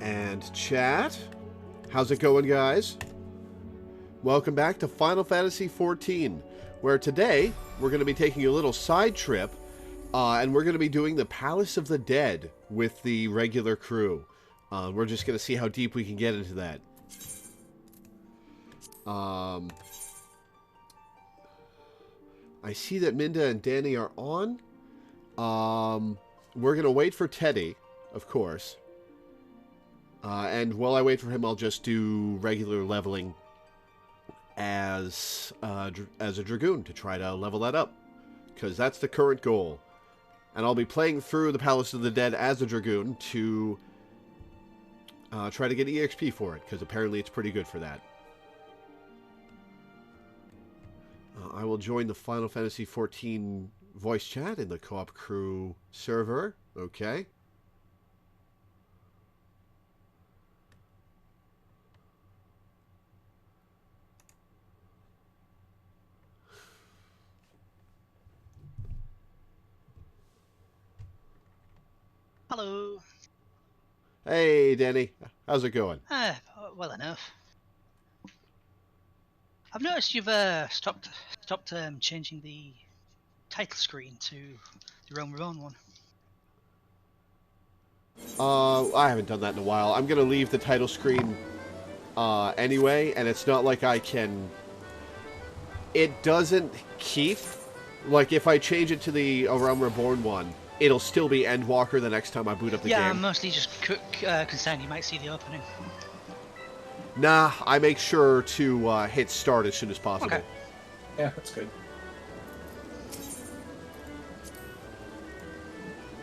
And chat, how's it going, guys? Welcome back to Final Fantasy XIV, where today we're going to be taking a little side trip, and we're going to be doing the Palace of the Dead with the regular crew. We're just going to see how deep we can get into that. I see that Minda and Danny are on. We're going to wait for Teddy, of course. And while I wait for him, I'll just do regular leveling as a Dragoon to try to level that up. Because that's the current goal. And I'll be playing through the Palace of the Dead as a Dragoon to try to get EXP for it. Because apparently it's pretty good for that. I will join the Final Fantasy XIV voice chat in the co-op crew server. Okay. Hello. Hey, Danny. How's it going? Well enough. I've noticed you've stopped changing the title screen to your own one. I haven't done that in a while. I'm going to leave the title screen anyway, and it's not like I can... It doesn't keep... Like, if I change it to the A Realm Reborn one, it'll still be Endwalker the next time I boot up the game. Yeah, I'm mostly just concerned you might see the opening. Nah, I make sure to hit start as soon as possible. Okay. Yeah, that's good.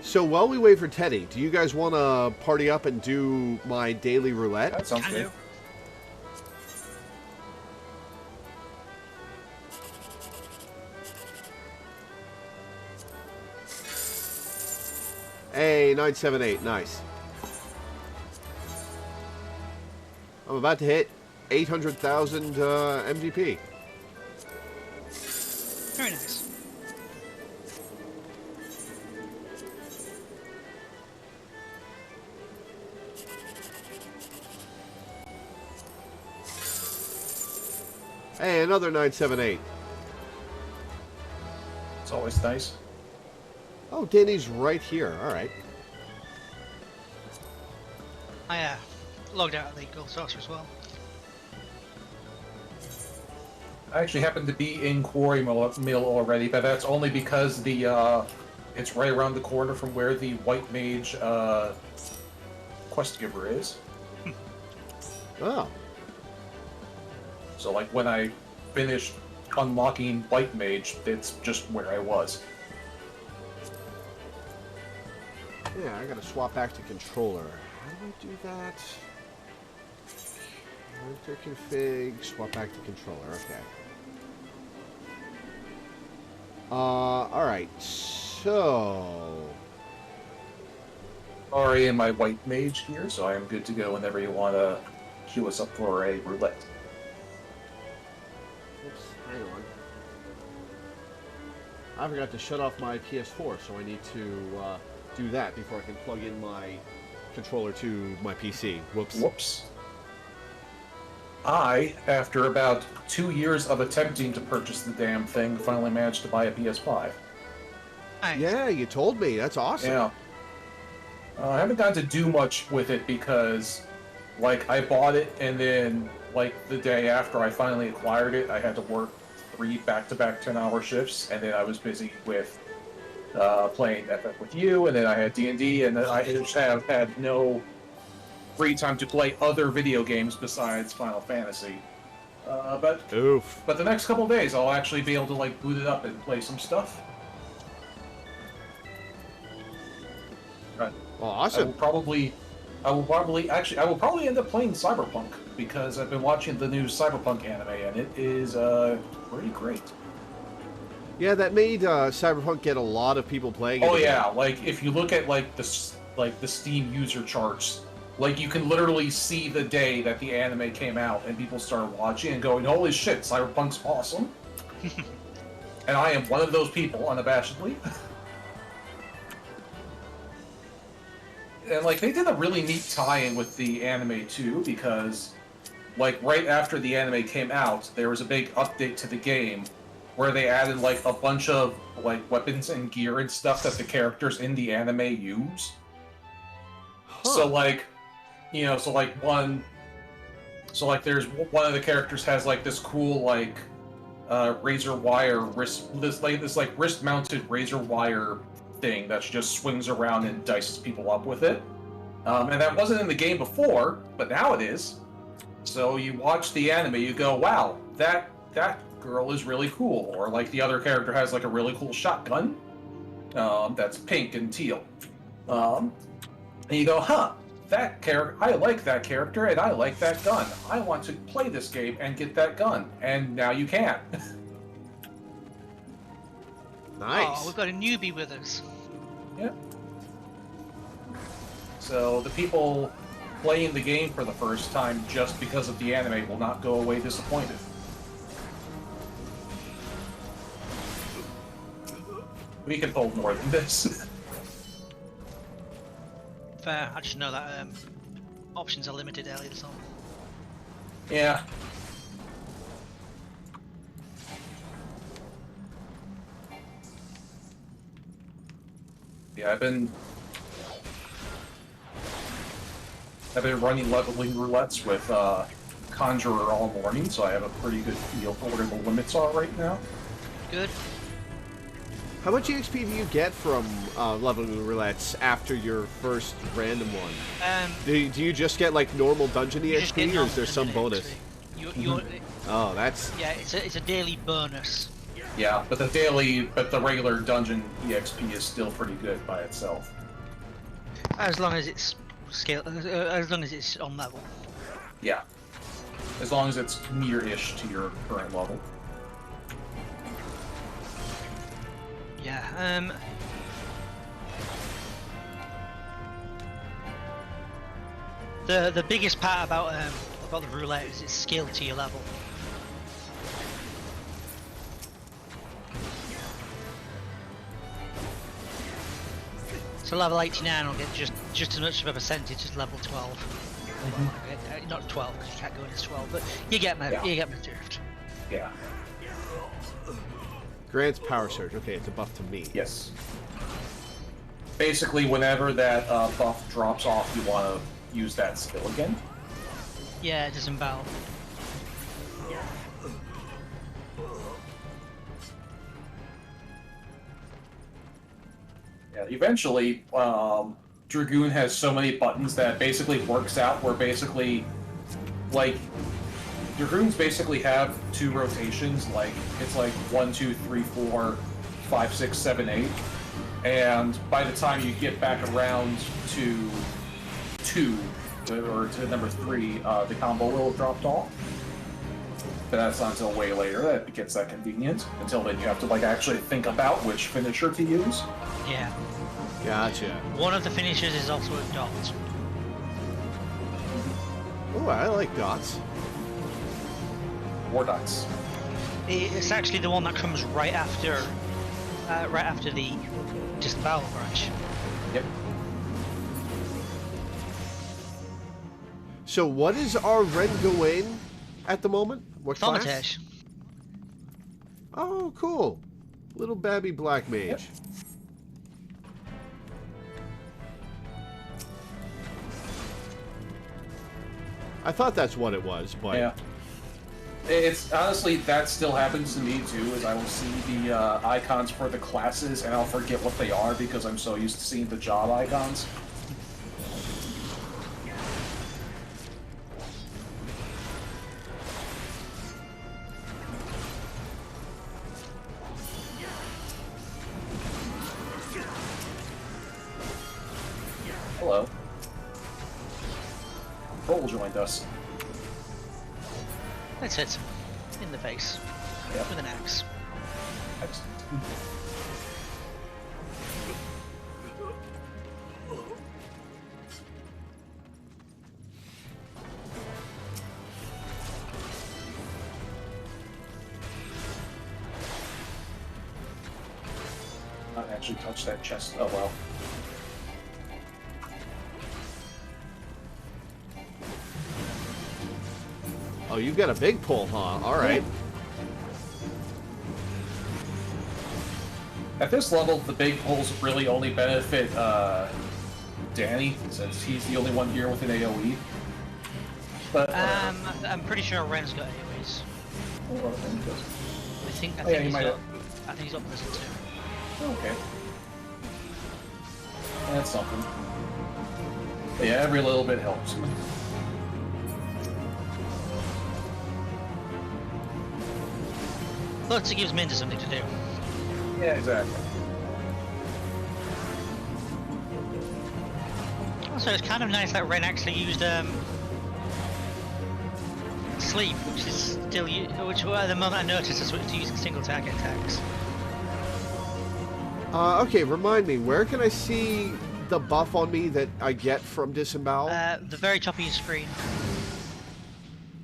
So while we wait for Teddy, do you guys want to party up and do my daily roulette? That sounds good. Hey, 978, nice. I'm about to hit 800,000 MGP. Very nice. Hey, another 978. It's always nice. Oh, Danny's right here. All right. I logged out of the Gold Saucer as well. I actually happen to be in Quarry Mill already, but that's only because the it's right around the corner from where the White Mage quest giver is. Oh. So, like, when I finished unlocking White Mage, it's just where I was. Yeah, I gotta swap back to controller. How do I do that? Character config, swap back to controller. Okay. Alright, so... Already in my White Mage gear, so I am good to go whenever you want to queue us up for a roulette. Oops, hang on. I forgot to shut off my PS4, so I need to do that before I can plug in my controller to my PC. Whoops. Whoops. I, after about 2 years of attempting to purchase the damn thing, finally managed to buy a PS5. Nice. Yeah, you told me. That's awesome. Yeah. I haven't gotten to do much with it because, like, I bought it and then, like, the day after I finally acquired it, I had to work 3 back-to-back 10-hour shifts, and then I was busy with playing FF with you, and then I had D&D, and then I just have had no free time to play other video games besides Final Fantasy. But the next couple days, I'll actually be able to, like, boot it up and play some stuff. Awesome. I will probably end up playing Cyberpunk because I've been watching the new Cyberpunk anime and it is pretty great. Yeah, that made Cyberpunk get a lot of people playing it. Oh yeah, like if you look at like the Steam user charts, like you can literally see the day that the anime came out and people started watching and going, "Holy shit, Cyberpunk's awesome!" And I am one of those people, unabashedly. And like they did a really neat tie-in with the anime too, because like right after the anime came out, there was a big update to the game where they added like a bunch of like weapons and gear and stuff that the characters in the anime use. Huh. So like, you know, there's one of the characters has like this cool like razor wire wrist, this wrist mounted razor wire thing that just swings around and dices people up with it. And that wasn't in the game before, but now it is. So you watch the anime, you go, wow, that girl is really cool. Or like the other character has like a really cool shotgun that's pink and teal. And you go, huh, that character, I like that character and I like that gun. I want to play this game and get that gun. And now you can. Nice. Oh, we've got a newbie with us. Yeah. So the people playing the game for the first time just because of the anime will not go away disappointed. We can hold more than this. Fair. I just know that options are limited early or something. Yeah. Yeah, I've been running leveling roulettes with Conjurer all morning, so I have a pretty good feel for where the limits are right now. Good. How much EXP do you get from leveling roulettes after your first random one? Do you just get like normal dungeon EXP, or is there some bonus? Oh, that's... Yeah, it's a daily bonus. Yeah, but the regular dungeon EXP is still pretty good by itself. As long as it's as long as it's on level. Yeah. As long as it's near-ish to your current level. Yeah, the biggest part about the roulette is it's scaled to your level. So level 89 will get just as much of a percentage as level 12. Mm-hmm. Not 12 because you can't go into 12, but you get my drift. Yeah. Grant's power surge. Okay, it's a buff to me. Yes. Basically, whenever that buff drops off, you want to use that skill again. Yeah, it doesn't battle. Yeah, eventually, Dragoon has so many buttons that basically works out where basically, like, Dragoons basically have 2 rotations, like, it's like 1, 2, 3, 4, 5, 6, 7, 8, and by the time you get back around to 2, or to number 3, the combo will have dropped off. But that's not until way later that it gets that convenient. Until then you have to, like, actually think about which finisher to use. Yeah. Gotcha. One of the finishers is also a dot. Oh, I like dots. War dots. It's actually the one that comes right after the distant battle branch. Yep. So what is our Red Gawain at the moment? What class? Thaumaturge. Oh, cool. Little babby black mage. Yep. I thought that's what it was, but... Yeah. It's honestly, that still happens to me too, is I will see the icons for the classes and I'll forget what they are because I'm so used to seeing the job icons. Hello. Cole joined us. Let's hit him in the face with an axe. Excellent. Not actually touch that chest. Oh well. Oh, you've got a big pull, huh? All right. At this level, the big pulls really only benefit Danny, since he's the only one here with an AoE. But I'm pretty sure Ren's got AoEs. I think he's up this too. Okay. That's something. But yeah, every little bit helps. Plus, it gives Minda something to do. Yeah, exactly. Also, it's kind of nice that Ren actually used sleep, which is still which at the moment I noticed I switched to using single target attacks. Okay, remind me, where can I see the buff on me that I get from disembowel? The very top of your screen.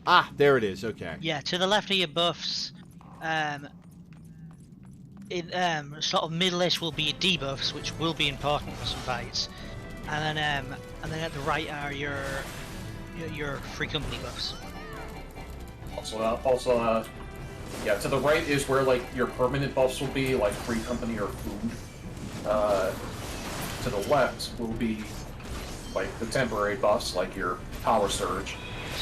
Ah, there it is. Okay. Yeah, to the left of your buffs. In sort of middle-ish will be your debuffs, which will be important for some fights, and then at the right are your free company buffs. Also, yeah, to the right is where like your permanent buffs will be, like free company or food. To the left will be like the temporary buffs, like your power surge,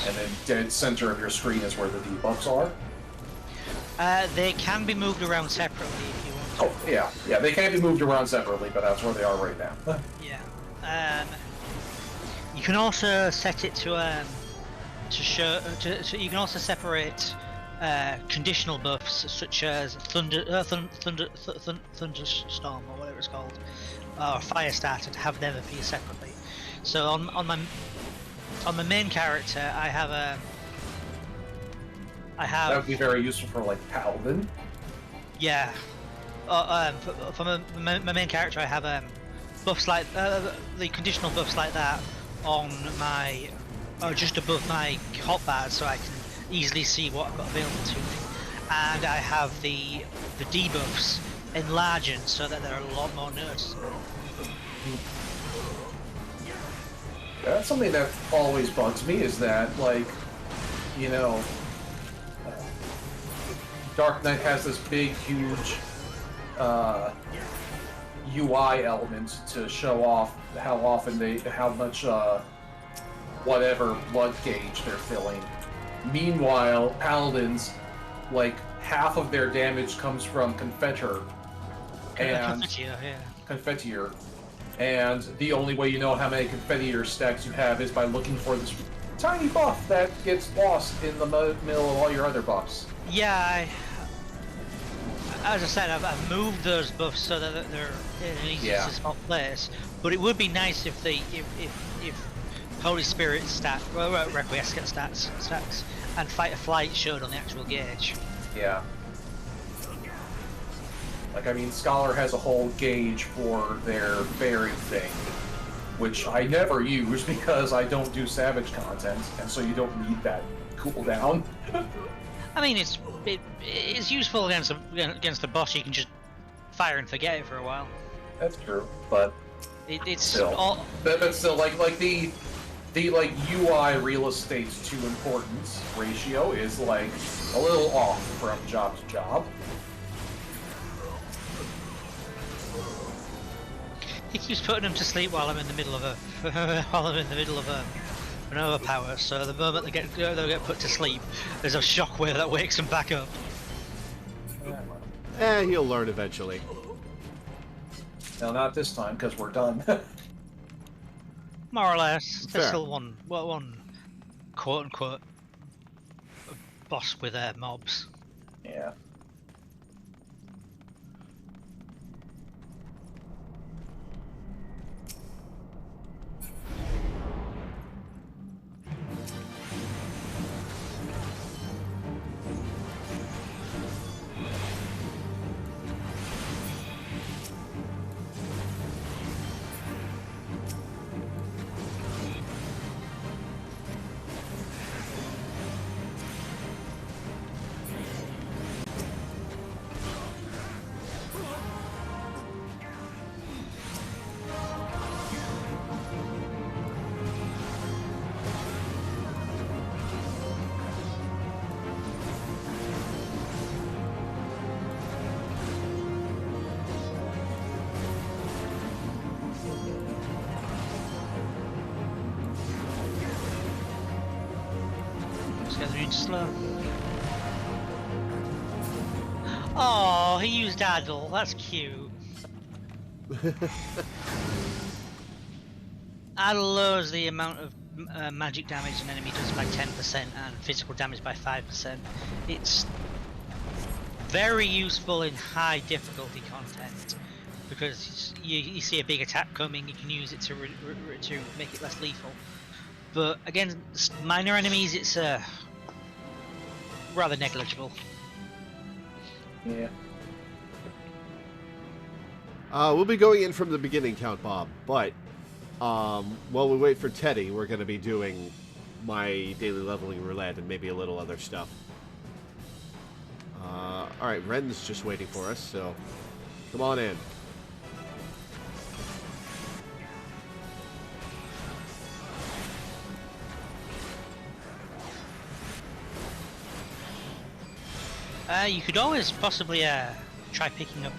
and then dead center of your screen is where the debuffs are. They can be moved around separately if you want. Oh yeah, they can't be moved around separately, but that's where they are right now. Yeah. You can also set it to you can also separate conditional buffs such as thunderstorm or whatever it's called, or fire starter, to have them appear separately. So on my main character, I have that would be very useful for like Paladin. Yeah. For my main character, I have buffs like the conditional buffs like that on my just above my hotbar, so I can easily see what I've got available to me. And I have the debuffs enlarging so that they're a lot more noticeable. That's something that always bugs me, is that, like, you know, Dark Knight has this big, huge UI element to show off how much whatever blood gauge they're filling. Meanwhile, Paladins, like, half of their damage comes from Confiteor. Confiteor. And the only way you know how many Confiteor stacks you have is by looking for this tiny buff that gets lost in the middle of all your other buffs. Yeah, as I said, I've moved those buffs so that they're in an easy to spot place. But it would be nice if if Holy Spirit Requiescat stats and Fight or Flight showed on the actual gauge. Yeah. Like, I mean, Scholar has a whole gauge for their fairy thing, which I never use because I don't do Savage content, and so you don't need that cooldown. I mean, it's useful against the boss. You can just fire and forget it for a while. That's true, but it's still, all... but still, like the like UI real estate to importance ratio is like a little off from job to job. He keeps putting them to sleep while I'm in the middle of an overpower. So the moment they get put to sleep, there's a shockwave that wakes them back up. He'll learn eventually. No, not this time, because we're done. More or less. Fair. There's still one quote unquote boss with mobs. Yeah. guys are really slow. Oh, he used Addle. That's cute. Addle lowers the amount of magic damage an enemy does by 10% and physical damage by 5%. It's very useful in high difficulty content because you see a big attack coming, you can use it to make it less lethal. But against minor enemies, it's rather negligible. Yeah. We'll be going in from the beginning, Count Bob, but while we wait for Teddy, we're going to be doing my daily leveling roulette and maybe a little other stuff. Alright, Ren's just waiting for us, so come on in. You could always possibly try picking up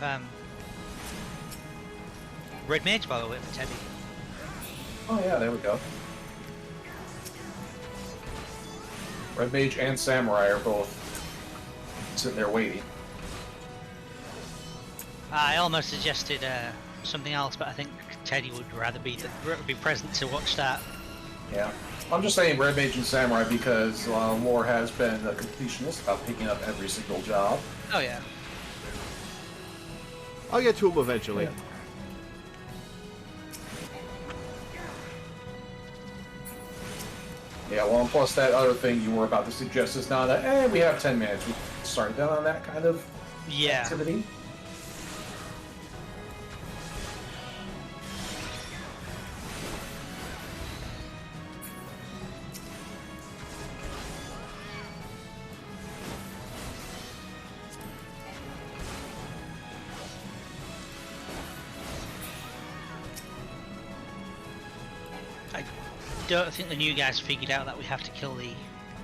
Red Mage, by the way, for Teddy. Oh yeah, there we go. Red Mage and Samurai are both sitting there waiting. I almost suggested something else, but I think Teddy would rather be present to watch that. Yeah. I'm just saying Red Mage and Samurai because Lore has been a completionist about picking up every single job. Oh yeah. I'll get to him eventually. Yeah. Yeah, well, and plus that other thing you were about to suggest is now that, we have 10 minutes. We start down on that kind of activity. I don't think the new guys figured out that we have to kill the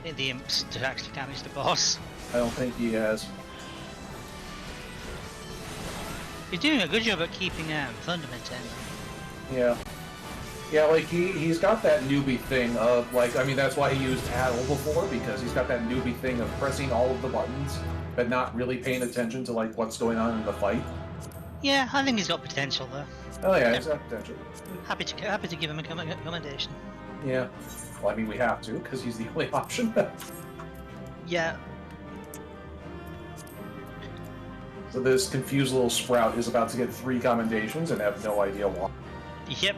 imps to actually damage the boss. I don't think he has. He's doing a good job at keeping Thundermint in. Yeah. Yeah, like he's got that newbie thing of like, I mean, that's why he used Addle before, because he's got that newbie thing of pressing all of the buttons but not really paying attention to like what's going on in the fight. Yeah, I think he's got potential though. Oh yeah, he's got potential. Happy to give him a commendation. Yeah. Well, I mean, we have to because he's the only option. Yeah. So this confused little sprout is about to get 3 commendations and have no idea why. Yep.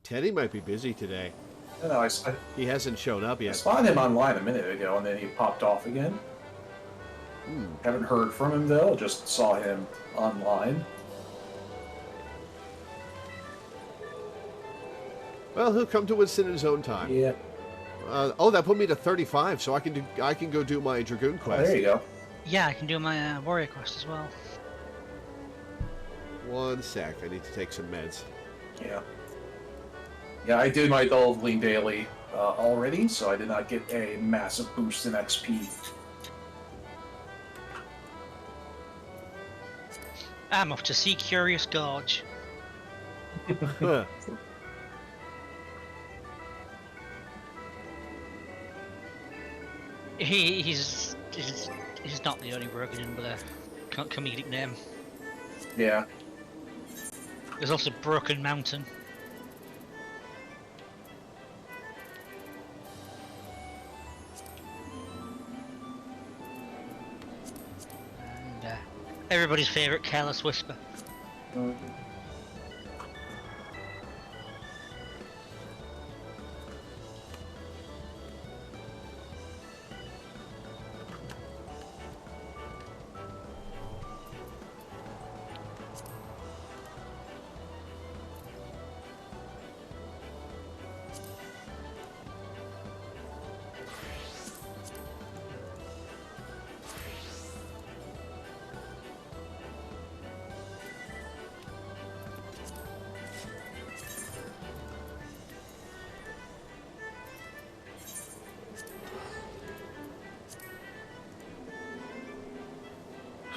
Teddy might be busy today. I know, He hasn't shown up I yet. spotted him online a minute ago and then he popped off again. Haven't heard from him though, just saw him online. Well, he'll come to us in his own time. Yeah. Oh, that put me to 35, so I can go do my Dragoon Oh, quest. there you go. Yeah, I can do my warrior quest as well. One sec, I need to take some meds. Yeah. Yeah, I did my Leveling Daily already, so I did not get a massive boost in XP. I'm off to see Curious Gorge. Huh. He's not the only broken with a comedic name. Yeah. There's also Broken Mountain. And everybody's favourite Careless Whisper.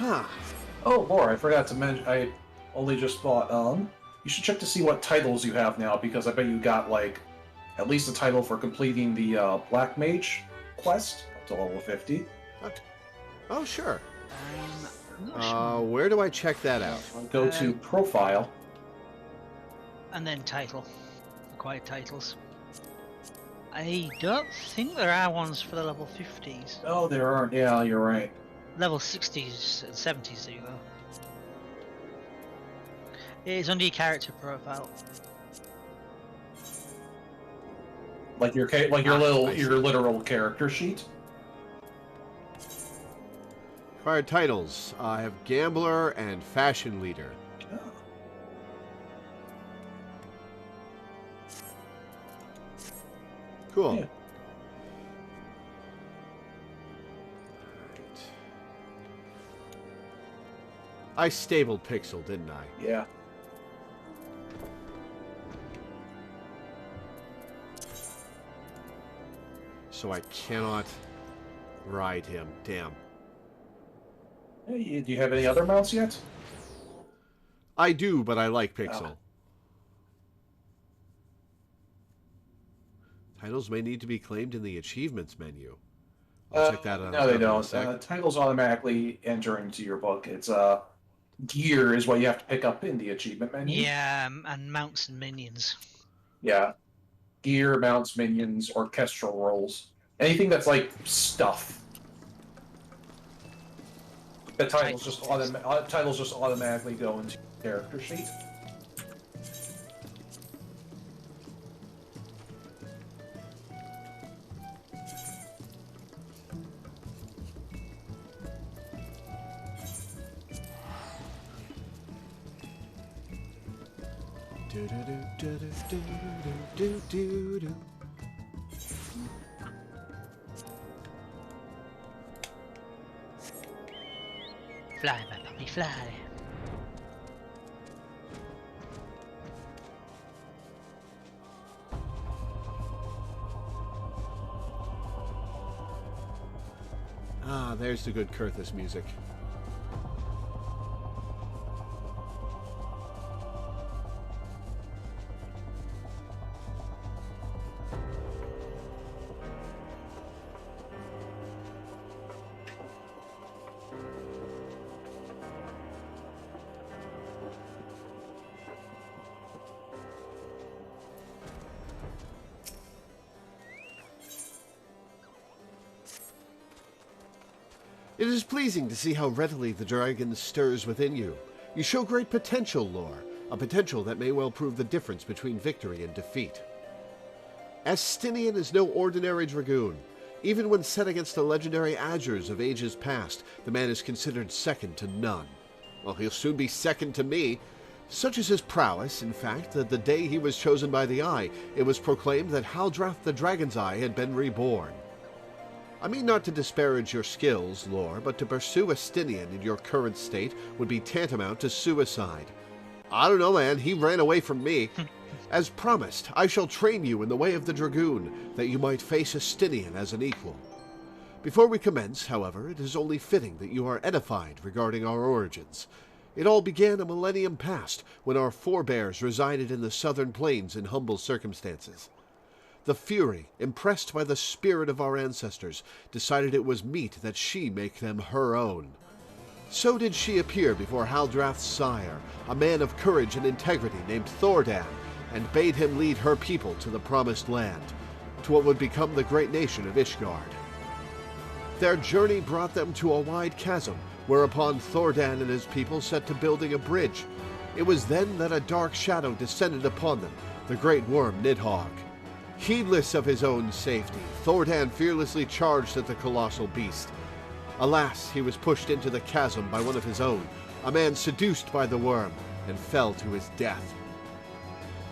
Huh. Oh, Laura, I forgot to mention. I only just thought. You should check to see what titles you have now, because I bet you got like at least a title for completing the Black Mage quest up to level 50. Oh, sure. I'm not sure. Where do I check that out? Go to Profile. And then title. Required titles. I don't think there are ones for the level 50s. Oh, there aren't. Yeah, you're right. Level 60s and 70s do though. It is under your character profile. Like your your literal character sheet. Required titles. I have Gambler and Fashion Leader. Oh. Cool. Yeah. I stabled Pixel, didn't I? Yeah. So I cannot ride him. Damn. Hey, do you have any other mounts yet? I do, but I like Pixel. Titles may need to be claimed in the achievements menu. I'll check that out. No, they in a don't. sec. Titles automatically enter into your book. It's gear is what you have to pick up in the achievement menu. Yeah, and mounts and minions. Yeah. Gear, mounts, minions, orchestral rolls. Anything that's like stuff. The titles just automatically go into your character sheet. Do-do-do-do-do-do-do-do-do. Fly, my puppy, fly. Ah, there's the good Kurthus music. It is pleasing to see how readily the dragon stirs within you. You show great potential, Lore, a potential that may well prove the difference between victory and defeat. Astinian is no ordinary dragoon. Even when set against the legendary Azures of ages past, the man is considered second to none. Well, he'll soon be second to me. Such is his prowess, in fact, that the day he was chosen by the Eye, it was proclaimed that Haldrath the Dragon's Eye had been reborn. I mean not to disparage your skills, Lore, but to pursue Astinian in your current state would be tantamount to suicide. I don't know, man, he ran away from me. As promised, I shall train you in the way of the Dragoon, that you might face Astinian as an equal. Before we commence, however, it is only fitting that you are edified regarding our origins. It all began a millennium past, when our forebears resided in the southern plains in humble circumstances. The Fury, impressed by the spirit of our ancestors, decided it was meet that she make them her own. So did she appear before Haldrath's sire, a man of courage and integrity named Thordan, and bade him lead her people to the promised land, to what would become the great nation of Ishgard. Their journey brought them to a wide chasm, whereupon Thordan and his people set to building a bridge. It was then that a dark shadow descended upon them, the great worm Nidhogg. Heedless of his own safety, Thordan fearlessly charged at the colossal beast. Alas, he was pushed into the chasm by one of his own, a man seduced by the worm, and fell to his death.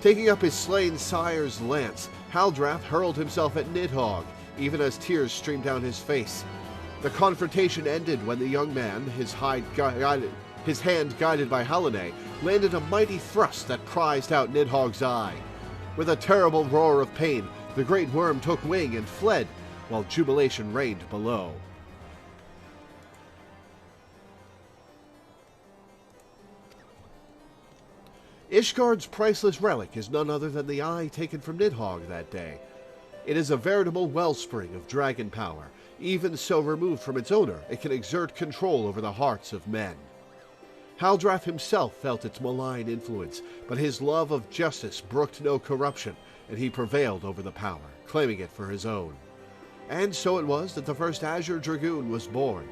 Taking up his slain sire's lance, Haldrath hurled himself at Nidhogg, even as tears streamed down his face. The confrontation ended when the young man, his hand guided by Halane, landed a mighty thrust that prized out Nidhogg's eye. With a terrible roar of pain, the great worm took wing and fled, while jubilation reigned below. Ishgard's priceless relic is none other than the eye taken from Nidhogg that day. It is a veritable wellspring of dragon power. Even so removed from its owner, it can exert control over the hearts of men. Haldrath himself felt its malign influence, but his love of justice brooked no corruption, and he prevailed over the power, claiming it for his own. And so it was that the first Azure Dragoon was born.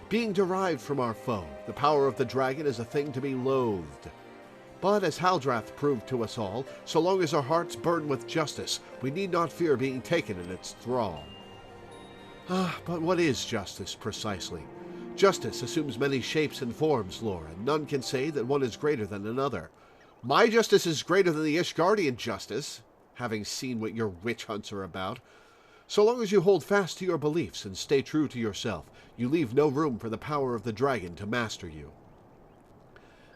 Being derived from our foe, the power of the dragon is a thing to be loathed. But as Haldrath proved to us all, so long as our hearts burn with justice, we need not fear being taken in its thrall. But what is justice, precisely? Justice assumes many shapes and forms, Lore, and none can say that one is greater than another. My justice is greater than the Ishgardian justice, having seen what your witch hunts are about. So long as you hold fast to your beliefs and stay true to yourself, you leave no room for the power of the dragon to master you.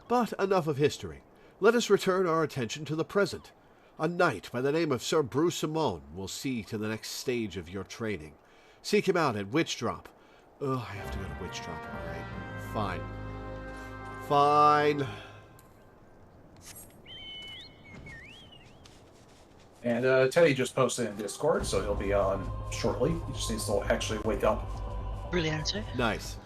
But enough of history. Let us return our attention to the present. A knight by the name of Sir Bruce Simone will see to the next stage of your training. Seek him out at Witchdrop. I have to go to Witchdrop. Alright. Fine. And Teddy just posted in Discord, so he'll be on shortly. He just needs to actually wake up. Brilliant. Nice.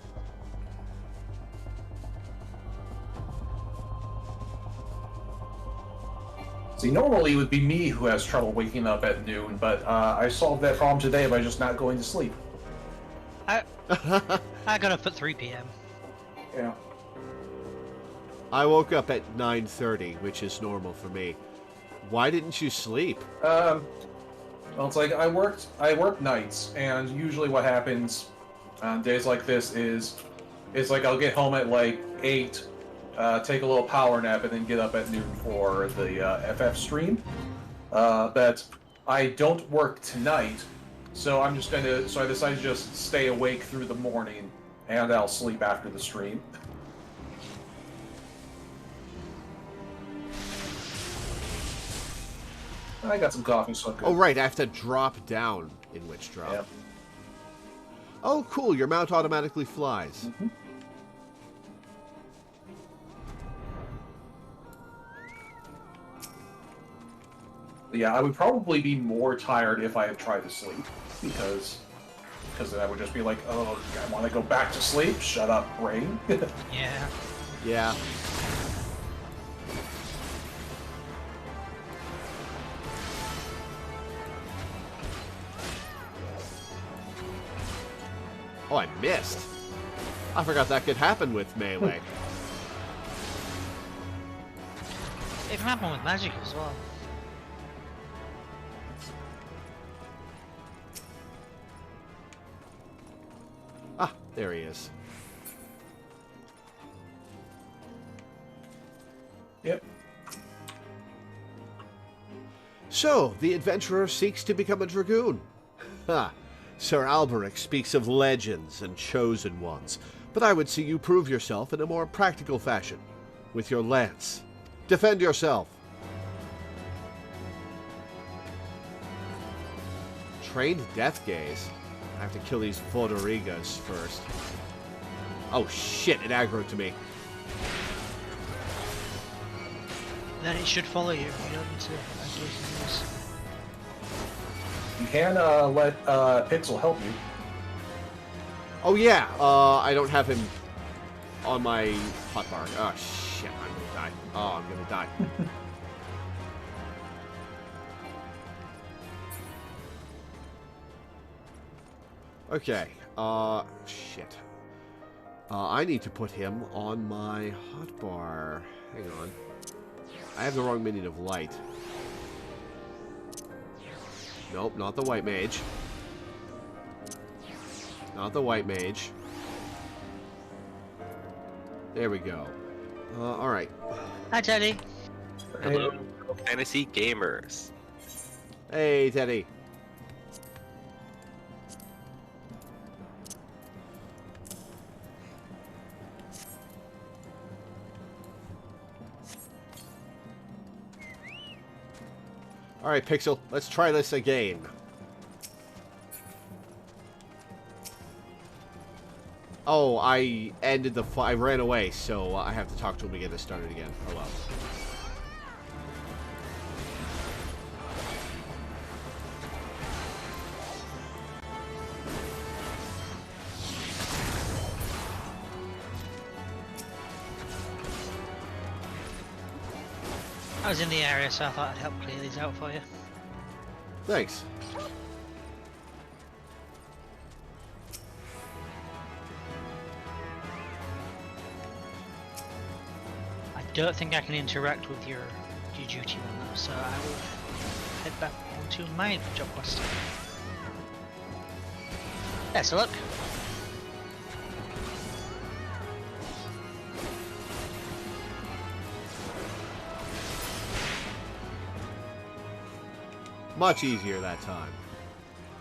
See, normally it would be me who has trouble waking up at noon, but I solved that problem today by just not going to sleep. I got up at 3 p.m. Yeah. I woke up at 9:30, which is normal for me. Why didn't you sleep? Well, it's like I work nights, and usually what happens on days like this is like I'll get home at like 8, take a little power nap, and then get up at noon for the FF stream. But I don't work tonight, so I decided to just stay awake through the morning, and I'll sleep after the stream. I got some coffee, so I'm good. Oh, right, I have to drop down in Witchdrop. Yep. Oh, cool, your mount automatically flies. Mm-hmm. Yeah, I would probably be more tired if I had tried to sleep, because then I would just be like, oh, I want to go back to sleep? Shut up, brain. Yeah. Yeah. Oh, I missed. I forgot that could happen with melee. It can happen with magic as well. Ah, there he is. Yep. So, the adventurer seeks to become a dragoon. Ha! Sir Alberic speaks of legends and chosen ones, but I would see you prove yourself in a more practical fashion, with your lance. Defend yourself. Trained death gaze. I have to kill these Vodorigas first. Oh shit, it aggroed to me. Then it should follow you. You don't need to do anything else. You can let Pixel help you. Oh yeah, I don't have him on my hotbar. Oh shit, I'm gonna die. Oh, I'm gonna die. Okay, shit. I need to put him on my hotbar. Hang on. I have the wrong minion of light. Nope, not the white mage. Not the white mage. There we go. Alright. Hi, Teddy. Hello, fantasy gamers. Hey, Teddy. Alright, Pixel, let's try this again. Oh, I ended the I ran away, so I have to talk to him again to start it again. Oh well. I was in the area, so I thought I'd help clear these out for you. Thanks. I don't think I can interact with your duty one though, so I will head back onto my job quest. Best of luck. Much easier that time.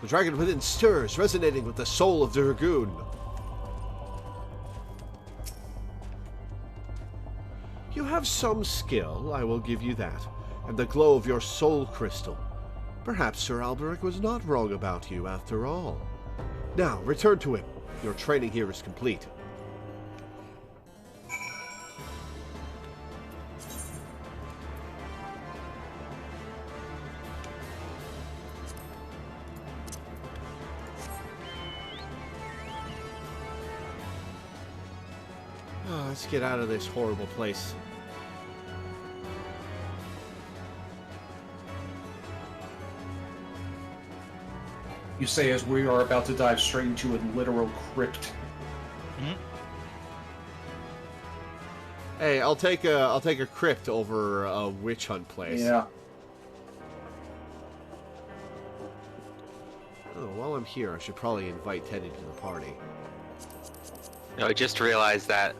The dragon within stirs, resonating with the soul of the dragoon. You have some skill, I will give you that, and the glow of your soul crystal. Perhaps Sir Alberic was not wrong about you after all. Now, return to him. Your training here is complete. Let's get out of this horrible place. You say as we are about to dive straight into a literal crypt. Mm-hmm. Hey, I'll take a crypt over a witch hunt place. Yeah. Oh, while I'm here, I should probably invite Teddy to the party. No, I just realized that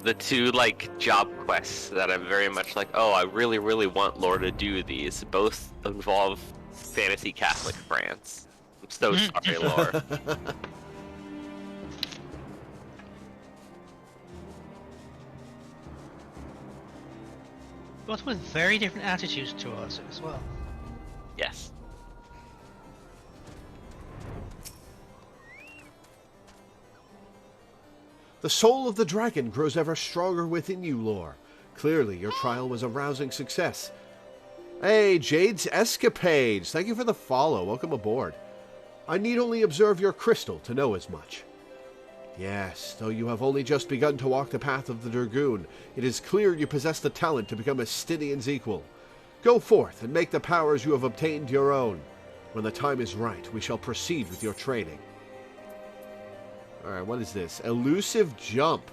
the two like job quests that I'm very much like, oh, I really, really want Lore to do these. Both involve fantasy Catholic France. I'm so sorry, Lore. Both with very different attitudes towards it as well. Yes. The soul of the dragon grows ever stronger within you, Lore. Clearly, your trial was a rousing success. Hey, Jade's Escapades! Thank you for the follow. Welcome aboard. I need only observe your crystal to know as much. Yes, though you have only just begun to walk the path of the Dragoon, it is clear you possess the talent to become a Stydian's equal. Go forth and make the powers you have obtained your own. When the time is right, we shall proceed with your training. Alright, what is this? Elusive jump.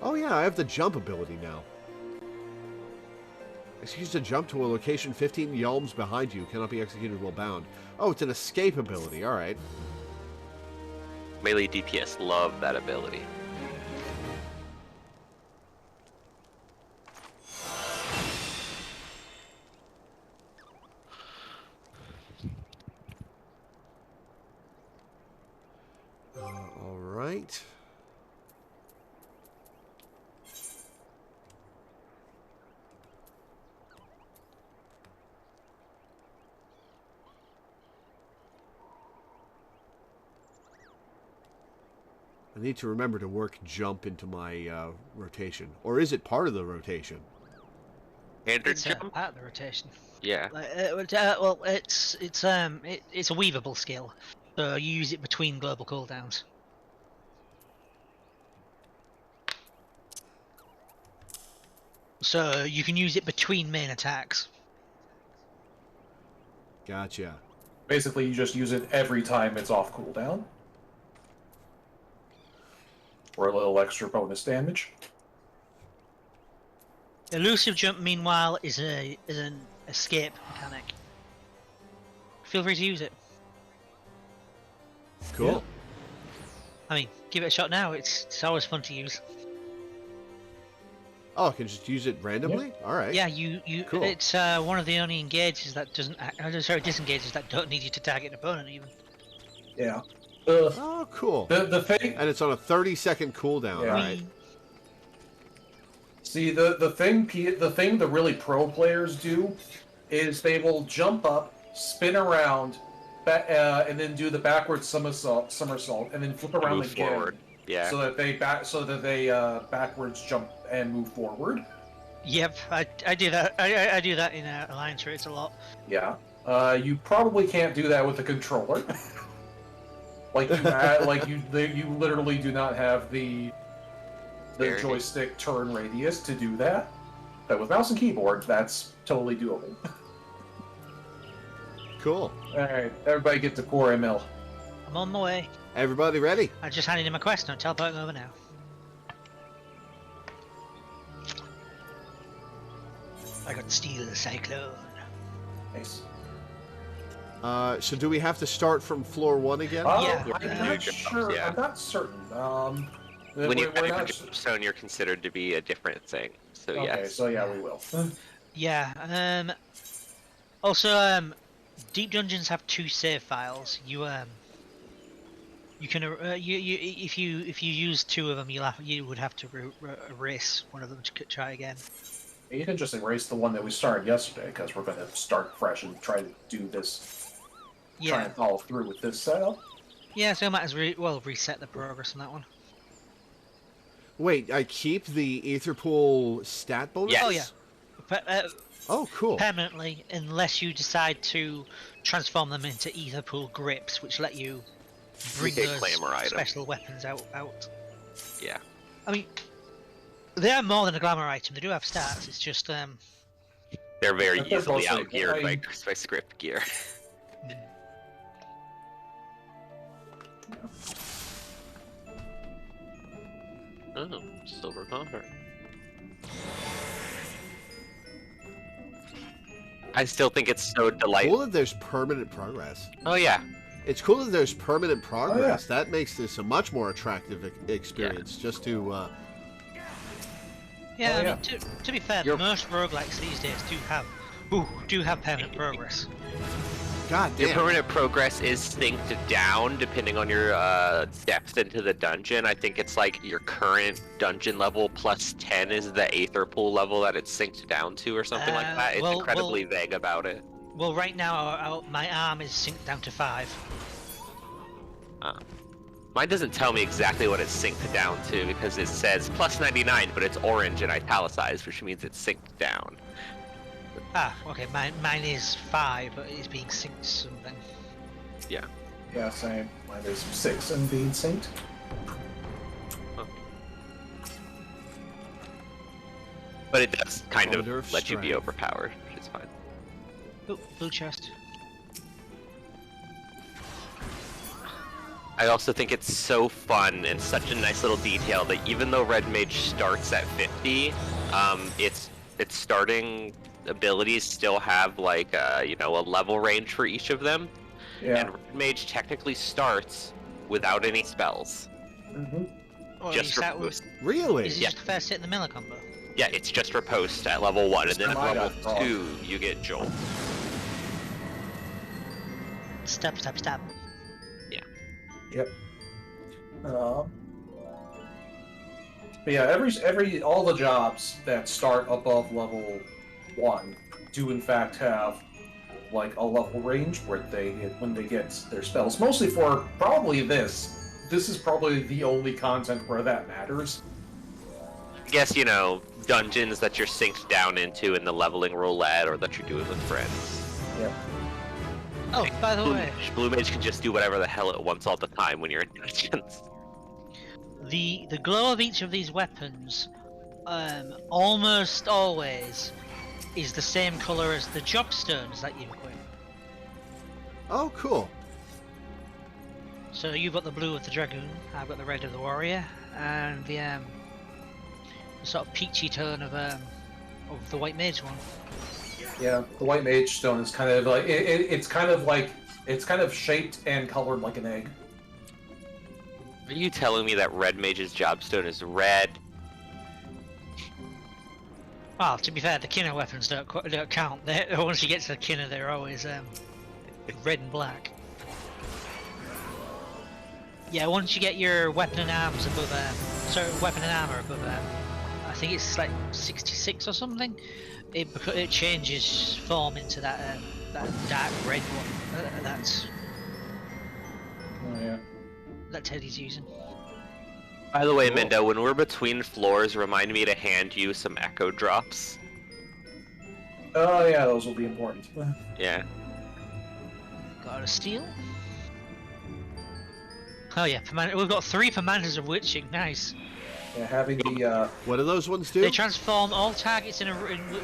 Oh yeah, I have the jump ability now. Execute a jump to a location 15 yalms behind you. Cannot be executed while bound. Oh, it's an escape ability. Alright. Melee DPS love that ability. Alright. I need to remember to work jump into my rotation. Or is it part of the rotation? Standard It's jump? part of the rotation. Yeah. Well, it's a weavable skill, so you use it between global cooldowns. So you can use it between main attacks. Gotcha. Basically, you just use it every time it's off cooldown. For a little extra bonus damage. Elusive jump, meanwhile, is an escape mechanic. Feel free to use it. Cool. Yeah. I mean, give it a shot now. It's always fun to use. Oh, I can just use it randomly? Alright. Yeah, you Cool. it's one of the only engages that doesn't. Disengages that don't need you to target an opponent even. Yeah. Oh, cool. The thing. And it's on a 30-second cooldown. Yeah. Alright. See, the thing the really pro players do is they will jump up, spin around, and then do the backwards somersault, and then flip around Move again. forward. Yeah. So that they backwards jump and move forward. Yep, I do that. I do that in Alliance raids a lot. Yeah. You probably can't do that with the controller. You literally do not have the the joystick turn radius to do that. But with mouse and keyboard, that's totally doable. Cool. Alright, everybody get to Quarry Mill. I'm on my way. Everybody ready? I just handed in my quest note. Teleporting over now. I got Steel the Cyclone. Nice. So do we have to start from floor 1 again? Yeah. I'm not sure. Yeah. I'm not certain. When you we're have not a stone, you're considered to be a different thing. So okay, yes. so yeah, we will. Yeah. Also, deep dungeons have 2 save files. You can if you use 2 of them, you would have to erase one of them to try again. You can just erase the one that we started yesterday, because we're going to start fresh and try to do this. Try Yeah. and follow through with this setup. Yeah. So I might as well reset the progress on that one. Wait, I keep the Aether Pool stat bonus? Yes. Oh yeah. Oh, cool. Permanently, unless you decide to transform them into Ether Pool grips, which let you bring a those glamour item. special weapons out. Yeah. I mean, they are more than a glamour item. They do have stats. It's just They're very They're easily mostly- outgeared by script gear. Oh, silver coffer. I still think it's so Cool delightful. that there's permanent progress. Oh yeah, It's cool that there's permanent progress. yeah. That makes this a much more attractive experience. Just to, yeah. Oh, I yeah. mean, to be fair, You're- most roguelikes these days do have permanent progress. God your damn. permanent progress is synced down depending on your depth into the dungeon. I think it's like your current dungeon level plus 10 is the Aether Pool level that it's synced down to, or something like that. It's incredibly vague about it. Well, right now my arm is synced down to 5. Mine doesn't tell me exactly what it's synced down to because it says plus 99, but it's orange and italicized, which means it's synced down. Ah, okay. Mine is 5, but it's being synced to something. Yeah. Yeah, same. Mine is 6 and being synced. But it does kind Wonder of of let you be strength. overpowered, which is fine. Ooh, blue chest. I also think it's so fun and such a nice little detail that even though Red Mage starts at 50, its starting abilities still have like a level range for each of them. Yeah. And Red Mage technically starts without any spells. Mm-hmm. Oh, Just is for that Really? is it Yeah. just the first hit in the Miller combo? Yeah, it's just riposte at level 1, and then at I level got 2 you get Jolt. Stab. Yep. But yeah, all the jobs that start above level 1 do in fact have like a level range where when they get their spells. Mostly for probably this. This is probably the only content where that matters. I guess, dungeons that you're synced down into in the leveling roulette or that you're doing with friends. Yep. Oh, by the way, Blue Mage can just do whatever the hell it wants all the time when you're in dungeons. the glow of each of these weapons, almost always, is the same color as the job stones that you equip. Oh, cool. So you've got the blue of the dragoon, I've got the red of the warrior, and the sort of peachy tone of the white mage one. Yeah, the white mage stone is kind of like it's kind of shaped and colored like an egg. Are you telling me that Red Mage's Jobstone is red? Well, to be fair, the Kinner weapons don't count. Once you get to the Kinner, they're always red and black. Yeah, once you get your weapon and arms above, weapon and armor above, I think it's like 66 or something. It changes form into that dark red one. That's Oh yeah. that Teddy's using. By the way, Cool. Mindo, when we're between floors, remind me to hand you some echo drops. Oh yeah, those will be important. Yeah. Got a steel. Oh yeah, we've got 3 Commanders of Witching. Nice. Yeah, having the What do those ones do? They transform all targets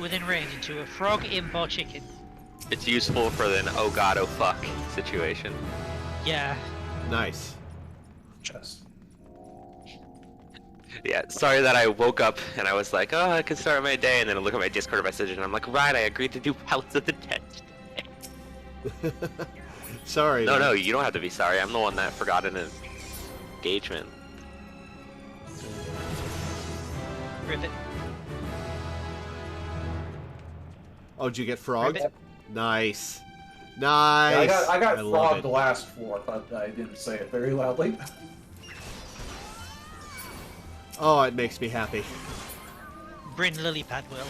within range into a frog, imp, or chicken. It's useful for an oh god, oh fuck situation. Yeah. Nice. chest. Yeah, sorry that I woke up and I was like, oh, I could start my day, and then I look at my Discord message and I'm like, right, I agreed to do Palace of the Dead today. Sorry. No, man. no, you don't have to be sorry. I'm the one that forgot an engagement. Ribbit. Oh, did you get frogged? Ribbit. Nice. Yeah, Nice. I got love frogged it. the last floor, but I didn't say it very loudly. Oh, it makes me happy. Bryn Lilypad will.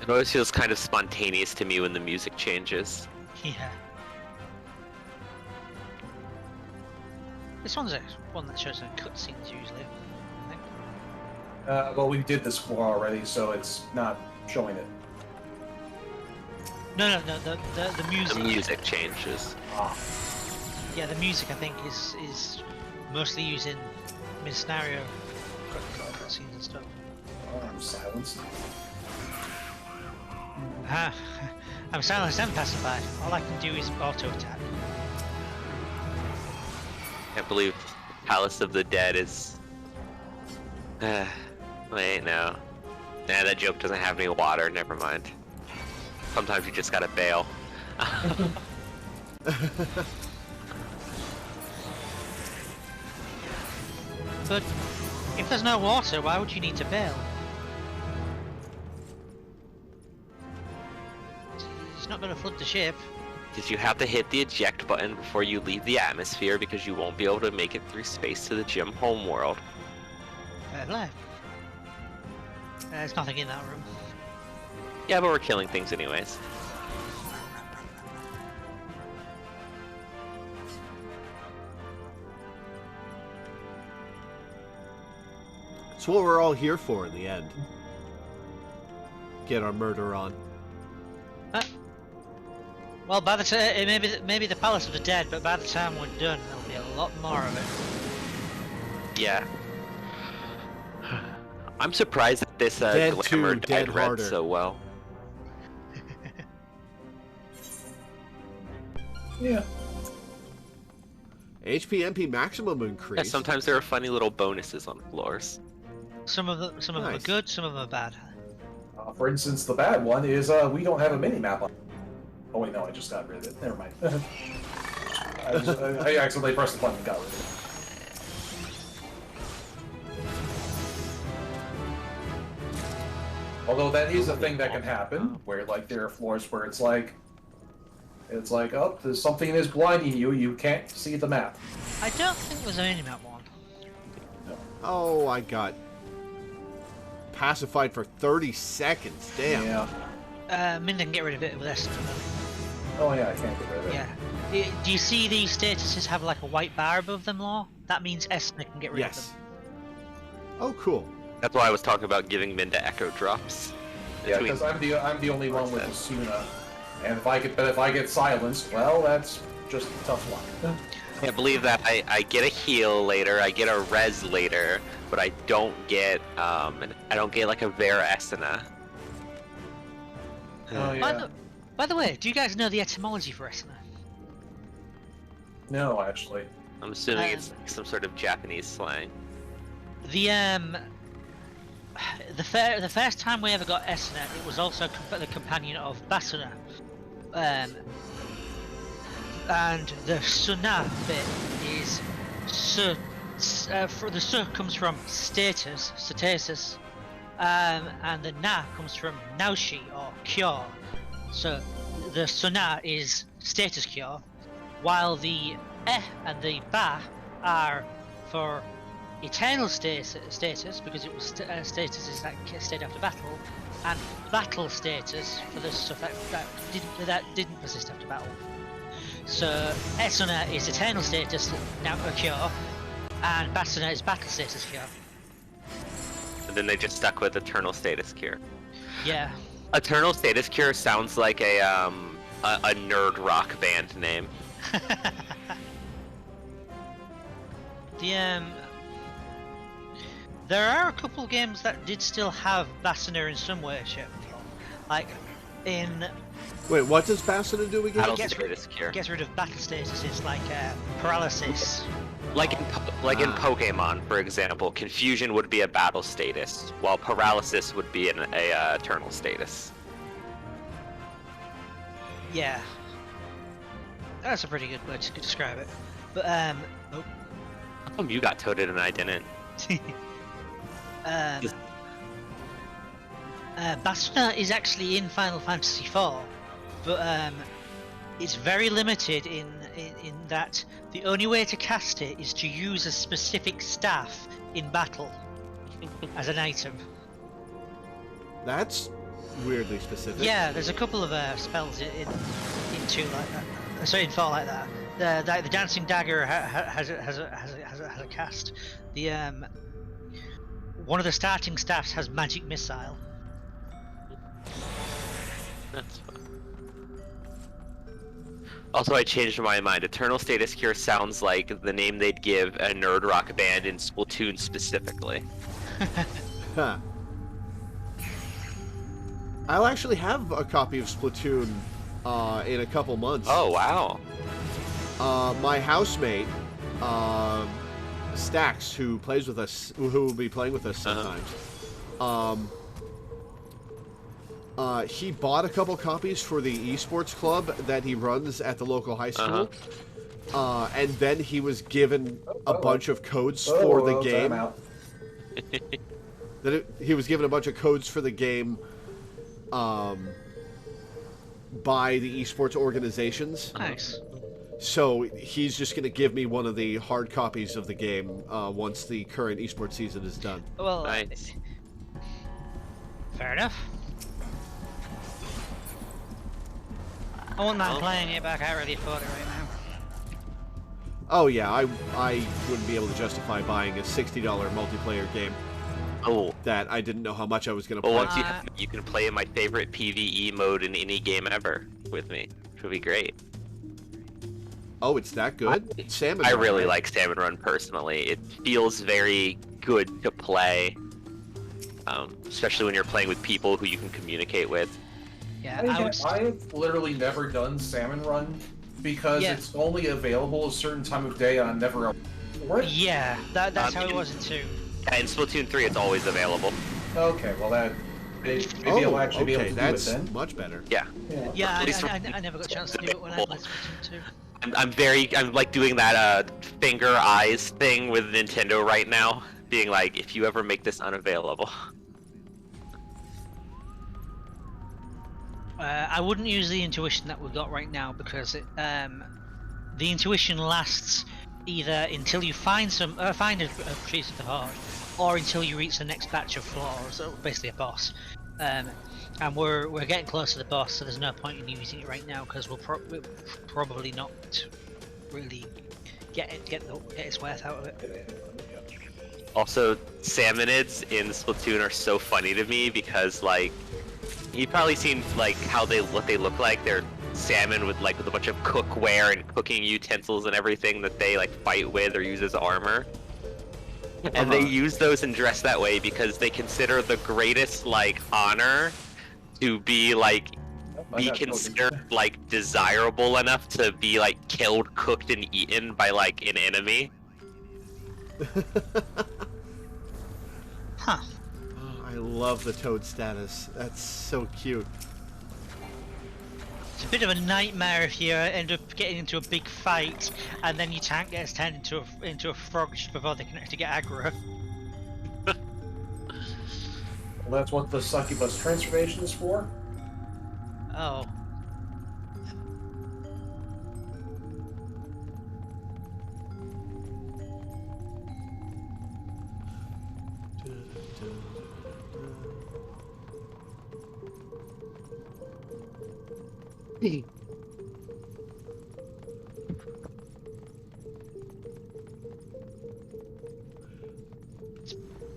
It always feels kind of spontaneous to me when the music changes. Yeah. This one's a one that shows cutscenes usually, I think. Well, we did this floor already, so it's not showing it. No, the music. The music changes. Ah, Yeah, the music I think is mostly used in mid-scenario cutscenes and stuff. oh, I'm silenced. Ah, I'm silenced and pacified. All I can do is auto-attack. Can't believe Palace of the Dead is... wait, no. Nah, that joke doesn't have any water, never mind. Sometimes you just gotta bail. But if there's no water, why would you need to bail? It's not going to flood the ship. Because you have to hit the eject button before you leave the atmosphere, because you won't be able to make it through space to the gym homeworld. Fair play. There's nothing in that room. Yeah, but we're killing things anyways. It's what we're all here for in the end. Get our murder on. Well, by the time maybe the Palace of the Dead, but by the time we're done, there'll be a lot more of it. Yeah. I'm surprised that this Dead glamour 2, died dead red harder. so well. Yeah. HP MP maximum Yeah, increase. sometimes there are funny little bonuses on floors. Some of them are Nice. good, some of them are bad. For instance, the bad one is we don't have a mini map on. Oh wait, no, I just got rid of it. Never mind. I accidentally pressed the button and got rid of it. Although that is a thing that can happen, where like there are floors where it's like, oh, there's something is blinding you. You can't see the map. I don't think there's an Minimap one. Oh, I got pacified for 30 seconds. Damn. Yeah. Min didn't get rid of it with Esther though. Oh yeah, I can't get rid of it. Yeah. Do you see these statuses have like a white bar above them, Law? That means Esther can get rid of Yes. them. Oh, cool. That's why I was talking about giving Minda echo drops. Yeah, Between- because I'm the only one with Asuna, and if I get silenced, well, that's just tough luck. I can't believe that I get a heal later, I get a res later, but I don't get like a Vera Esena. Oh yeah. By the way, do you guys know the etymology for Esther? No, actually. I'm assuming it's like some sort of Japanese slang. The first time we ever got Esna, it was also the companion of Basuna. And the Suna bit is the Su comes from status, and the Na comes from Naoshi or cure. So the Suna is status cure, while the and the Ba are for eternal status because it was statuses that stayed after battle, and battle status for the stuff that didn't persist after battle. So Esuna is eternal status, now a cure, and Basuna is battle status cure. And then they just stuck with Eternal Status Cure. Yeah. Eternal Status Cure sounds like a nerd rock band name. There are a couple of games that did still have Basuna in some way, shape, or form. Like in. Wait, what does Basuna do again? Battle Gets Status Cure. Gets rid of battle status. It's like paralysis. Like in Pokemon, for example, confusion would be a battle status, while paralysis would be a eternal status. Yeah. That's a pretty good way to describe it. But How come you got toted and I didn't? Basuna is actually in Final Fantasy IV, but it's very limited in that the only way to cast it is to use a specific staff in battle as an item. That's weirdly specific. Yeah, there's a couple of spells in 2 like that. Sorry, in 4 like that. The dancing dagger has a cast. The one of the starting staffs has magic missile. That's fun. Also, I changed my mind. Eternal Status Cure sounds like the name they'd give a nerd rock band in Splatoon specifically. Huh. I'll actually have a copy of Splatoon in a couple months. Oh, wow. My housemate, Stax, who plays with us, who will be playing with us sometimes, he bought a couple copies for the esports club that he runs at the local high school, and then he was given a bunch of codes for the game. He was given a bunch of codes for the game by the esports organizations. Nice. So he's just going to give me one of the hard copies of the game once the current esports season is done. Well, Nice. Fair enough. I wouldn't mind playing it, but I can't really afford it right now. Oh yeah, I wouldn't be able to justify buying a $60 multiplayer game Oh. that I didn't know how much I was going to Well, play. once you can play my favorite PvE mode in any game ever with me, which would be great. Oh, it's that good? Salmon I Run, really right? like Salmon Run personally. It feels very good to play, especially when you're playing with people who you can communicate with. Yeah, I have literally never done Salmon Run because it's only available a certain time of day and I'm never. What? Yeah, that's how it was in 2. Yeah, in Splatoon 3, it's always available. Okay, well that maybe I'll actually be able to that's do it then. much better. Yeah. Yeah, At least I never got a chance to do it when I played Splatoon 2. I'm like doing that finger eyes thing with Nintendo right now, being like, if you ever make this unavailable. I wouldn't use the intuition that we've got right now because the intuition lasts either until you find a piece of the heart, or until you reach the next batch of floors, so basically a boss. And we're getting close to the boss, so there's no point in using it right now because we'll probably not really get its worth out of it. Also, salmonids in Splatoon are so funny to me because, like, you've probably seen like what they look like. They're salmon with a bunch of cookware and cooking utensils and everything that they like fight with or use as armor. And they use those and dress that way because they consider the greatest like honor to be considered like desirable enough to be like killed, cooked, and eaten by like an enemy. Huh. Oh, I love the Toad status. That's so cute. It's a bit of a nightmare if you end up getting into a big fight and then your tank gets turned into a frog just before they can actually get aggro. Well, that's what the Succubus Transformation is for. Oh.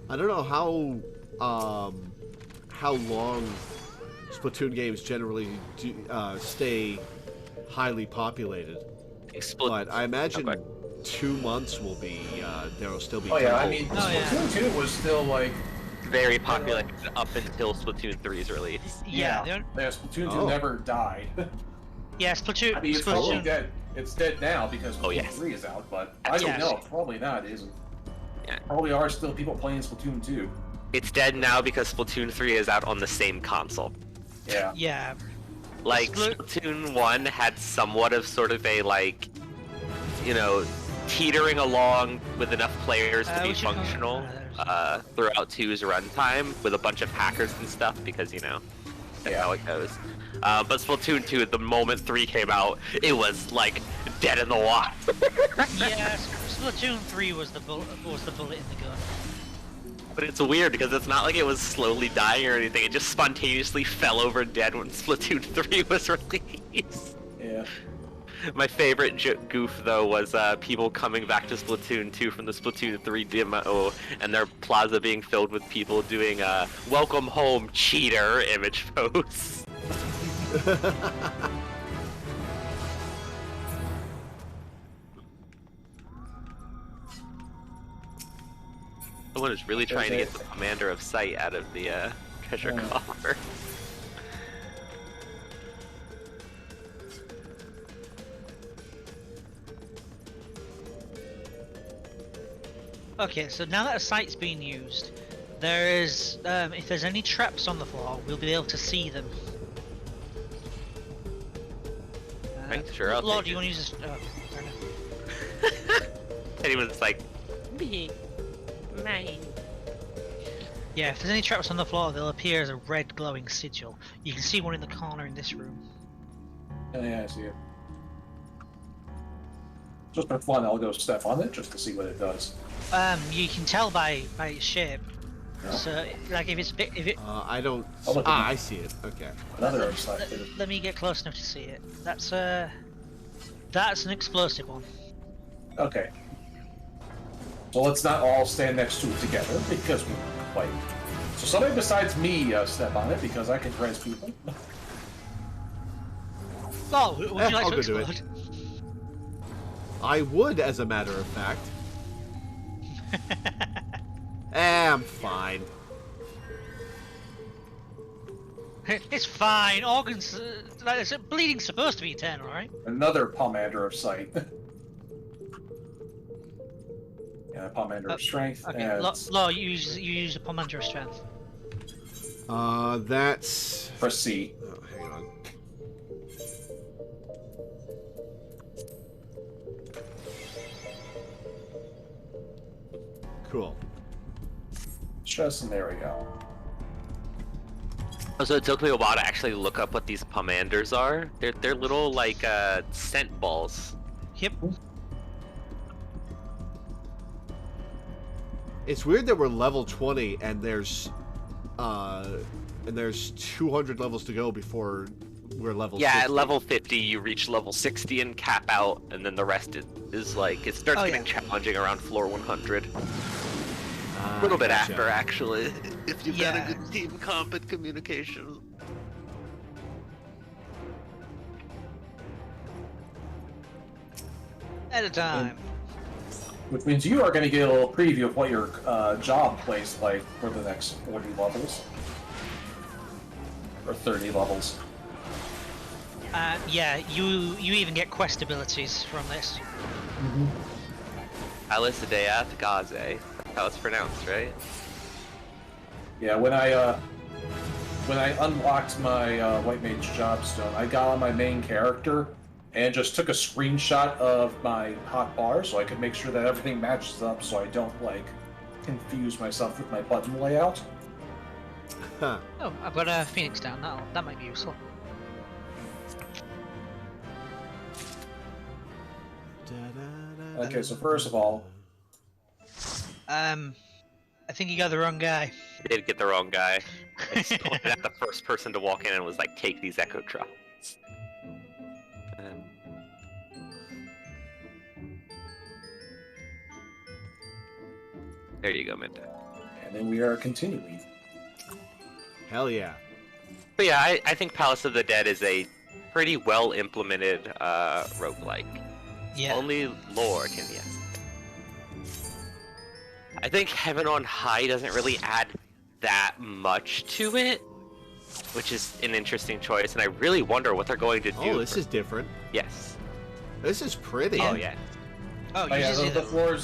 I don't know how long Splatoon games generally stay highly populated, but I imagine 2 months will be there will still be. Oh yeah, I people. mean, Splatoon 2 was still like very popular up until Splatoon 3's release. yeah, Splatoon 2 never died. Yeah, Splatoon. I mean, it's probably dead. It's dead now because Splatoon 3 is out, but I don't know. Probably not. It isn't. Yeah. Probably are still people playing Splatoon 2. It's dead now because Splatoon 3 is out on the same console. Yeah. Yeah. Like, Splatoon 1 had somewhat of sort of a, like, you know, teetering along with enough players to be functional throughout 2's runtime with a bunch of hackers and stuff because, you know, that's how it goes. But Splatoon 2, the moment 3 came out, it was, like, dead in the water. Yeah, Splatoon 3 was the bullet in the gun. But it's weird because it's not like it was slowly dying or anything. It just spontaneously fell over dead when Splatoon 3 was released. Yeah. My favorite goof though was people coming back to Splatoon 2 from the Splatoon 3 demo and their plaza being filled with people doing welcome home cheater image posts. Someone is really trying to get the Commander of Sight out of the treasure coffer. Okay, so now that a sight's being used, there is, if there's any traps on the floor, we'll be able to see them. Sure, I'll Lord, take you it. want to use this? Oh, fair enough. And he was like, Mine. Yeah, if there's any traps on the floor, they'll appear as a red glowing sigil. You can see one in the corner in this room. Oh, yeah, I see it. Just for fun, I'll go step on it just to see what it does. You can tell by its shape. Yeah. So, like, if it's I don't. I see it. Okay. Another side. let me get close enough to see it. That's an explosive one. Okay. So let's not all stand next to it together because we fight. So somebody besides me step on it because I can res people. Oh, would you like I'll to go do explode? it. I would, as a matter of fact. I'm fine. It's fine. Organs, bleeding's supposed to be eternal, right? Another Pomander of Sight. Yeah, Pomander of Strength. Okay, And Law, you use a Pomander of Strength. That's. press C. Oh, hang on. Cool. Stress, and there we go. So it took me a while to actually look up what these pomanders are. They're little like scent balls. Yep. It's weird that we're level 20 and there's 200 levels to go before we're level. Yeah, 60. at level 50 you reach level 60 and cap out, and then the rest is like it starts getting challenging around floor 100. A little bit gotcha. after, actually, if you've got a good team comp and communication. At a time. Which means you are going to get a little preview of what your job plays like for the next 40 levels. Or 30 levels. Yeah, you even get quest abilities from this. Alice Death Gaze. That's how it's pronounced, right? Yeah, when I unlocked my White Mage Jobstone, I got on my main character and just took a screenshot of my hotbar so I could make sure that everything matches up so I don't, like, confuse myself with my button layout. Huh. Oh, I've got a Phoenix down. That might be useful. Okay, so first of all... I think you got the wrong guy. I did get the wrong guy. I just pointed at the first person to walk in and was like, take these echo drops. There you go, Minta. And then we are continuing. Hell yeah. But yeah, I think Palace of the Dead is a pretty well implemented roguelike. Yeah. Only lore can, yes. I think Heaven on High doesn't really add that much to it, which is an interesting choice, and I really wonder what they're going to do. Oh, this is different. Yes. This is pretty. Oh, yeah. Oh, Oh, yeah, usually the floor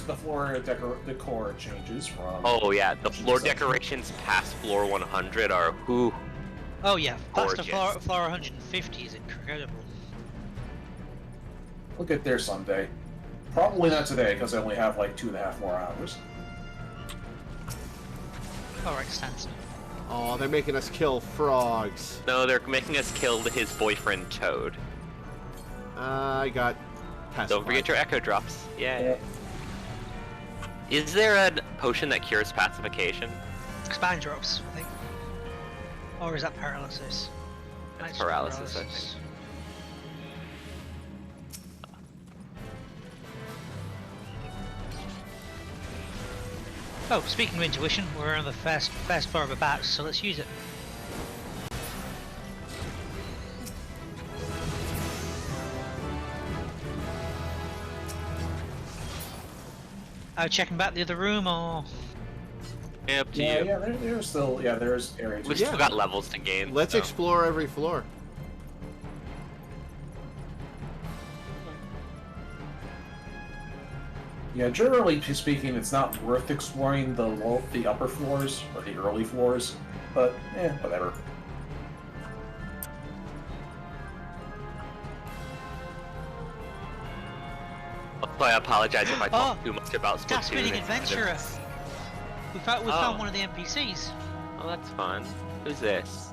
decor changes from. Oh, yeah, the floor decorations past floor 100 are whoo. Oh yeah, past the Gorgeous. floor 150 is incredible. We'll get there someday. Probably not today, because I only have like 2.5 more hours. Or extensive. Oh, they're making us kill frogs. No, they're making us kill his boyfriend Toad. I got pacified. Don't forget your echo drops. Yeah. Yeah. Is there a potion that cures pacification? Spine drops, I think. Or is that paralysis? Might be Paralysis, I think. Oh, speaking of intuition, we're on the first floor of a bat, so let's use it. Checking back the other room, or Yeah, up to Yeah, you. yeah, there's still, yeah, there's areas. We've Yeah. still got levels to gain. Let's so. explore every floor. Yeah, generally speaking, it's not worth exploring the upper floors or the early floors, but whatever. I apologize if I talk Oh, too much about Splatoon. Gas Spinning It's kind of- Adventurer. We found Oh. one of the NPCs. Oh, that's fun. Who's this?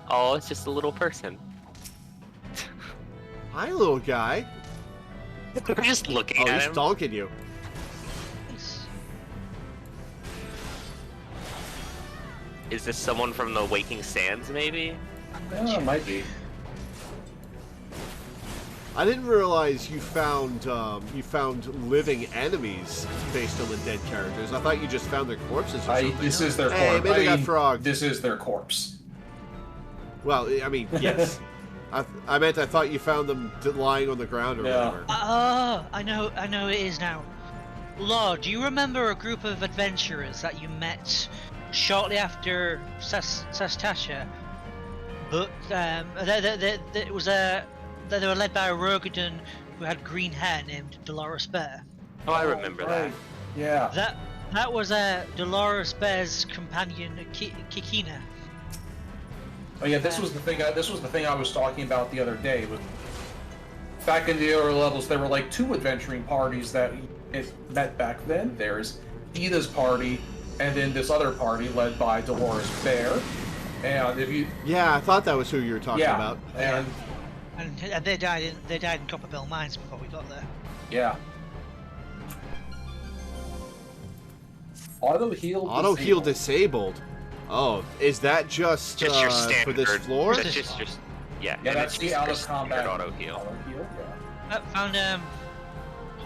Oh, it's just a little person. Hi, little guy. We're just looking Oh, at he's him. stalking you. Nice. Is this someone from the Waking Sands, maybe? Yeah, it might be. I didn't realize you found living enemies based on the dead characters. I thought you just found their corpses or something. This is their Hey, corpse. maybe I got frogged. This is their corpse. Well, I mean, yes. I meant I thought you found them lying on the ground or Yeah. whatever. Oh, I know it is now. Lord, do you remember a group of adventurers that you met shortly after Sastasha? But it was they were led by a Rogadon who had green hair named Dolores Bear. Oh, I remember that. Right. Yeah. That was Dolores Bear's companion Kikina. Oh yeah, this was the thing. This was the thing I was talking about the other day. With back in the earlier levels, there were like 2 adventuring parties that it met back then. There's Ida's party, and then this other party led by Dolores Bear. And if you Yeah, I thought that was who you were talking about. and And they died in Copperbill Mines before we got there. yeah. Auto heal. Auto heal disabled. Oh, is that just Just your for standard. this floor? Just- Just yeah. Yeah, and that's it's the just out your of combat standard auto heal. Auto heal. Yeah. Found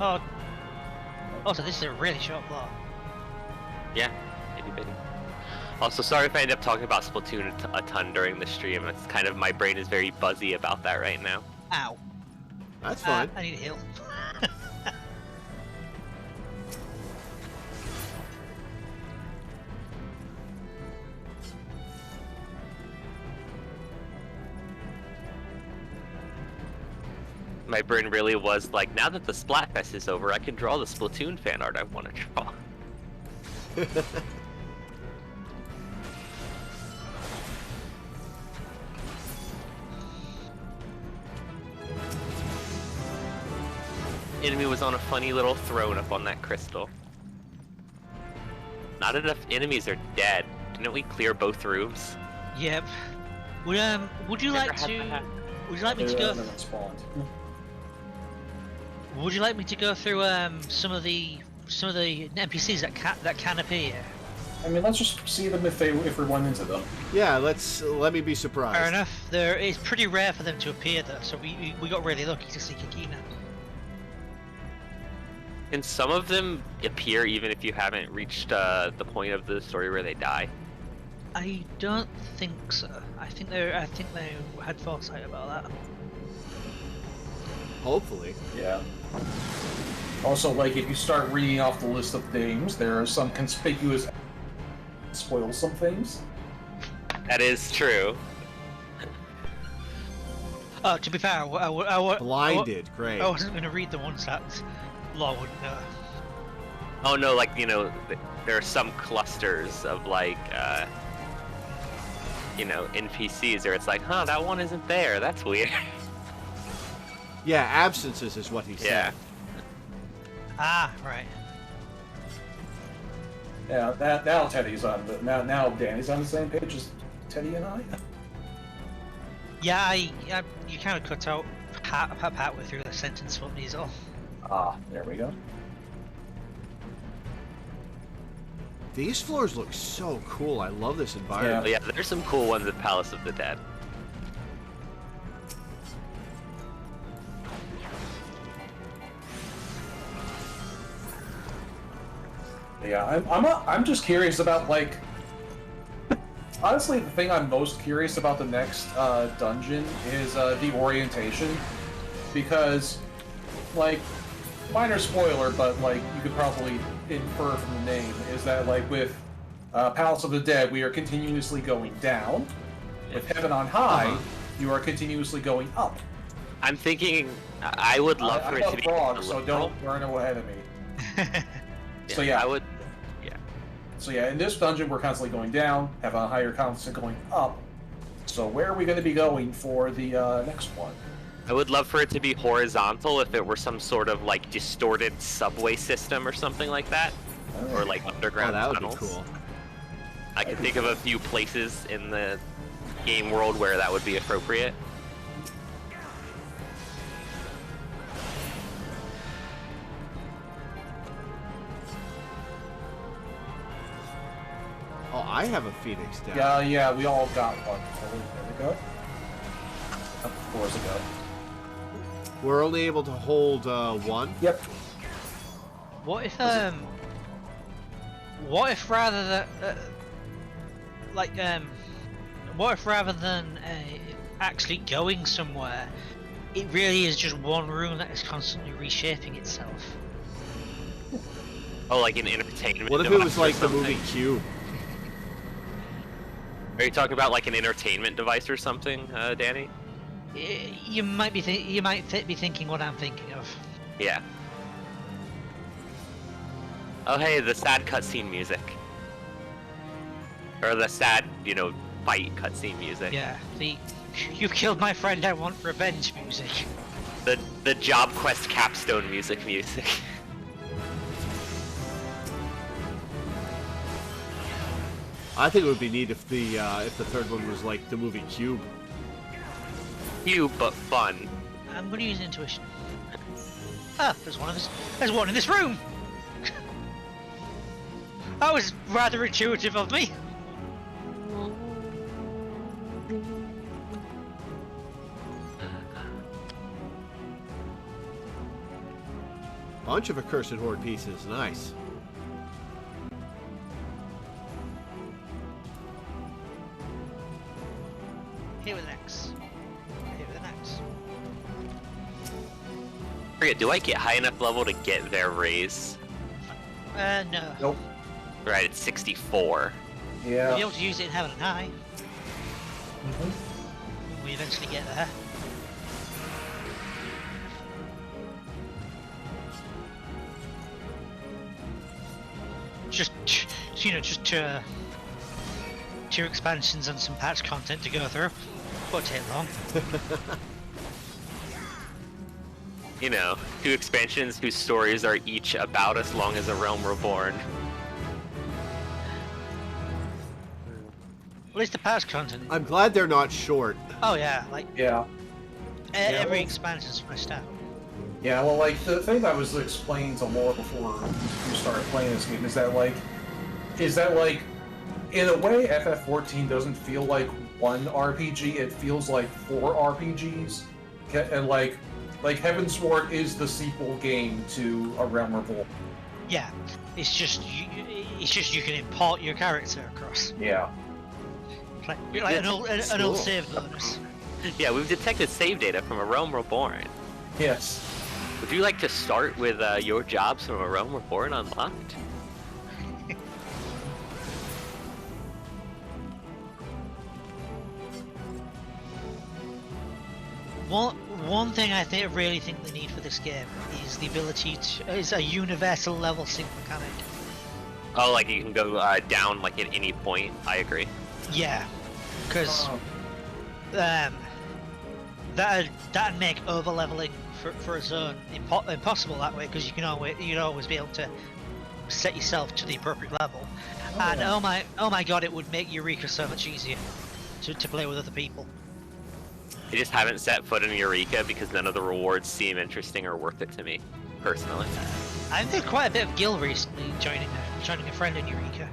oh. Also, this is a really short floor. Yeah, itty bitty. Also, sorry if I end up talking about Splatoon a ton during the stream. It's kind of, my brain is very buzzy about that right now. Ow. That's fine. I need a heal. My brain really was like, now that the Splatfest is over, I can draw the Splatoon fan art I want to draw. Enemy was on a funny little throne up on that crystal. Not enough enemies are dead. Didn't we clear both rooms? Yep. Would you like Never had to? that. Would you like me to go? Never spawned. Would you like me to go through some of the NPCs that can appear? I mean, let's just see them if we run into them. Yeah, let me be surprised. Fair enough. It's pretty rare for them to appear though, so we got really lucky to see Kikina. And some of them appear even if you haven't reached the point of the story where they die. I don't think so. I think they had foresight about that. Hopefully. Yeah. Also, like, if you start reading off the list of names, there are some conspicuous spoil some things. That is true. Oh, to be fair, Blinded, great. I wasn't going to read the ones that Law wouldn't know. Oh no, like, you know, there are some clusters of like, you know, NPCs where it's like, huh, that one isn't there. That's weird. Yeah, absences is what he said. Yeah. Ah, right. Yeah, now Teddy's on the now Danny's on the same page as Teddy and I. Yeah, you kind of cut out part way through the sentence for me as well. Ah, there we go. These floors look so cool. I love this environment. Yeah, there's some cool ones at Palace of the Dead. Yeah, I'm just curious about, like, honestly, the thing I'm most curious about the next dungeon is the orientation, because, like, minor spoiler, but like you could probably infer from the name, is that like with Palace of the Dead, we are continuously going down. With Heaven on High, you are continuously going up. I'm thinking I would love for it to be wrong, so don't run ahead of me. So yeah, I would. So yeah, in this dungeon we're constantly going down, have a higher constant going up. So where are we going to be going for the next one? I would love for it to be horizontal if it were some sort of like distorted subway system or something like that, or like underground that would tunnels. be cool. I can think of a few places in the game world where that would be appropriate. Oh, I have a Phoenix down. Yeah, we all got one. There we go. A couple floors ago. We're only able to hold one. Yep. What if rather than what if rather than actually going somewhere, it really is just one room that is constantly reshaping itself? Oh, like an entertainment. What if it was device or like the something? movie Cube? Are you talking about like an entertainment device or something, Danny? You might be thinking what I'm thinking of. Yeah. Oh hey, the sad cutscene music. Or the sad, you know, fight cutscene music. Yeah, the you killed my friend, I want revenge music. The job quest capstone music. I think it would be neat if the third one was like the movie Cube. Cute but fun. I'm gonna use intuition. Ah, there's one in this room! That was rather intuitive of me. Bunch of accursed horde pieces, nice. Here with an X. Here with an X. Forget, do I get high enough level to get their raise? No. Nope. Right, it's 64. Yeah. We'll be able to use it in Heaven and High. Mhm. When we eventually get there. Just two expansions and some patch content to go through. Won't take long. You know, 2 expansions whose stories are each about as long as A Realm Reborn. At least the patch content. I'm glad they're not short. Oh yeah, like Yeah. every well- expansion's fleshed out. Yeah, well, like, the thing I was explaining to Laura before you started playing this game is that, like, In a way, FF14 doesn't feel like one RPG. It feels like 4 RPGs, and like Heavensward is the sequel game to A Realm Reborn. Yeah, it's just you can import your character across. Yeah. Like an old save bonus. Yeah, we've detected save data from A Realm Reborn. Yes. Would you like to start with your jobs from A Realm Reborn unlocked? One thing I really think they need for this game is the ability is a universal level sync mechanic. Oh, like you can go down like at any point. I agree. Yeah, because that'd make over leveling for a zone impossible that way, because you'd always be able to set yourself to the appropriate level. And oh my god, it would make Eureka so much easier to play with other people. I just haven't set foot in Eureka because none of the rewards seem interesting or worth it to me, personally. I've did quite a bit of guild recently, joining a friend in Eureka.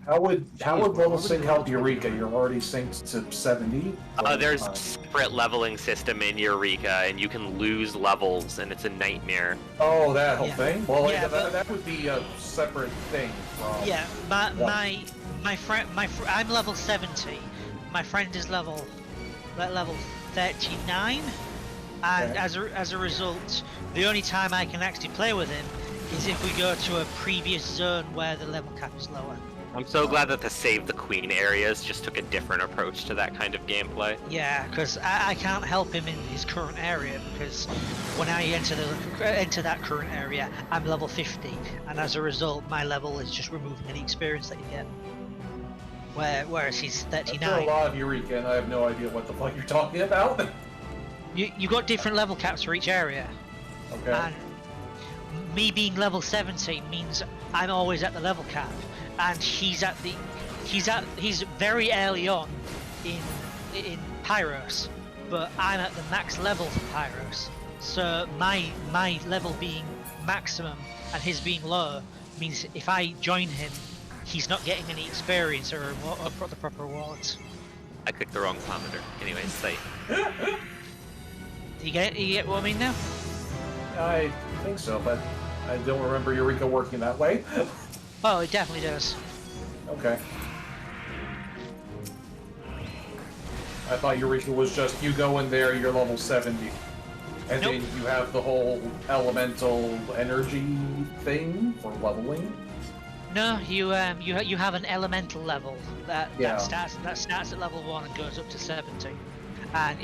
How would level sync help Eureka? You're already synced to 70. There's a separate leveling system in Eureka, and you can lose levels, and it's a nightmare. Oh, that whole thing. Well, yeah, that would be a separate thing. From my friend, I'm level 70. My friend is level 39, and okay. as a result, the only time I can actually play with him is if we go to a previous zone where the level cap is lower. I'm so glad that the Save the Queen areas just took a different approach to that kind of gameplay. Yeah, because I can't help him in his current area, because when I enter that current area, I'm level 50, and as a result, my level is just removing any experience that you get. Whereas he's 39. I've done a lot of Eureka, and I have no idea what the fuck you're talking about. You got different level caps for each area. Okay. And me being level 70 means I'm always at the level cap, and he's very early on in Pyros, but I'm at the max level for Pyros. So my level being maximum and his being low means if I join him, he's not getting any experience or the proper rewards. I clicked the wrong commenter. Anyways, say. You get what I mean now? I think so, but I don't remember Eureka working that way. Oh, it definitely does. Okay. I thought Eureka was just you go in there, you're level 70. And Nope. then you have the whole elemental energy thing for leveling. No, you have an elemental level that Yeah. starts at level 1 and goes up to 70, and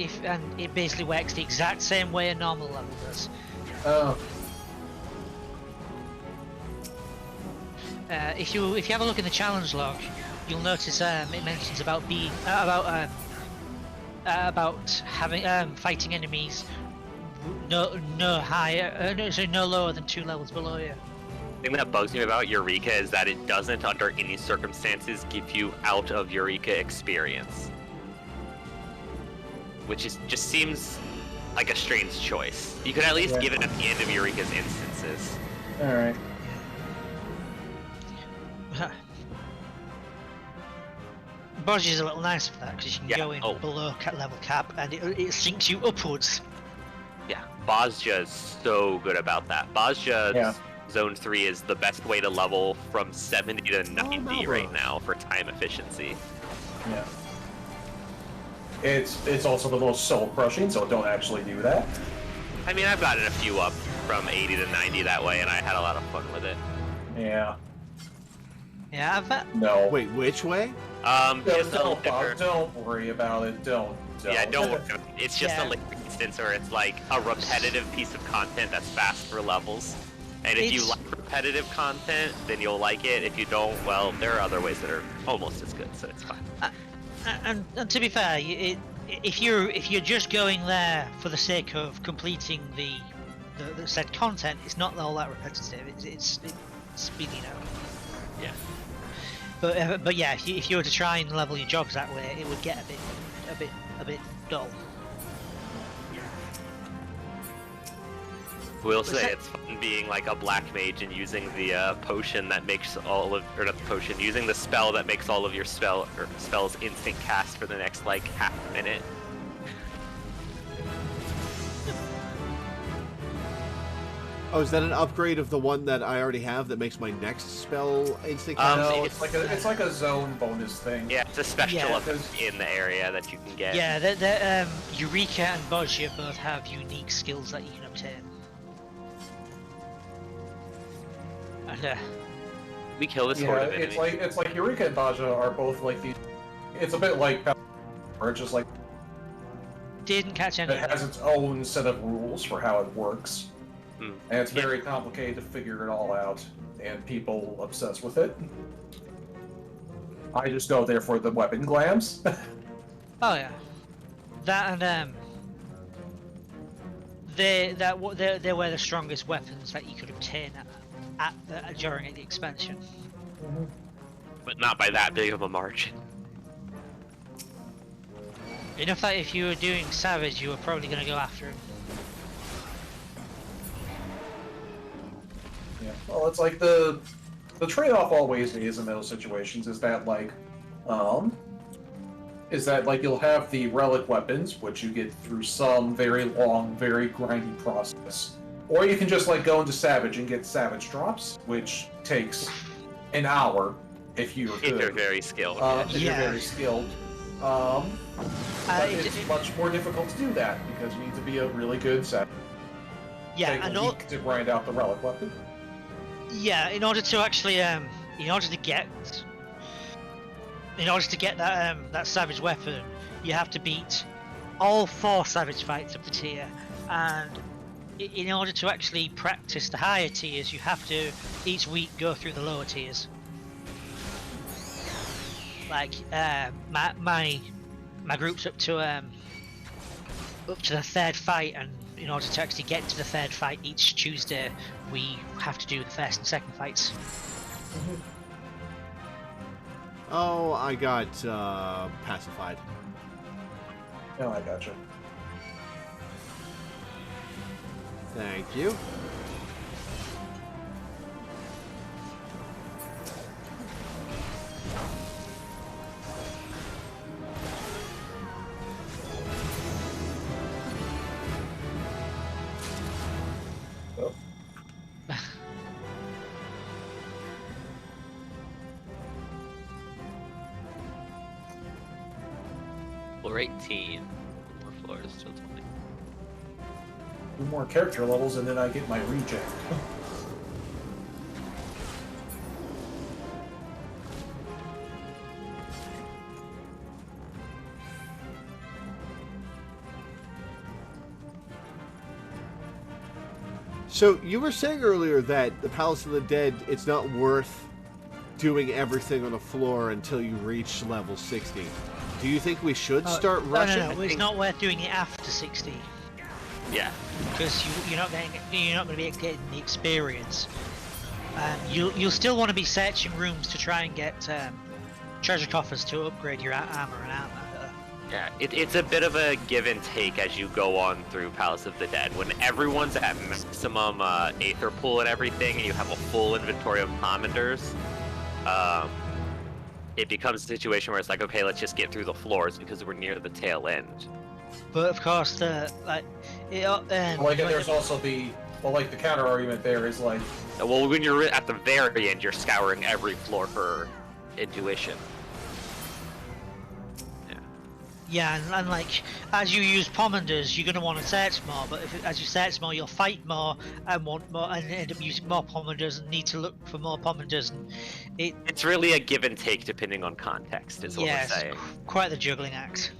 it basically works the exact same way a normal level does. Oh. If you have a look in the challenge log, you'll notice it mentions about fighting enemies no lower than 2 levels below you. The thing that bugs me about Eureka is that it doesn't, under any circumstances, give you out of Eureka experience. Which just seems like a strange choice. You could at least give it at the end of Eureka's instances. Alright. Bodge is a little nice for that, because you can go in below level cap and it sinks you upwards. Yeah, Bozja is so good about that. Bozja's Zone 3 is the best way to level from 70 to 90 right now for time efficiency. Yeah. It's also the most soul crushing, so don't actually do that. I mean, I've gotten a few up from 80 to 90 that way, and I had a lot of fun with it. Yeah. Yeah, No. Wait, which way? Just a little different. Don't worry about it. Don't. Yeah, don't worry. It's just a liquid instance where it's like a repetitive piece of content that's fast for levels. And if you like repetitive content, then you'll like it. If you don't, well, there are other ways that are almost as good, so it's fine. And to be fair, if you're just going there for the sake of completing the said content, it's not all that repetitive. It's speeding out. Yeah. But yeah, if you were to try and level your jobs that way, it would get a bit dull. Will say it's fun being like a black mage and using the potion that makes all of, or not the potion, using the spell that makes all of your spells instant cast for the next like half minute. Oh, is that an upgrade of the one that I already have that makes my next spell instant cast? No, it's like a zone bonus thing. Yeah, it's a special effect in the area that you can get. Yeah, Eureka and Boccia both have unique skills that you can obtain. And, we kill this horde of it's enemies. like Eureka and Baja are both like these. It's a bit like, or it's just like didn't catch any. it has its own set of rules for how it works. And it's very Yeah. complicated to figure it all out, and people obsess with it. I just go there for the weapon glams. Oh yeah, that and they were the strongest weapons that you could obtain during the expansion. But not by that big of a margin. Enough that if you were doing Savage, you were probably going to go after him. Yeah. Well, it's like the trade-off always is in those situations is that you'll have the relic weapons, which you get through some very long, very grindy process, or you can just like go into Savage and get Savage drops, which takes an hour if you're good. If you're very skilled. If you're very skilled. But it's much more difficult to do that because you need to be a really good Savage. Yeah, Take and a week to grind out the relic weapon. yeah, in order to actually in order to get that Savage weapon, you have to beat all 4 Savage fights of the tier, and in order to actually practice the higher tiers, you have to each week go through the lower tiers. Like my group's up to the 3rd fight, and in order to actually get to the 3rd fight each Tuesday, we have to do the 1st and 2nd fights. Oh, I got pacified. Oh, I gotcha. Thank you. Oh. Floor 18. More floors till 20. 2 more character levels and then I get my reject. So you were saying earlier that the Palace of the Dead, it's not worth doing everything on the floor until you reach level 60. Do you think we should start rushing? No, it's not worth doing it after 60. Yeah. Because you're not going to be getting the experience. You'll still want to be searching rooms to try and get treasure coffers to upgrade your armor and armor. Yeah, it's a bit of a give and take as you go on through Palace of the Dead. When everyone's at maximum Aether pool and everything, and you have a full inventory of commanders, it becomes a situation where it's like, okay, let's just get through the floors because we're near the tail end. But of course, there's also the counter argument there is like, Well, when you're at the very end, you're scouring every floor for intuition. Yeah, and like, as you use pommanders, you're going to want to search more, but as you search more, you'll fight more and want more, and end up using more pommanders and need to look for more pommanders. And it's really a give and take depending on context, is what we're saying. Quite the juggling act.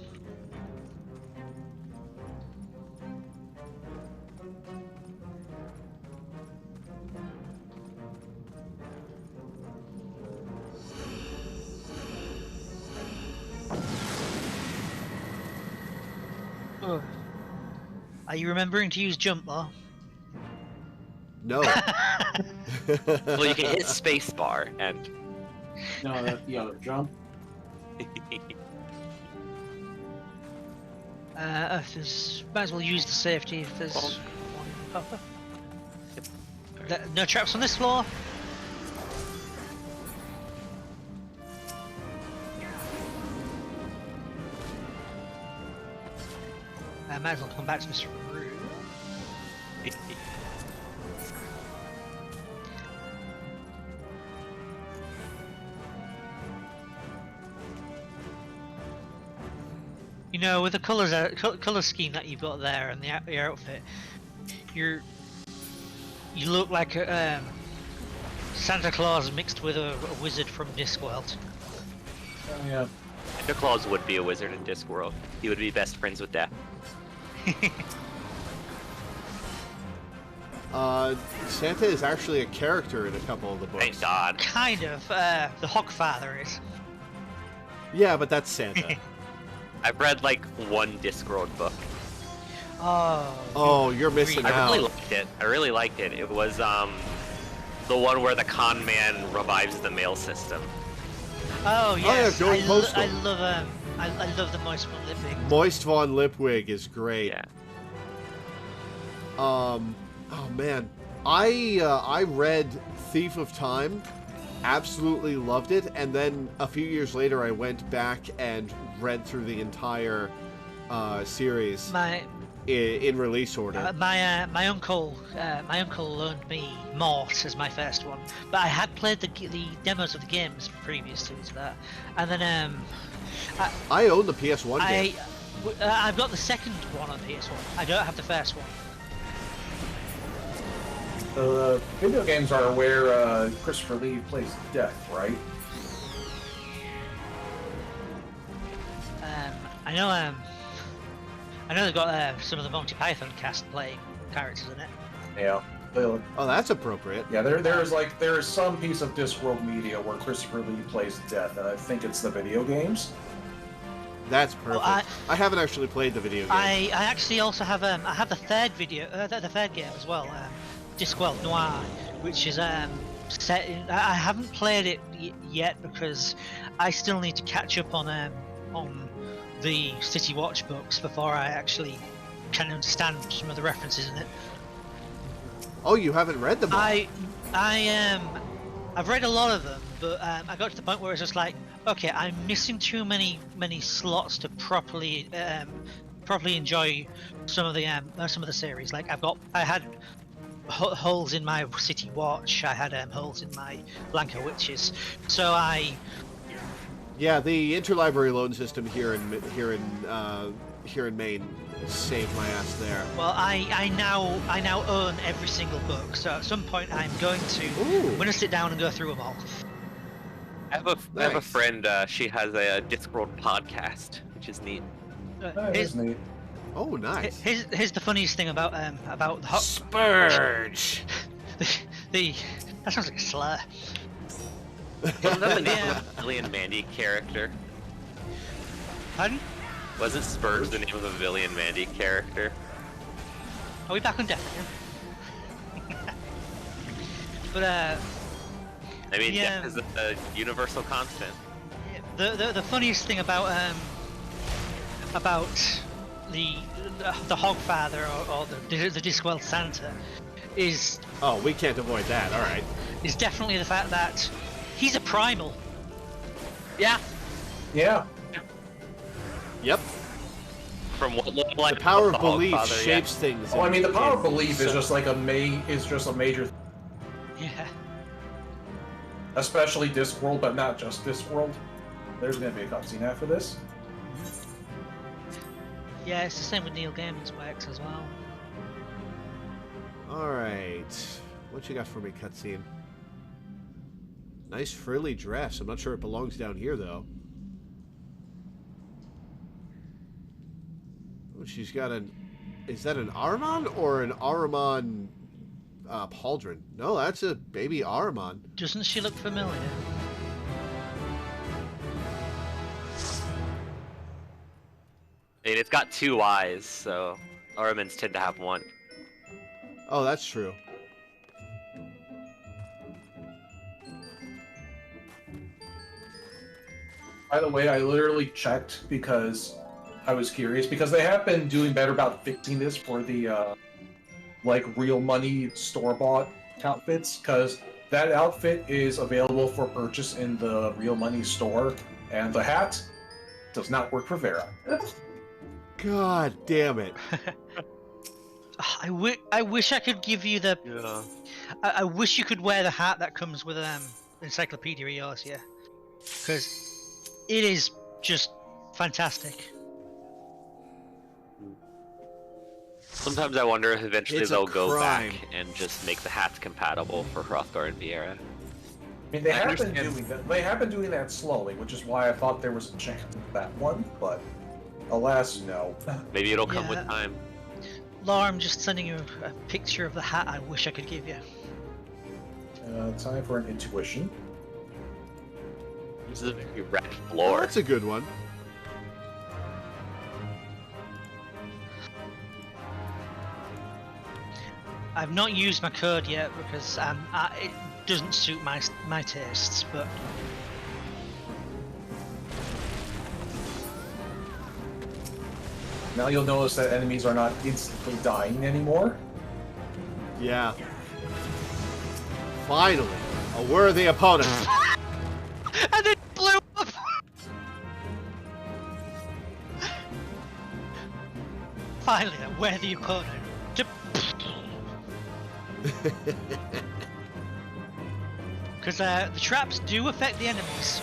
Are you remembering to use jump more? No. Well, you can hit spacebar and. no, that's the other jump. If there's, might as well use the safety if there's one in the copper. No traps on this floor. I might as well come back to this room. You know, with the color scheme that you've got there and your outfit, you look like a Santa Claus mixed with a wizard from Discworld. Oh, yeah. Santa Claus would be a wizard in Discworld. He would be best friends with Death. Santa is actually a character in a couple of the books. Thank God. Kind of. The Hogfather is. Yeah, but that's Santa. I've read like one Discworld book. Oh, you're missing I out. really liked it. I really liked it. It was the one where the con man revives the mail system. Oh yes, Joey Postal. I love the Moist von Lipwig. Moist von Lipwig is great. Yeah. Oh man, I read Thief of Time, absolutely loved it, and then a few years later I went back and read through the entire series in release order. My uncle loaned me Mort as my first one, but I had played the demos of the games previous to that, and then I own the PS1 game. I've got the second one on PS1. I don't have the first one. The video games are where Christopher Lee plays Death, right? I know they've got some of the Monty Python cast playing characters in it. Yeah. Oh, that's appropriate. Yeah, there's some piece of Discworld media where Christopher Lee plays Death, and I think it's the video games. That's perfect. Well, I haven't actually played the video game. I actually also have I have the third game as well, Discworld Noir, which is set in. I haven't played it yet because I still need to catch up on the City Watch books before I actually can understand some of the references in it. Oh, you haven't read them all? I've read a lot of them, but I got to the point where it's just like, okay, I'm missing too many slots to properly enjoy some of the series. Like I had holes in my City Watch, I had holes in my Blanco Witches, so Yeah, the interlibrary loan system here in Maine saved my ass there. Well, I now own every single book, so at some point I'm going to sit down and go through them all. I have a friend. She has a Discworld podcast, which is neat. That is neat. Oh, nice. Here's the funniest thing about the Spurge. That sounds like a slur. Wasn't that the name of a Villian Mandy character? Pardon? Wasn't Spurge the name of a Villian Mandy character? Are we back on deck again? But I mean, yeah. death is a universal constant. The funniest thing about the Hogfather or the Discworld Santa is We can't avoid that. All right. Is definitely the fact that he's a primal. Yeah. Yeah. Yep. From what looked like The power of the belief Hogfather, shapes things. Oh, I mean, the power of in- belief is just like a major, Yeah. especially Discworld, but not just Discworld. There's gonna be a cutscene after this. Yeah, it's the same with Neil Gaiman's works as well. All right. What you got for me, cutscene? Nice frilly dress. I'm not sure it belongs down here, though. Oh, she's got an... Is that an Ahriman or an Ahriman pauldron? No, that's a baby Ahriman. Doesn't she look familiar? I mean, it's got two eyes, so Ahrimans tend to have one. Oh, that's true. By the way, I literally checked because I was curious, because they have been doing better about fixing this for the like real money store-bought outfits, because that outfit is available for purchase in the Real Money store, and the hat does not work for Vera. God damn it. I wish I could give you the. Yeah. I wish you could wear the hat that comes with Encyclopedia Eorzea, because it is just fantastic. Sometimes I wonder if eventually It's a they'll go crime. back and just make the hats compatible for Hrothgar and Viera. I mean, they I have been understand. doing that. They have been doing that slowly, which is why I thought there was a chance of that one, but alas, no. Maybe it'll come with Yeah. time. Laura, I'm just sending you a picture of the hat I wish I could give you. Time for an intuition. This is a very red Oh, floor. that's a good one. I've not used my code yet because it doesn't suit my tastes, but Now you'll notice that enemies are not instantly dying anymore. Yeah. Finally, a worthy opponent. and it blew up. Finally, a worthy opponent. Because the traps do affect the enemies.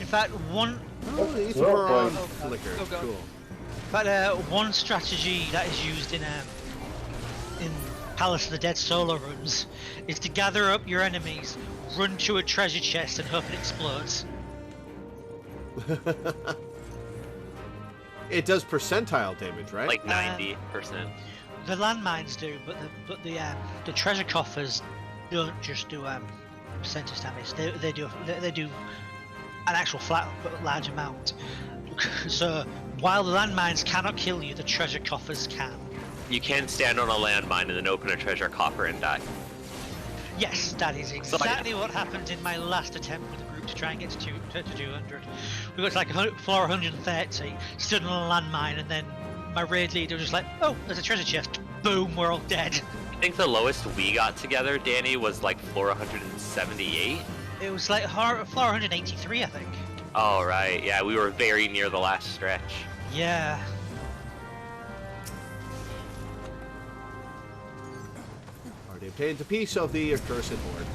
In fact, Oh, each Well of our own played. flicker. Oh, God. Cool. in fact, one strategy that is used in Palace of the Dead solo runs is to gather up your enemies, run to a treasure chest, and hope it explodes. It does percentile damage, right? Like 90%. The landmines do, but the treasure coffers don't just do percentage damage. They do an actual flat but large amount. So while the landmines cannot kill you, the treasure coffers can. You can stand on a landmine and then open a treasure coffer and die. Yes, that is exactly what happened in my last attempt with the group to try and get to 200. We got to like floor 130, stood on a landmine, and then my raid leader was just like, "Oh, there's a treasure chest." Boom, we're all dead. I think the lowest we got together, Danny, was like floor 178. It was like floor 183, I think. Oh, right. Yeah, we were very near the last stretch. Yeah. Already obtained a piece of the accursed horde.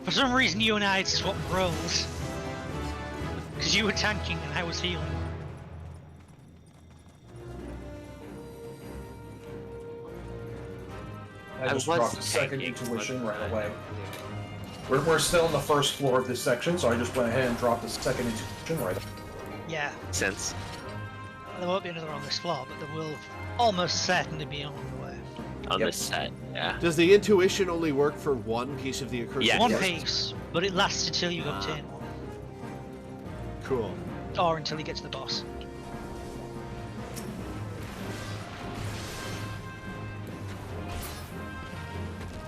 For some reason, you and I had swapped roles. Because you were tanking and I was healing. I just was dropped a second tanking intuition one right away. time. We're still on the first floor of this section, so I just went ahead and dropped a second intuition right away. Yeah. Since There won't be another on this floor, but there will almost certainly be on the way. on Yep. this set, yeah. Does the intuition only work for one piece of the accursed Yeah. One horde? piece, but it lasts until you obtain one. Cool. Or until you get to the boss.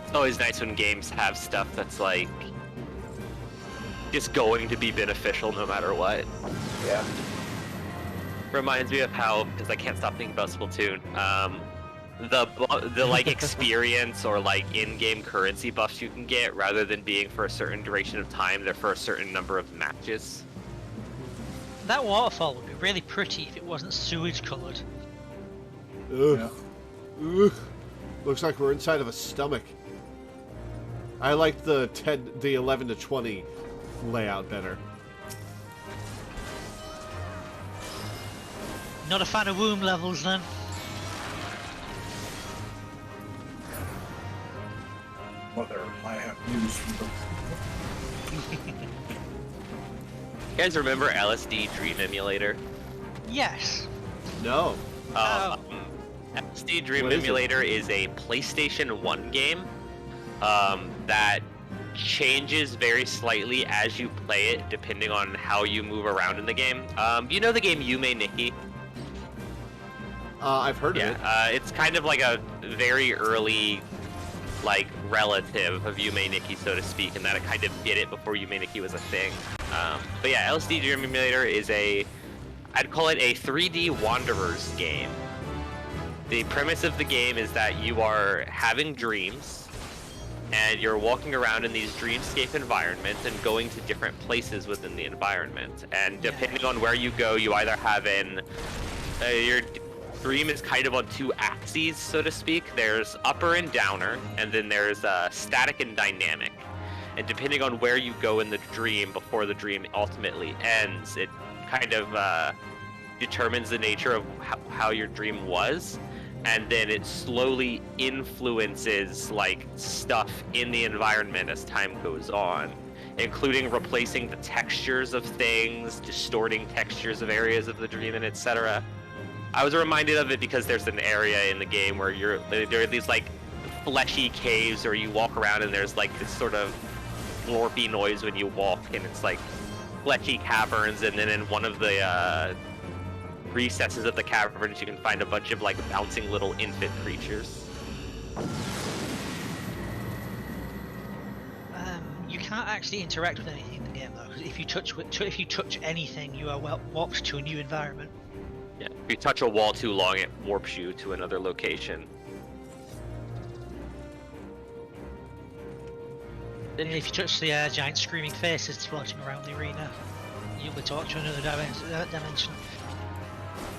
It's always nice when games have stuff that's like just going to be beneficial no matter what. Yeah. Reminds me of how, because I can't stop thinking about Splatoon, the like experience or like in-game currency buffs you can get, rather than being for a certain duration of time, they're for a certain number of matches. That waterfall would be really pretty if it wasn't sewage coloured. Ugh. Yeah. Ugh. Looks like we're inside of a stomach. I like the 11 to 20 layout better. Not a fan of womb levels then. Mother, I have news from the... You guys remember LSD Dream Emulator? Yes. No. Oh. LSD Dream What is it? Emulator is a PlayStation 1 game that changes very slightly as you play it, depending on how you move around in the game. You know the game Yume Nikki? I've heard of it. Yeah, it's kind of like a very early, like, relative of Yume Nikki, so to speak, and that it kind of did it before Yume Nikki was a thing. But yeah, LSD Dream Emulator is I'd call it a 3D Wanderers game. The premise of the game is that you are having dreams, and you're walking around in these dreamscape environments and going to different places within the environment. And depending on where you go, you either have your dream is kind of on two axes, so to speak. There's upper and downer, and then there's static and dynamic. And depending on where you go in the dream before the dream ultimately ends, it kind of determines the nature of how your dream was. And then it slowly influences like stuff in the environment as time goes on, including replacing the textures of things, distorting textures of areas of the dream, and etc. I was reminded of it because there's an area in the game where there are these like fleshy caves where you walk around and there's like this sort of glorpy noise when you walk, and it's like fleshy caverns, and then in one of the recesses of the caverns you can find a bunch of like bouncing little infant creatures. You can't actually interact with anything in the game though. If you touch anything, you are warped to a new environment. Yeah, if you touch a wall too long, it warps you to another location. Then if you touch the giant screaming faces floating around the arena, you'll be taught to another dimension.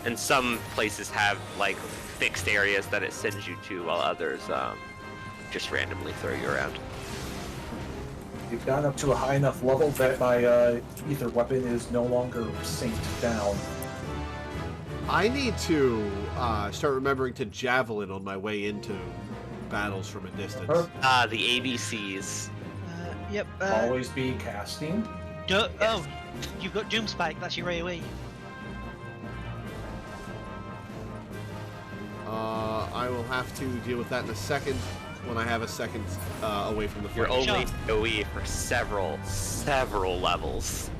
And some places have like fixed areas that it sends you to, while others just randomly throw you around. You've gotten up to a high enough level that my ether weapon is no longer synced down. I need to start remembering to javelin on my way into battles from a distance. The ABCs. Yep. Always be casting. Oh, you've got Doom Spike. That's your AoE. I will have to deal with that in a second when I have a second away from the front. You're only AoE for several levels.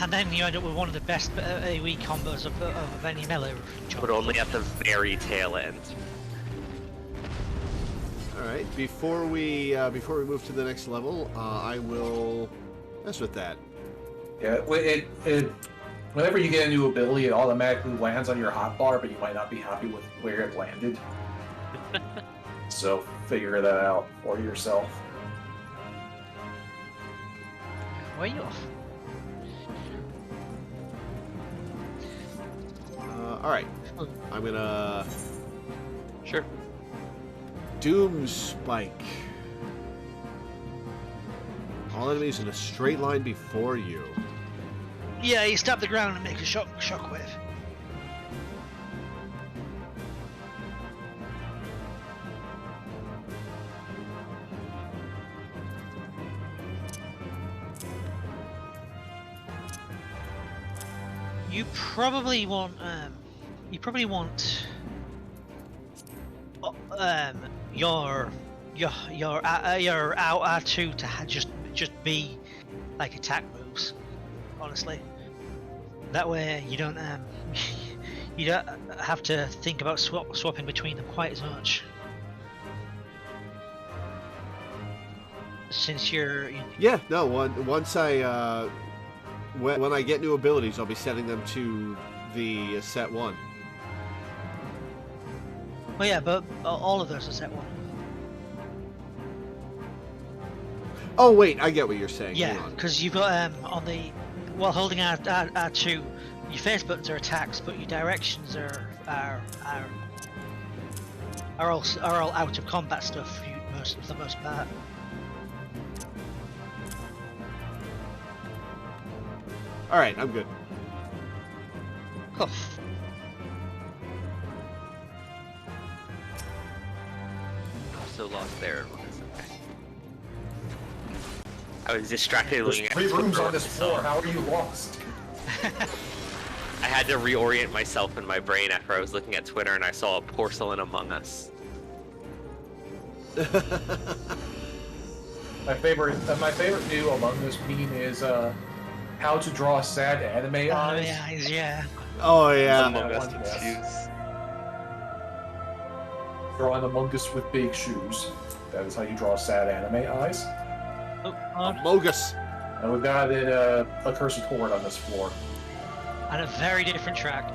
And then you end up with one of the best AoE combos of any melee. But only at the very tail end. All right. Before we move to the next level, I will mess with that. Yeah, whenever you get a new ability, it automatically lands on your hotbar, but you might not be happy with where it landed. So figure that out for yourself. Way off. All right. I'm gonna. Sure. Doom Spike. All enemies in a straight line before you. Yeah, you stab the ground and make a shockwave. You probably want your out R2 to just be like attack moves, honestly. That way you don't you don't have to think about swapping between them quite as much. Since you're Yeah, no. Once I when I get new abilities, I'll be setting them to the set one. well, yeah, but all of those are set one. Oh wait, I get what you're saying. Yeah, because you've got on the while holding R2, your face buttons are attacks, but your directions are all out of combat stuff for the most part. All right, I'm good. Cool. I'm so lost there. I was distracted looking There's at 3 rooms Twitter on this floor. How are you lost? I had to reorient myself in my brain after I was looking at Twitter and I saw a porcelain Among Us. My favorite new Among Us meme is how to draw sad anime eyes. Yeah. Oh yeah. Among that Us one, with yes. shoes. Draw an Among Us with big shoes. That is how you draw sad anime eyes. Mogus. And we've got a cursed horde on this floor. And a very different track.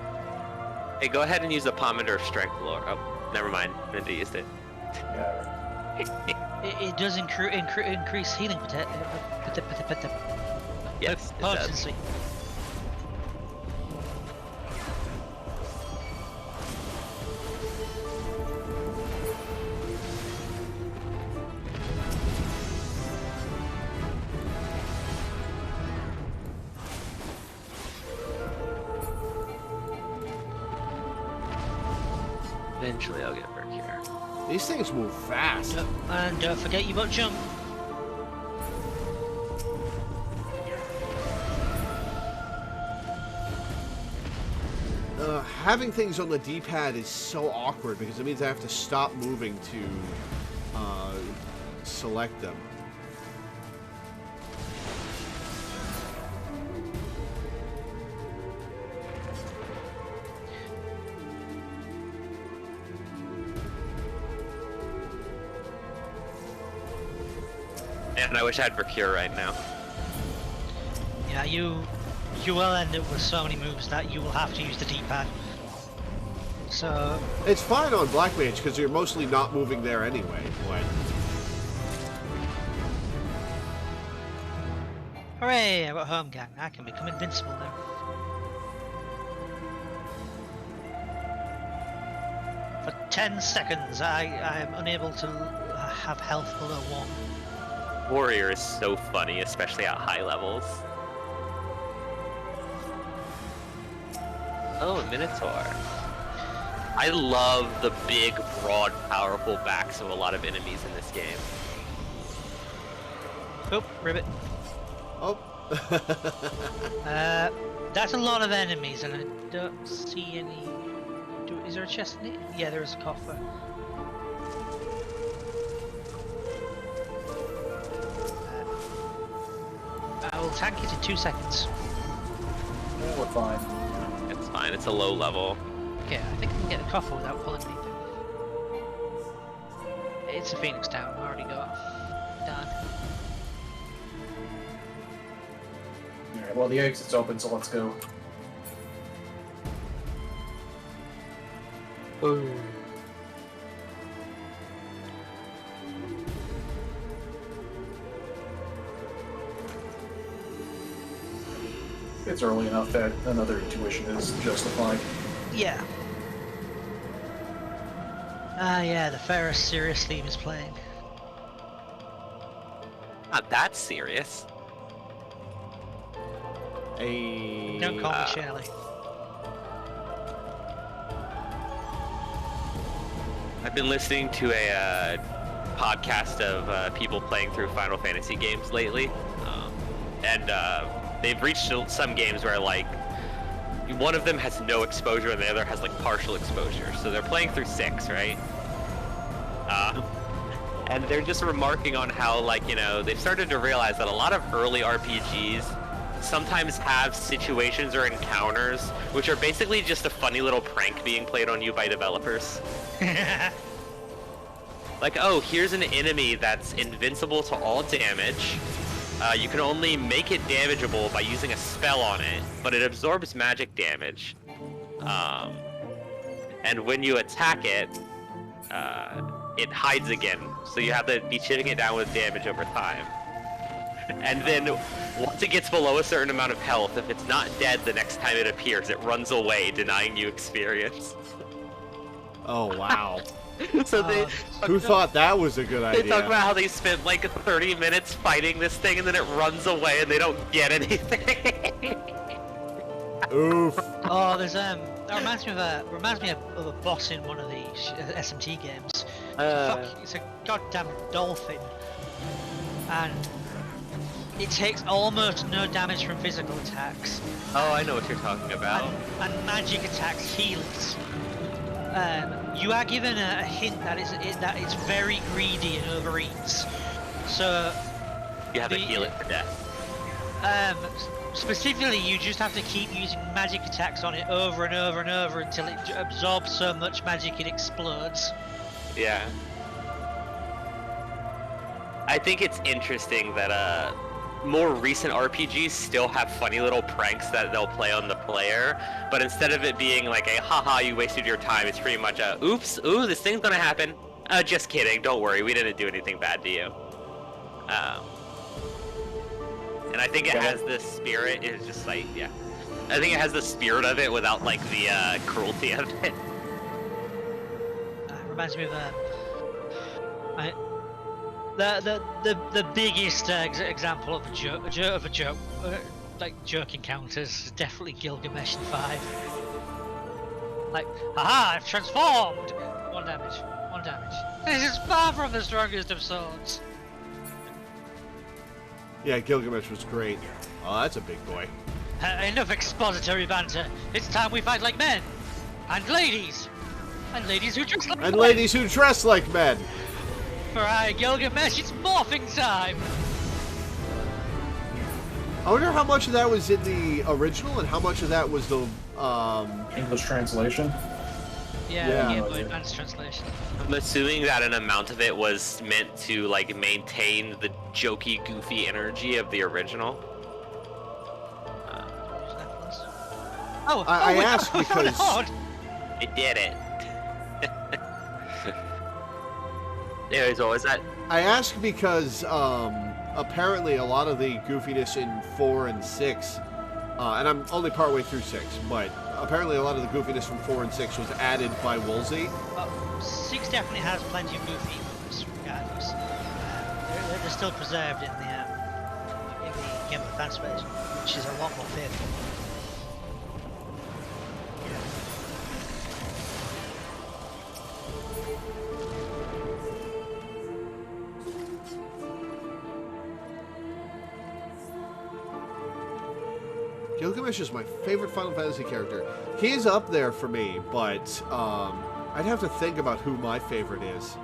Hey, go ahead and use the Pomander of Strength, Lord. Oh, never mind. Mindy used it. Yeah. It does increase healing Yes, it does. potency. Eventually, I'll get Mercure. These things move fast. And don't forget you got jump. Having things on the D-pad is so awkward because it means I have to stop moving to select them. And I wish I had Mercure right now. Yeah, you will end up with so many moves that you will have to use the D-pad. So It's fine on Black Mage because you're mostly not moving there anyway. But hooray! I got home gang. I can become invincible now. For 10 seconds, I am unable to have health below 1. Warrior is so funny, especially at high levels. Oh, a Minotaur. I love the big, broad, powerful backs of a lot of enemies in this game. Oh, ribbit. oh, That's a lot of enemies, and I don't see any. Is there a chest in it? Yeah, there is a coffer. I will tank it in 2 seconds. Yeah, we're fine. It's fine, it's a low level. Okay, I think I can get the coffer without pulling anything. It's a Phoenix Town, I already got. Done. Alright, well, the exit's open, so let's go. It's early enough that another intuition is justified. Yeah. Ah, yeah, the Ferris Serious theme is playing. Not that serious. Don't call me Shirley. I've been listening to a podcast of people playing through Final Fantasy games lately, and they've reached some games where like one of them has no exposure and the other has like partial exposure. So they're playing through 6, right? And they're just remarking on how, like, you know, they've started to realize that a lot of early RPGs sometimes have situations or encounters which are basically just a funny little prank being played on you by developers. Like, oh, here's an enemy that's invincible to all damage. You can only make it damageable by using a spell on it, but it absorbs magic damage. And when you attack it, it hides again, so you have to be chipping it down with damage over time. And then, once it gets below a certain amount of health, if it's not dead the next time it appears, it runs away, denying you experience. oh wow. So they Who thought that was a good They idea? talk about how they spent like 30 minutes fighting this thing, and then it runs away, and they don't get anything. Oof. Oh, there's that reminds me of a boss in one of the SMT games. It's a goddamn dolphin, and it takes almost no damage from physical attacks. Oh, I know what you're talking about. And magic attacks heals. You are given a hint that it's very greedy and overeats. So You have to heal it to death. Specifically, you just have to keep using magic attacks on it over and over and over until it absorbs so much magic it explodes. Yeah. I think it's interesting that more recent RPGs still have funny little pranks that they'll play on the player, but instead of it being like a haha you wasted your time, it's pretty much a oops, ooh, this thing's gonna happen. Just kidding, don't worry, we didn't do anything bad to you. And I think it has the spirit, it's just like, yeah. I think it has the spirit of it without like the cruelty of it. Reminds me of the biggest example of a joke, like joke encounters is definitely Gilgamesh in 5. Like, haha, I've transformed! 1 damage, 1 damage. This is far from the strongest of swords. Yeah, Gilgamesh was great. Oh, that's a big boy. Enough expository banter. It's time we fight like men. And ladies. And ladies who dress like men. And ladies who dress like men. For I, Gilgamesh, it's morphing time. I wonder how much of that was in the original and how much of that was the English translation. Yeah, Game Boy Advance translation. I'm assuming that an amount of it was meant to like maintain the jokey, goofy energy of the original. I asked because it did it. Anyways, what was that? I asked because apparently a lot of the goofiness in 4 and 6, and I'm only partway through 6, but apparently a lot of the goofiness from 4 and 6 was added by Woolsey. 6 definitely has plenty of goofy moments, regardless. They're still preserved in the Game Boy Advance version, which is a lot more faithful. Gilgamesh is my favorite Final Fantasy character. He is up there for me, but I'd have to think about who my favorite is.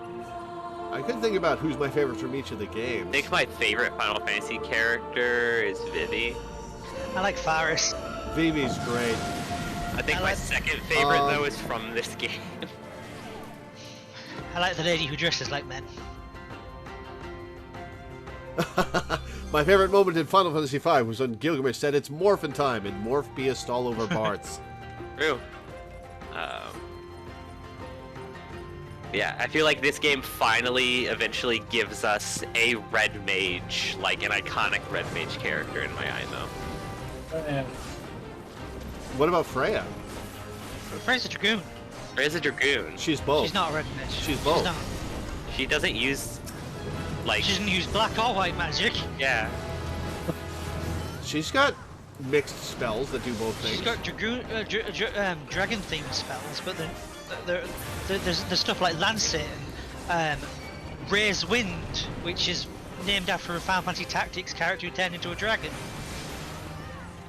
I could think about who's my favorite from each of the games. I think my favorite Final Fantasy character is Vivi. I like Faris. Vivi's great. I think my second favorite though is from this game. I like the lady who dresses like men. My favorite moment in Final Fantasy V was when Gilgamesh said it's morphin' time and morph beast all over Bart's. True. Yeah, I feel like this game finally, eventually gives us a red mage, like an iconic red mage character in my eye, though. What about Freya? Freya's a dragoon. Freya's a dragoon. She's both. She's not a red mage. She's both. She's not. She doesn't use, like... She doesn't use black or white magic. Yeah. She's got mixed spells that do both things. She's got dragon-themed spells, but then there's stuff like Lancet and Raise Wind, which is named after a Final Fantasy Tactics character who turned into a dragon.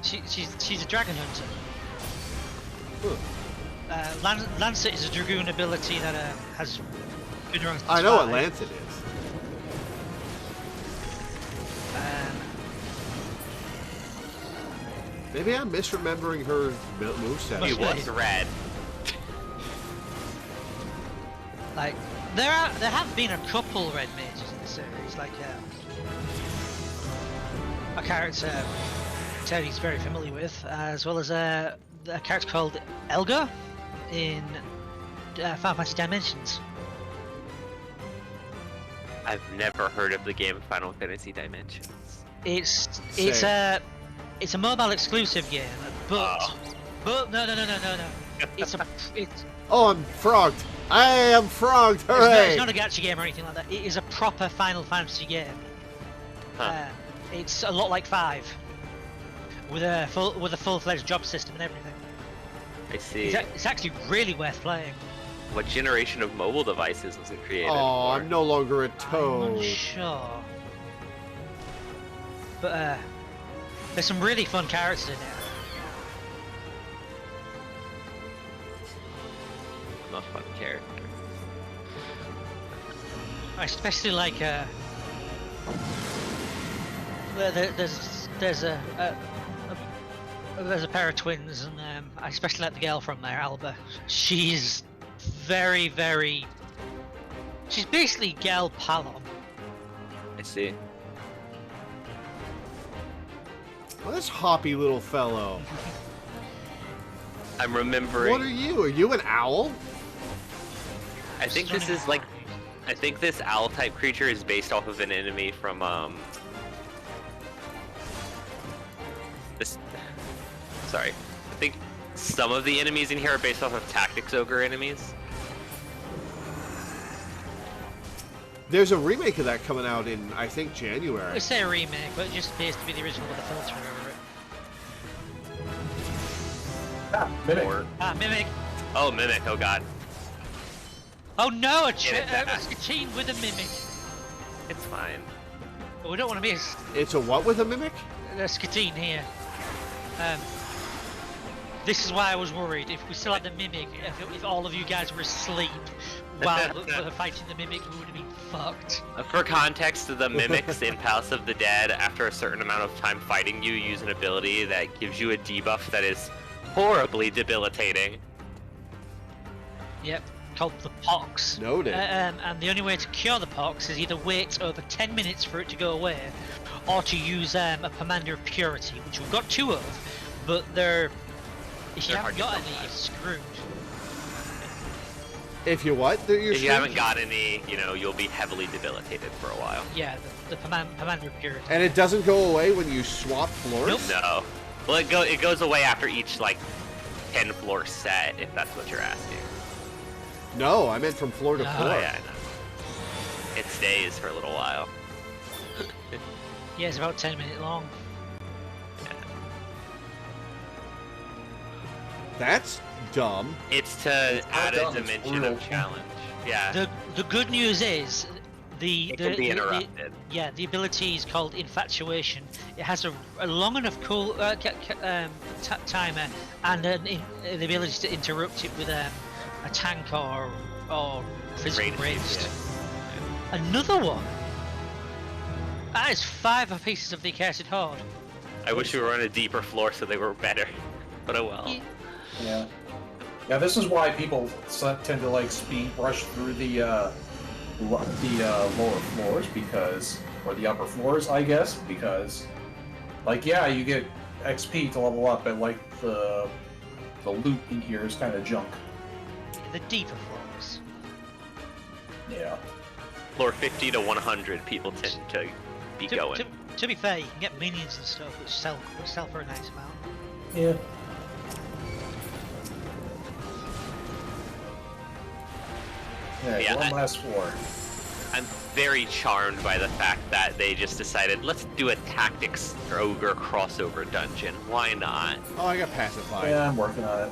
She's a dragon hunter. Lancet is a dragoon ability that has been around since I know 5. what Lancet is. Maybe I'm misremembering her moveset. She was red. Like there have been a couple red mages in the series, like a character Terry's very familiar with, as well as a character called Elga in Final Fantasy Dimensions. I've never heard of the game Final Fantasy Dimensions. It's a mobile exclusive game, but no. It's Oh, I'm frogged. I am frogged. Hooray! It's not a gacha game or anything like that. It is a proper Final Fantasy game. Huh. It's a lot like 5, with a full-fledged job system and everything. I see. It's actually really worth playing. What generation of mobile devices was it created Oh, for? I'm no longer a I'm toad. unsure. But there's some really fun characters in there. I'm a fun character. I especially like there's a pair of twins, and I especially like the girl from there, Alba. She's very. She's basically Gal Palom. I see. Well, this hoppy little fellow. I'm remembering. What are you? Are you an owl? I think this is like. I think this owl-type creature is based off of an enemy from this. Sorry, I think some of the enemies in here are based off of Tactics Ogre enemies. There's a remake of that coming out in, I think, January. I say a remake, but it just appears to be the original with a filter over it. Mimic. Mimic. Oh, Mimic. Oh god. Oh no, a Yeah, chain with a mimic. It's fine. But we don't want to miss It's a what with a mimic? a Skatine here. This is why I was worried. If we still had the mimic, if all of you guys were asleep while we were fighting the mimic, we would have been fucked. For context, the mimics in Palace of the Dead, after a certain amount of time fighting you, use an ability that gives you a debuff that is horribly debilitating. Yep, called the pox. Noted. And the only way to cure the pox is either wait over 10 minutes for it to go away, or to use a Commander of Purity, which we've got 2 of, but if you They're haven't hard got to any, come you're screwed. If you what? You're If you screwed? haven't got any, you'll be heavily debilitated for a while. Yeah, the Commander of Purity. And it doesn't go away when you swap floors? Nope. No. Well, it goes away after each, 10 floor set, if that's what you're asking. No, I meant from floor to No. floor. Oh, yeah, I know. It stays for a little while. Yeah, it's about 10 minutes long. That's dumb. It's to add a dimension of challenge. Yeah. The good news is It can be interrupted. the ability is called Infatuation. It has a long enough cool timer and the ability to interrupt it with a tank or physical ranged. Another one. That is 5 pieces of the Accursed Horde. I wish we were on a deeper floor so they were better. But oh well. Yeah. Yeah, this is why people tend to speed rush through the lower floors or the upper floors, I guess, because you get XP to level up, but the loot in here is kind of junk. The deeper floors. Yeah. Floor 50 to 100 people tend to be going. To be fair, you can get minions and stuff which sell for a nice amount. Yeah. Yeah, Yeah, one last floor. I'm very charmed by the fact that they just decided, let's do a Tactics Ogre crossover dungeon. Why not? Oh, I got pacified. Yeah, I'm working on it.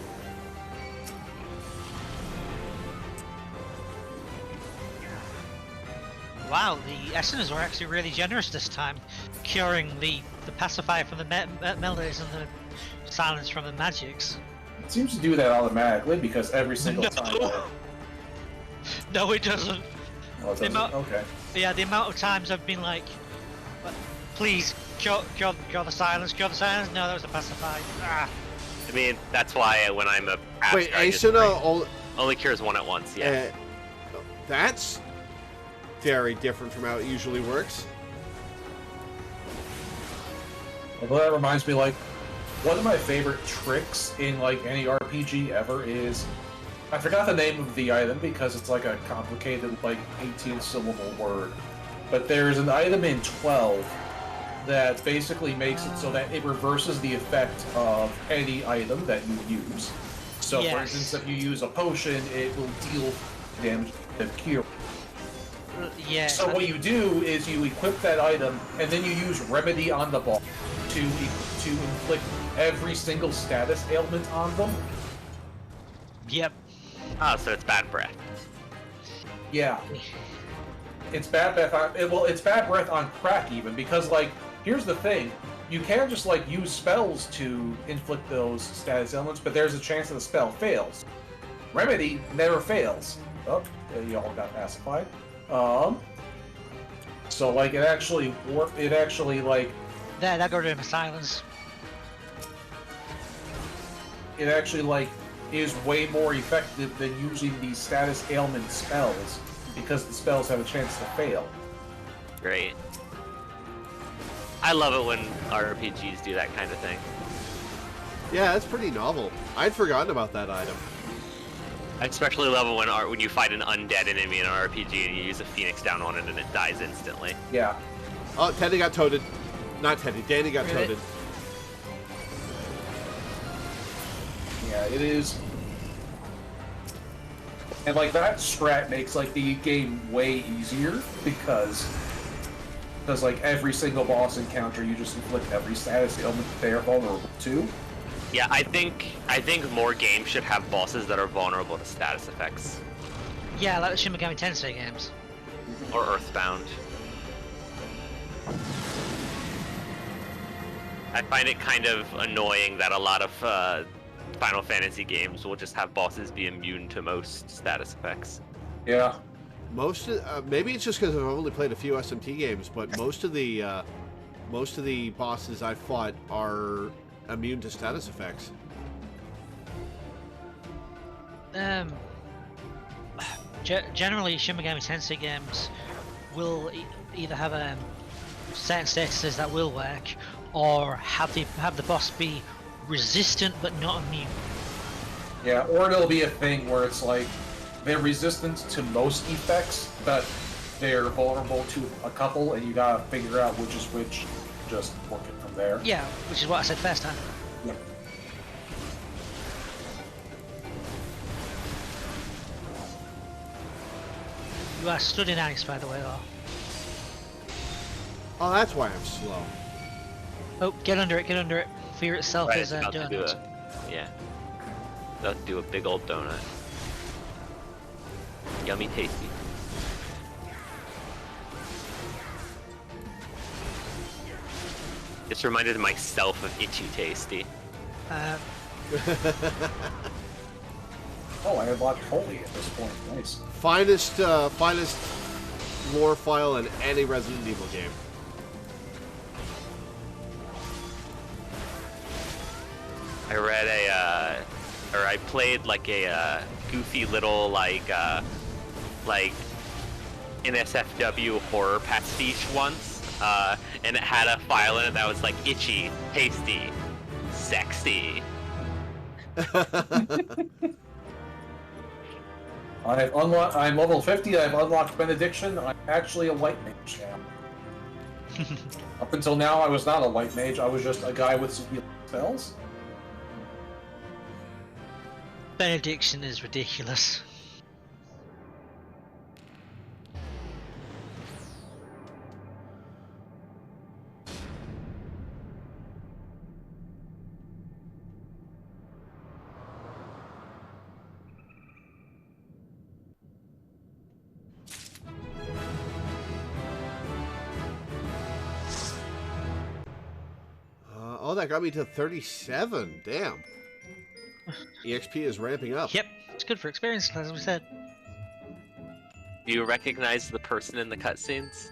Wow, the Esseners were actually really generous this time, curing the pacifier from the melodies and the silence from the magics. It seems to do that automatically because every single No. time. No, it doesn't. Oh, it doesn't? Okay. Yeah, the amount of times I've been like, please, cure the silence, cure the silence. No, that was a pacifier. Ah. I mean, that's why when I'm a Wait, I just Asuna only cures one at once, yeah. That's very different from how it usually works. Well, that reminds me, one of my favorite tricks in, any RPG ever is... I forgot the name of the item because it's, a complicated, 18-syllable word. But there's an item in 12 that basically makes it so that it reverses the effect of any item that you use. So, for instance, if you use a potion, it will deal damage to cure. Yeah. So what you do is you equip that item, and then you use Remedy on the ball to inflict every single status ailment on them. Yep. Oh, so it's bad breath. Yeah. It's bad breath on... it's bad breath on crack, even, because, here's the thing. You can just, use spells to inflict those status ailments, but there's a chance that the spell fails. Remedy never fails. Oh, you all got pacified. So, it actually, There, that got rid of my silence. it actually, is way more effective than using these status ailment spells, because the spells have a chance to fail. Great. I love it when RPGs do that kind of thing. Yeah, that's pretty novel. I'd forgotten about that item. I especially love it when you fight an undead enemy in an RPG and you use a Phoenix down on it and it dies instantly. Yeah. Oh, Teddy got toaded. Not Teddy, Danny got Really? toaded. Yeah, it is. And like that strat makes like the game way easier because like every single boss encounter you just inflict every status ailment they are vulnerable to. Yeah, I think more games should have bosses that are vulnerable to status effects. Yeah, like the Shin Megami Tensei games. Or Earthbound. I find it kind of annoying that a lot of Final Fantasy games will just have bosses be immune to most status effects. Yeah. Most maybe it's just because I've only played a few SMT games, but most of the bosses I've fought are immune to status effects. Generally, Shin Megami Tensei games will either have certain statuses that will work, or have the boss be resistant but not immune. Yeah, or it'll be a thing where it's like they're resistant to most effects, but they're vulnerable to a couple, and you gotta figure out which is which. Just work it from there. Yeah, which is what I said first time. Yeah. You are stood in ice, by the way, though. Oh, that's why I'm slow. Oh, get under it, get under it. Fear itself Right, is a about to do donut. yeah. About to do a big old donut. Yummy tasty. Just reminded myself of Itchy Tasty. Oh, I unlocked Holy at this point. Nice. Finest lore file in any Resident Evil game. I read I played like a goofy little like NSFW horror pastiche once, and it had a file in it that was like itchy, tasty, sexy. I'm level 50. I've unlocked Benediction. I'm actually a white mage now. Up until now, I was not a white mage. I was just a guy with some healing spells. Benediction is ridiculous. Oh, that got me to 37. Damn. EXP is ramping up. Yep, it's good for experience, as we said. Do you recognize the person in the cutscenes?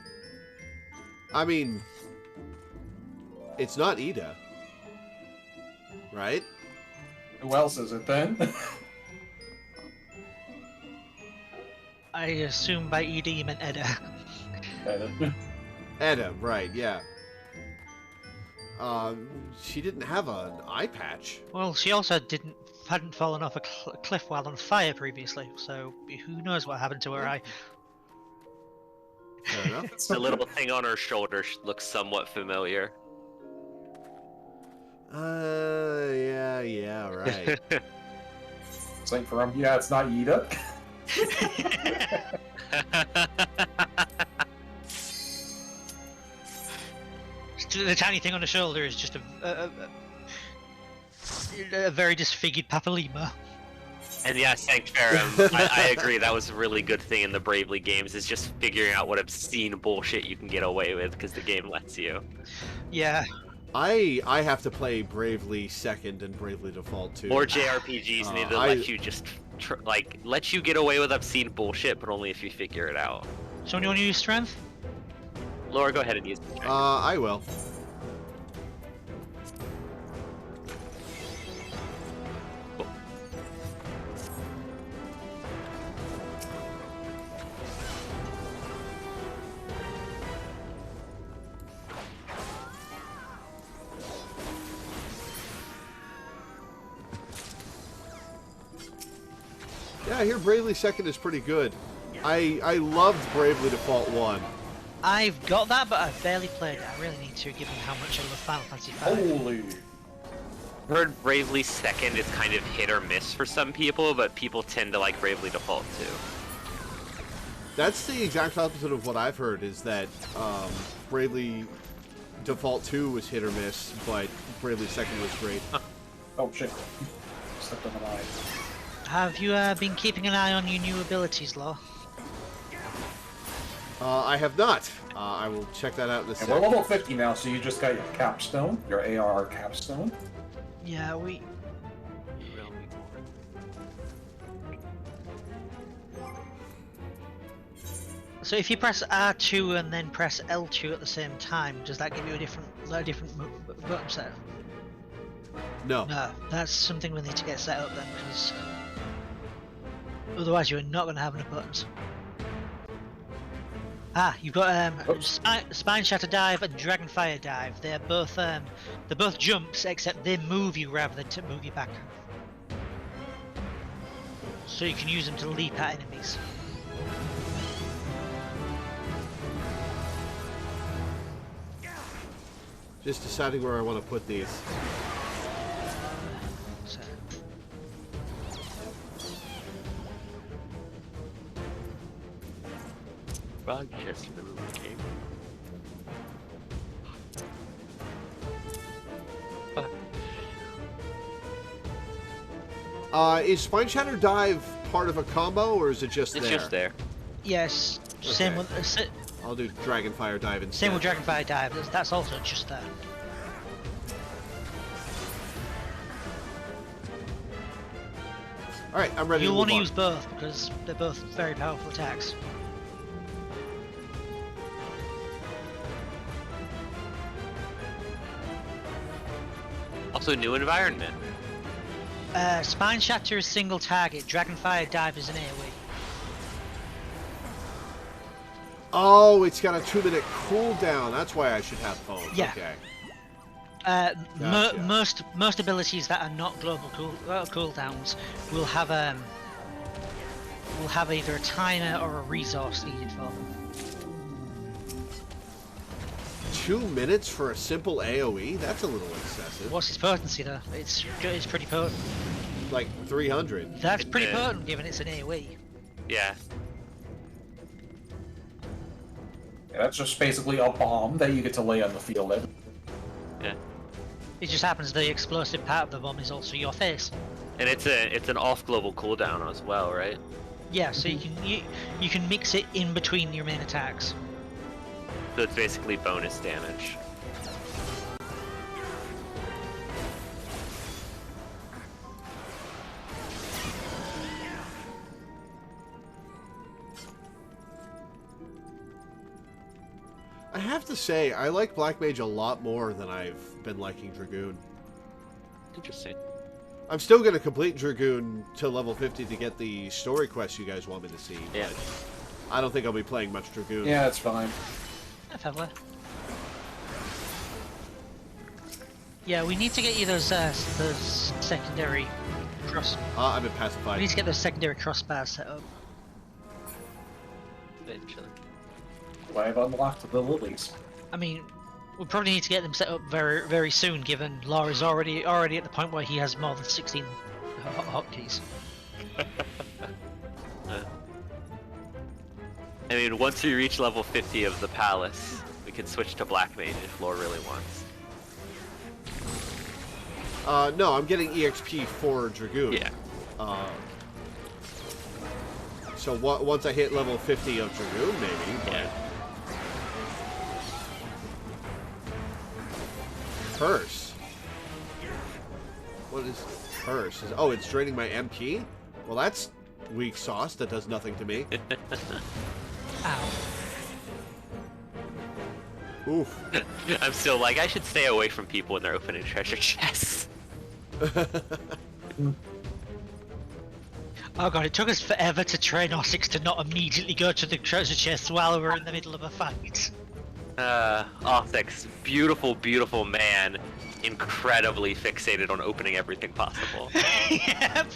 I mean, it's not Ida, right? Who else is it then? I assume by ED you meant Edda. Edda, right? Yeah. She didn't have an eye patch. Well, she also hadn't fallen off a cliff while on fire previously, so who knows what happened to her eye. Fair enough. The little thing on her shoulder looks somewhat familiar. Yeah, right. Same for him. Yeah, it's not Ida. The tiny thing on the shoulder is just a very disfigured Papalima. And yeah, Sanctuarium, I agree, that was a really good thing in the Bravely games, is just figuring out what obscene bullshit you can get away with, because the game lets you. Yeah. I have to play Bravely Second and Bravely Default too. More JRPGs need to let you just, let you get away with obscene bullshit, but only if you figure it out. So you want to use strength? Laura, go ahead and use the I will. Yeah, I hear Bravely Second is pretty good. I loved Bravely Default 1. I've got that, but I've barely played it. I really need to, given how much I love Final Fantasy V. Holy. I've heard Bravely Second is kind of hit or miss for some people, but people tend to like Bravely Default too. That's the exact opposite of what I've heard, is that Bravely Default 2 was hit or miss, but Bravely Second was great. Oh shit. Stepped on the line. Have you been keeping an eye on your new abilities, Law? I have not. I will check that out in a And sec. we're level 50 now, so you just got your capstone, your AR capstone. Yeah, we... So if you press R2 and then press L2 at the same time, does that give you a different button set? No. No, that's something we need to get set up then, because otherwise you're not going to have enough buttons. Ah, you've got Spine Shatter Dive and Dragonfire Dive. They're both jumps, except they move you rather than to move you back. So you can use them to leap at enemies. Just deciding where I want to put these. So, Broadcast the room game. Is Spine Shatter Dive part of a combo, or is it just It's there? just there. yes, same Okay. with I'll do Dragonfire Dive instead. same with Dragonfire Dive. That's also just there. Alright, I'm ready You'll to want move to on. use both because they're both very powerful attacks. Also, new environment. Spine Shatter is single target. Dragonfire Dive is an AoE. Oh, it's got a 2-minute cooldown. That's why I should have both. Yeah. Okay. Most abilities that are not global cooldowns will have either a timer or a resource needed for them. 2 minutes for a simple AoE? That's a little excessive. What's its potency though? It's pretty potent. Like 300. That's pretty Yeah. potent given it's an AoE. Yeah. Yeah, that's just basically a bomb that you get to lay on the field. Yeah. It just happens the explosive part of the bomb is also your face. And it's an off global cooldown as well, right? Yeah, so you can mix it in between your main attacks. So it's basically bonus damage. I have to say, I like Black Mage a lot more than I've been liking Dragoon. Interesting. I'm still going to complete Dragoon to level 50 to get the story quests you guys want me to see. Yeah. But I don't think I'll be playing much Dragoon. Yeah, that's fine. Fair. Yeah, we need to get you those secondary cross. I'm in We Pacified. need to get those secondary crossbars set up. Eventually. Well, I've unlocked the lilies. I mean, we'll probably need to get them set up very, very soon, given Laura's already at the point where he has more than 16 hotkeys. I mean, once we reach level 50 of the palace, we can switch to Black Mage if Lore really wants. No, I'm getting EXP for Dragoon. Yeah. So once I hit level 50 of Dragoon, maybe. But Yeah. Curse. What is Curse? Oh, it's draining my MP? Well, that's weak sauce. That does nothing to me. Ow. Oof. I'm still like, I should stay away from people when they're opening treasure chests. Oh god, it took us forever to train R6 to not immediately go to the treasure chest while we were in the middle of a fight. Arthix, beautiful, beautiful man, incredibly fixated on opening everything possible. Yep.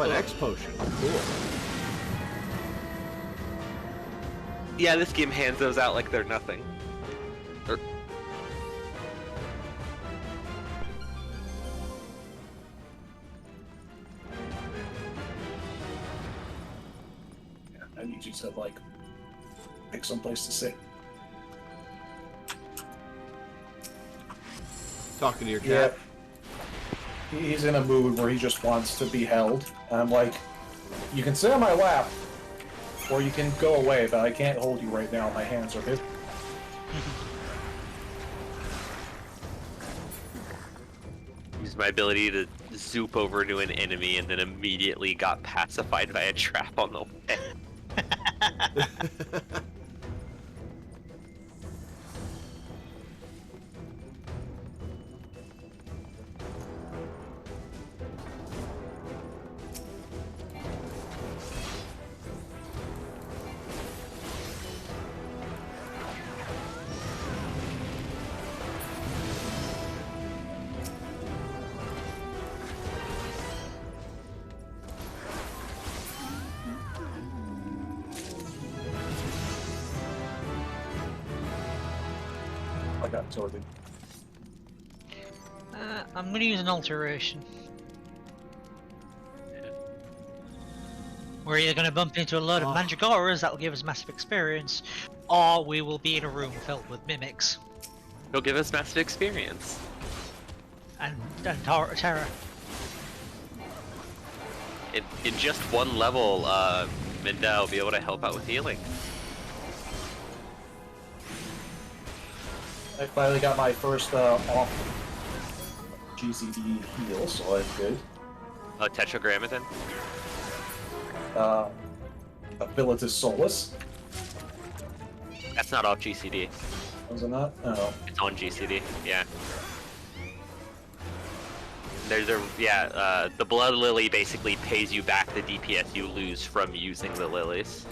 Oh, an X potion. Cool. Yeah, this game hands those out like they're nothing. Yeah, I need you to, like, pick some place to sit. Talking to your cat. Yeah. He's in a mood where he just wants to be held. And I'm like, you can sit on my lap, or you can go away, but I can't hold you right now. My hands are hit. Use my ability to zoop over to an enemy and then immediately got pacified by a trap on the way. I got sorted. I'm gonna use an alteration. We're either gonna bump into a load of Mandragoras that'll give us massive experience, or we will be in a room filled with mimics. It'll give us massive experience. And terror. In just one level, Minda will be able to help out with healing. I finally got my first off GCD heal, so I'm good. Tetragrammaton? Abilitas Solus. That's not off GCD. Was it not? Oh. It's on GCD, yeah. The Blood Lily basically pays you back the DPS you lose from using the lilies.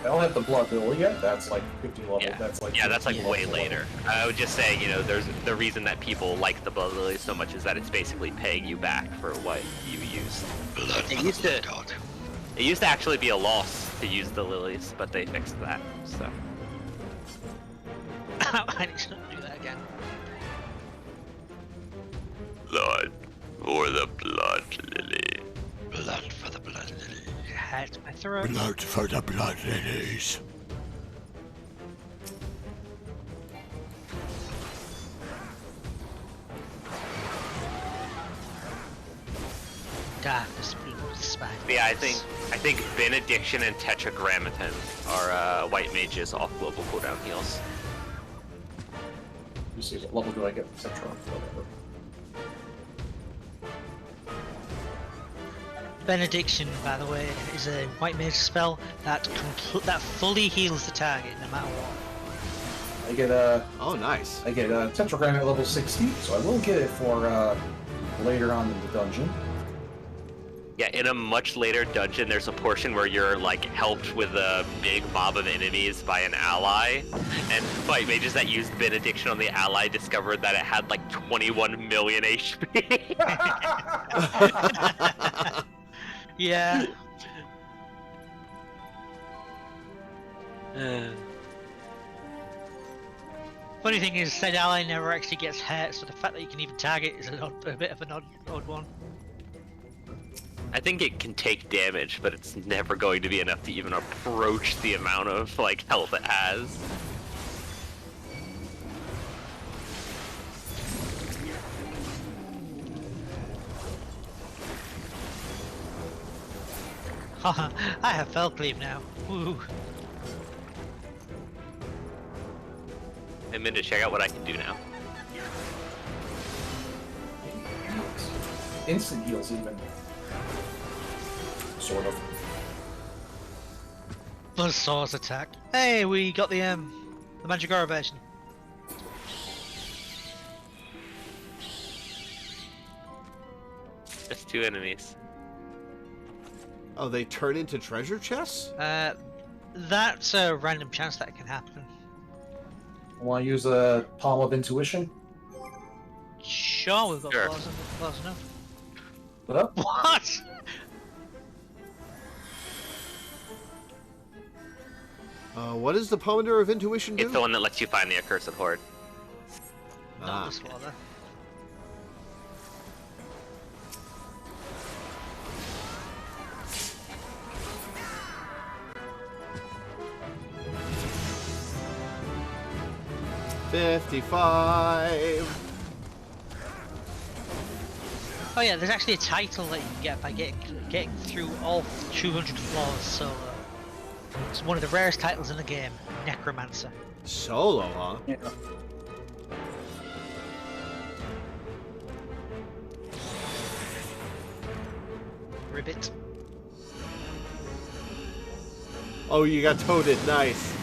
I don't have the Blood Lily yet. That's like 50 level. Yeah, that's like way later. I would just say, there's the reason that people like the Blood Lily so much is that it's basically paying you back for what you used. It used to actually be a loss to use the lilies, but they fixed that. So I need to not do that again. Blood for the Blood Lily. Blood for the Blood Lily. Hurt my throat. Blood for the Blood Lilies. Darkness blue spine. Yeah, I think Benediction and Tetragrammaton are white mages off global cooldown heals. You see, what level do I get? Etc. Whatever. Benediction, by the way, is a white mage spell that fully heals the target no matter what. I get a. Oh, nice. I get a Tetragram at level 60, so I will get it for later on in the dungeon. Yeah, in a much later dungeon, there's a portion where you're like helped with a big mob of enemies by an ally, and white mages that used Benediction on the ally discovered that it had like 21 million HP. Yeah. Funny thing is, said ally never actually gets hurt, so the fact that you can even target is a bit of an odd one. I think it can take damage, but it's never going to be enough to even approach the amount of like health it has. Haha, I have fell cleave now. Woo. I'm in to check out what I can do now. Instant heals, even. Sort of. Buzzsaw's attack. Hey, we got the Mandragora version. Just 2 enemies. Oh, they turn into treasure chests? That's a random chance that can happen. Want to use a Palm of Intuition? Sure, we've got Sure. close enough. Well, What? What does the Pomander of Intuition do? It's the one that lets you find the accursed horde. Not this one, then. $55. Oh yeah, there's actually a title that you can get by getting through all 200 floors, so it's one of the rarest titles in the game, Necromancer. Solo, huh? yeah. Ribbit. Oh, you got toaded. Nice.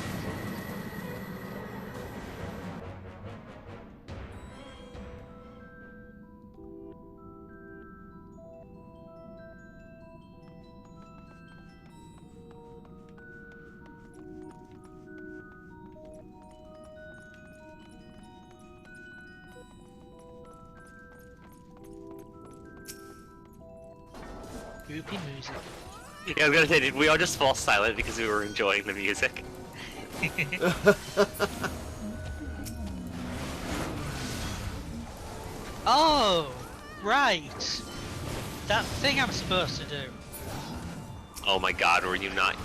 Goopy music. Yeah, I was gonna say, did we all just fall silent because we were enjoying the music? Oh, right. That thing I'm supposed to do. Oh my god, were you not?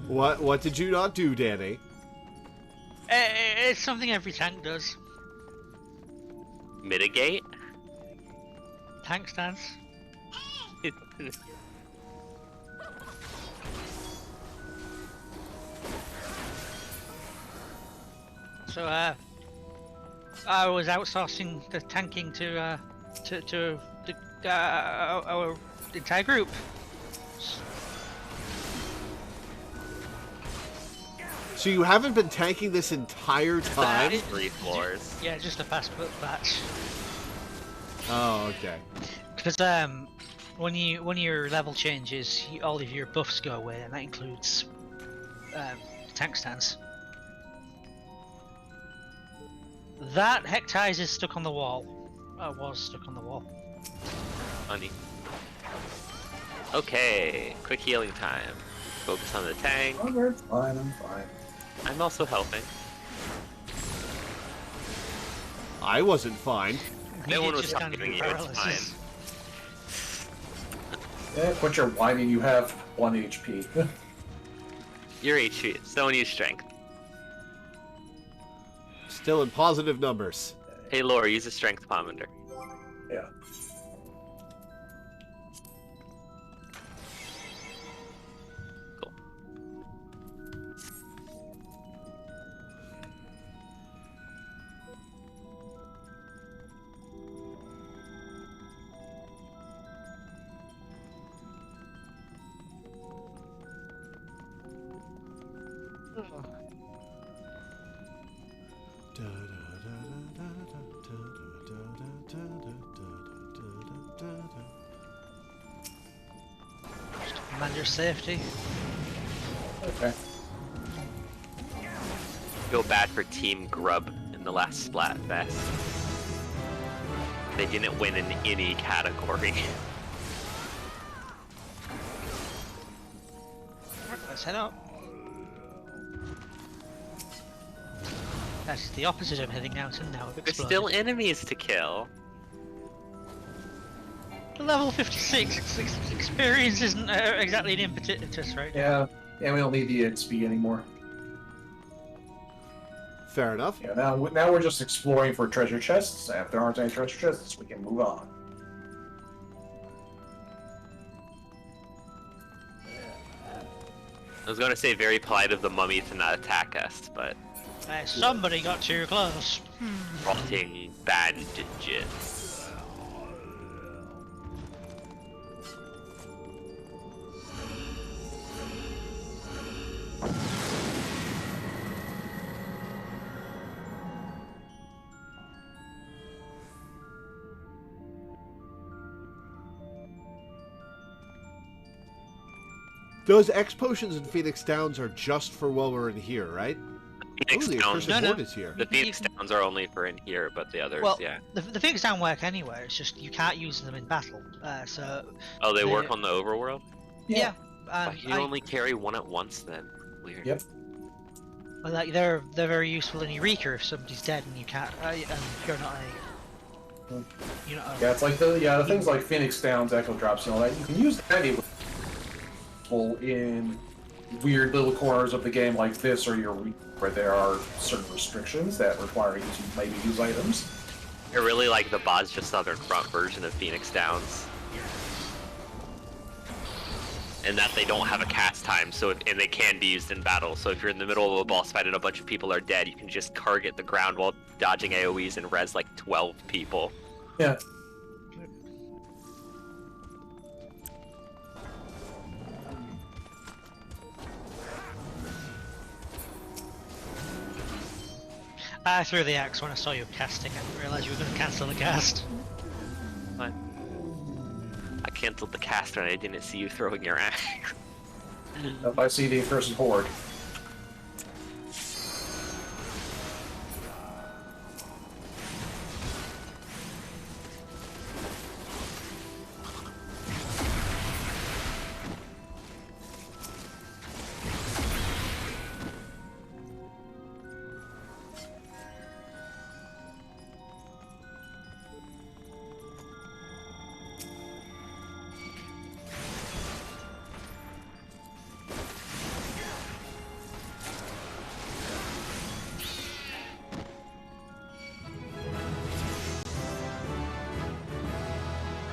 What did you not do, Danny? It's something every tank does. Mitigate? Tank stance. So, I was outsourcing the tanking to our entire group. So you haven't been tanking this entire time? 3 floors. Yeah, just a past batch. Oh, okay. Because when your level changes, all of your buffs go away, and that includes tank stance. That Hectize is stuck on the wall. Was stuck on the wall. Funny. Okay, quick healing time. Focus on the tank. Oh, I'm fine, I'm fine. I'm also helping. I wasn't fine. No one It's was just kind of talking to you, it's paralysis. Yeah, quit your whining, you have 1 HP. Your HP, someone use strength. Still in positive numbers. Hey Lore, use a strength pomander. Yeah. Cool. Commander safety. Okay. Feel bad for Team Grub in the last Splatfest. They didn't win in any category. Let's head up. That's the opposite of heading out and now of There's exploded. still enemies to kill. Level 56 experience isn't exactly an impetus right now. Yeah, and we don't need the XP anymore. Fair enough. Yeah, now we're just exploring for treasure chests. If there aren't any treasure chests, we can move on. I was going to say very polite of the mummy to not attack us, but Somebody got too close. rotting bandages. Those X potions in Phoenix Downs are just for while we're in here, right? Phoenix the Downs. accursed No. horde is here. The Phoenix Downs are only for in here, but the others, Well, yeah. the Phoenix Down work anywhere. It's just you can't use them in battle. So Oh, they the- work on the overworld? yeah, Oh, you only carry one at once then. Weird. Yep. well, like they're very useful in Eureka if somebody's dead and you can't and you're not Yeah, it's like the things like Phoenix Downs, Echo Drops, and all that. You can use that in weird little corners of the game like this or your where there are certain restrictions that require you to maybe use items. I really like the Bozja Southern Front version of Phoenix Downs. And that they don't have a cast time, and they can be used in battle. So if you're in the middle of a boss fight and a bunch of people are dead, you can just target the ground while dodging AoEs and res like 12 people. Yeah. I threw the axe when I saw you casting. I didn't realize you were going to cancel the cast. Fine. I canceled the cast when I didn't see you throwing your axe. If I see the accursed horde.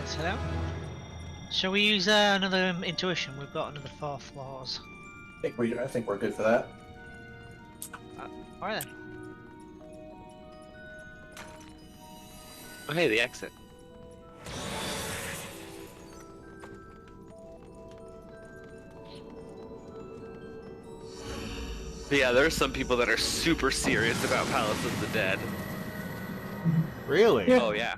So, shall we use another intuition? We've got another 4 floors. I think we're good for that. Alright then. Oh, hey, the exit. Yeah, there are some people that are super serious about Palace of the Dead. Really? Yeah. Oh, yeah.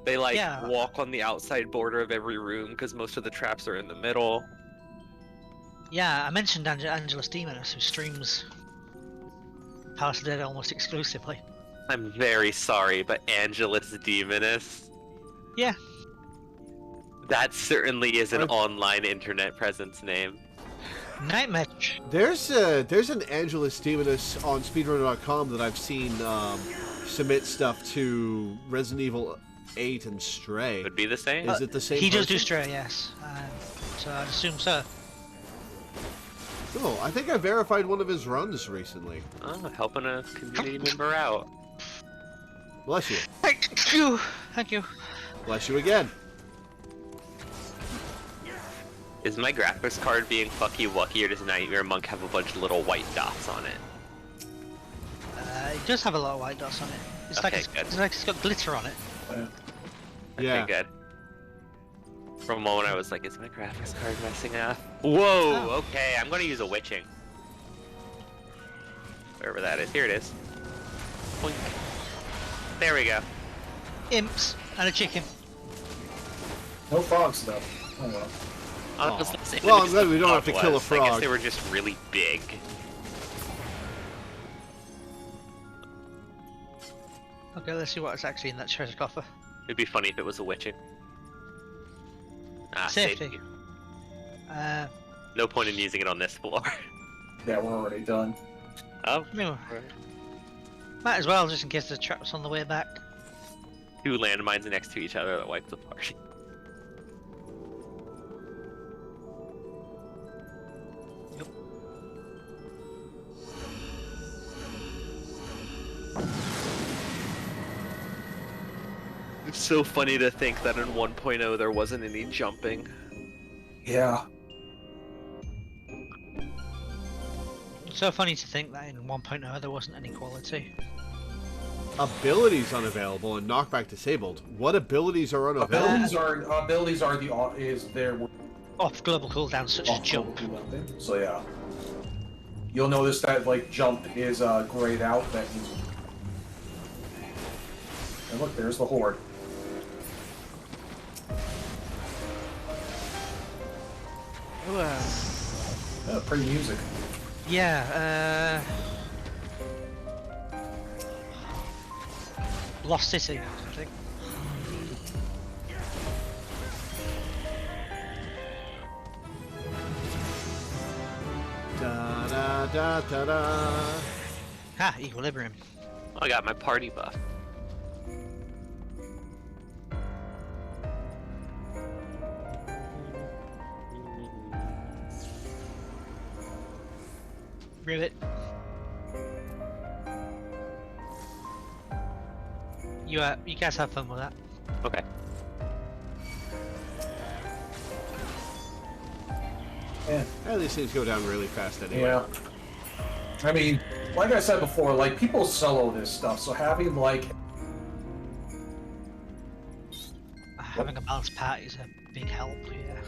They, like, Yeah. walk on the outside border of every room because most of the traps are in the middle. Yeah, I mentioned Angelus Demonus, who streams Palace of the Dead almost exclusively. I'm very sorry, but Angelus Demonus? Yeah. That certainly is an online internet presence name. Nightmare. There's an Angelus Demonus on speedrunner.com that I've seen submit stuff to Resident Evil 8 and Stray. Would be the same? Is it the same He does do person? Stray, yes. So I'd assume so. Oh, I think I verified one of his runs recently. Oh, helping a community member out. Bless you. Thank you. Thank you. Bless you again. Is my graphics card being fucky wucky, or does Nightmare Monk have a bunch of little white dots on it? It does have a lot of white dots on it. It's Okay, like good. it's like it's got glitter on it. Yeah. Okay, good. For a moment I was like, is my graphics card messing up? Whoa, Oh. okay, I'm gonna use a witching. Wherever that is. Here it is. Boink. There we go. Imps and a chicken. No frogs though. Oh well. I was saying, Well, I'm just glad the we don't have to frog kill a was. I guess frog. they were just really big. Okay, let's see what's actually in that treasure coffer. It'd be funny if it was a witching. Ah, Safety. safety. Uh, No point in using it on this floor. Yeah, we're already done. Oh, no. Might as well, just in case the trap's on the way back. 2 landmines next to each other that wipe the party. It's so funny to think that in 1.0 there wasn't any jumping. Yeah. It's so funny to think that in 1.0 there wasn't any quality. Abilities unavailable and knockback disabled. What abilities are unavailable? Abilities are their Off global cooldown, such as jump. So yeah. You'll notice that like jump is grayed out. That means. And look, there's the horde. Ooh, Yeah, pretty music. yeah, Lost City, I think. Da da da da da. Ha! Equilibrium. Oh, I got my party buff. Rivet. You guys have fun with that. Okay. Yeah. These things go down really fast anyway. Yeah. I mean, like I said before, like, people solo this stuff, so having, like... Having a balanced party is a big help, yeah.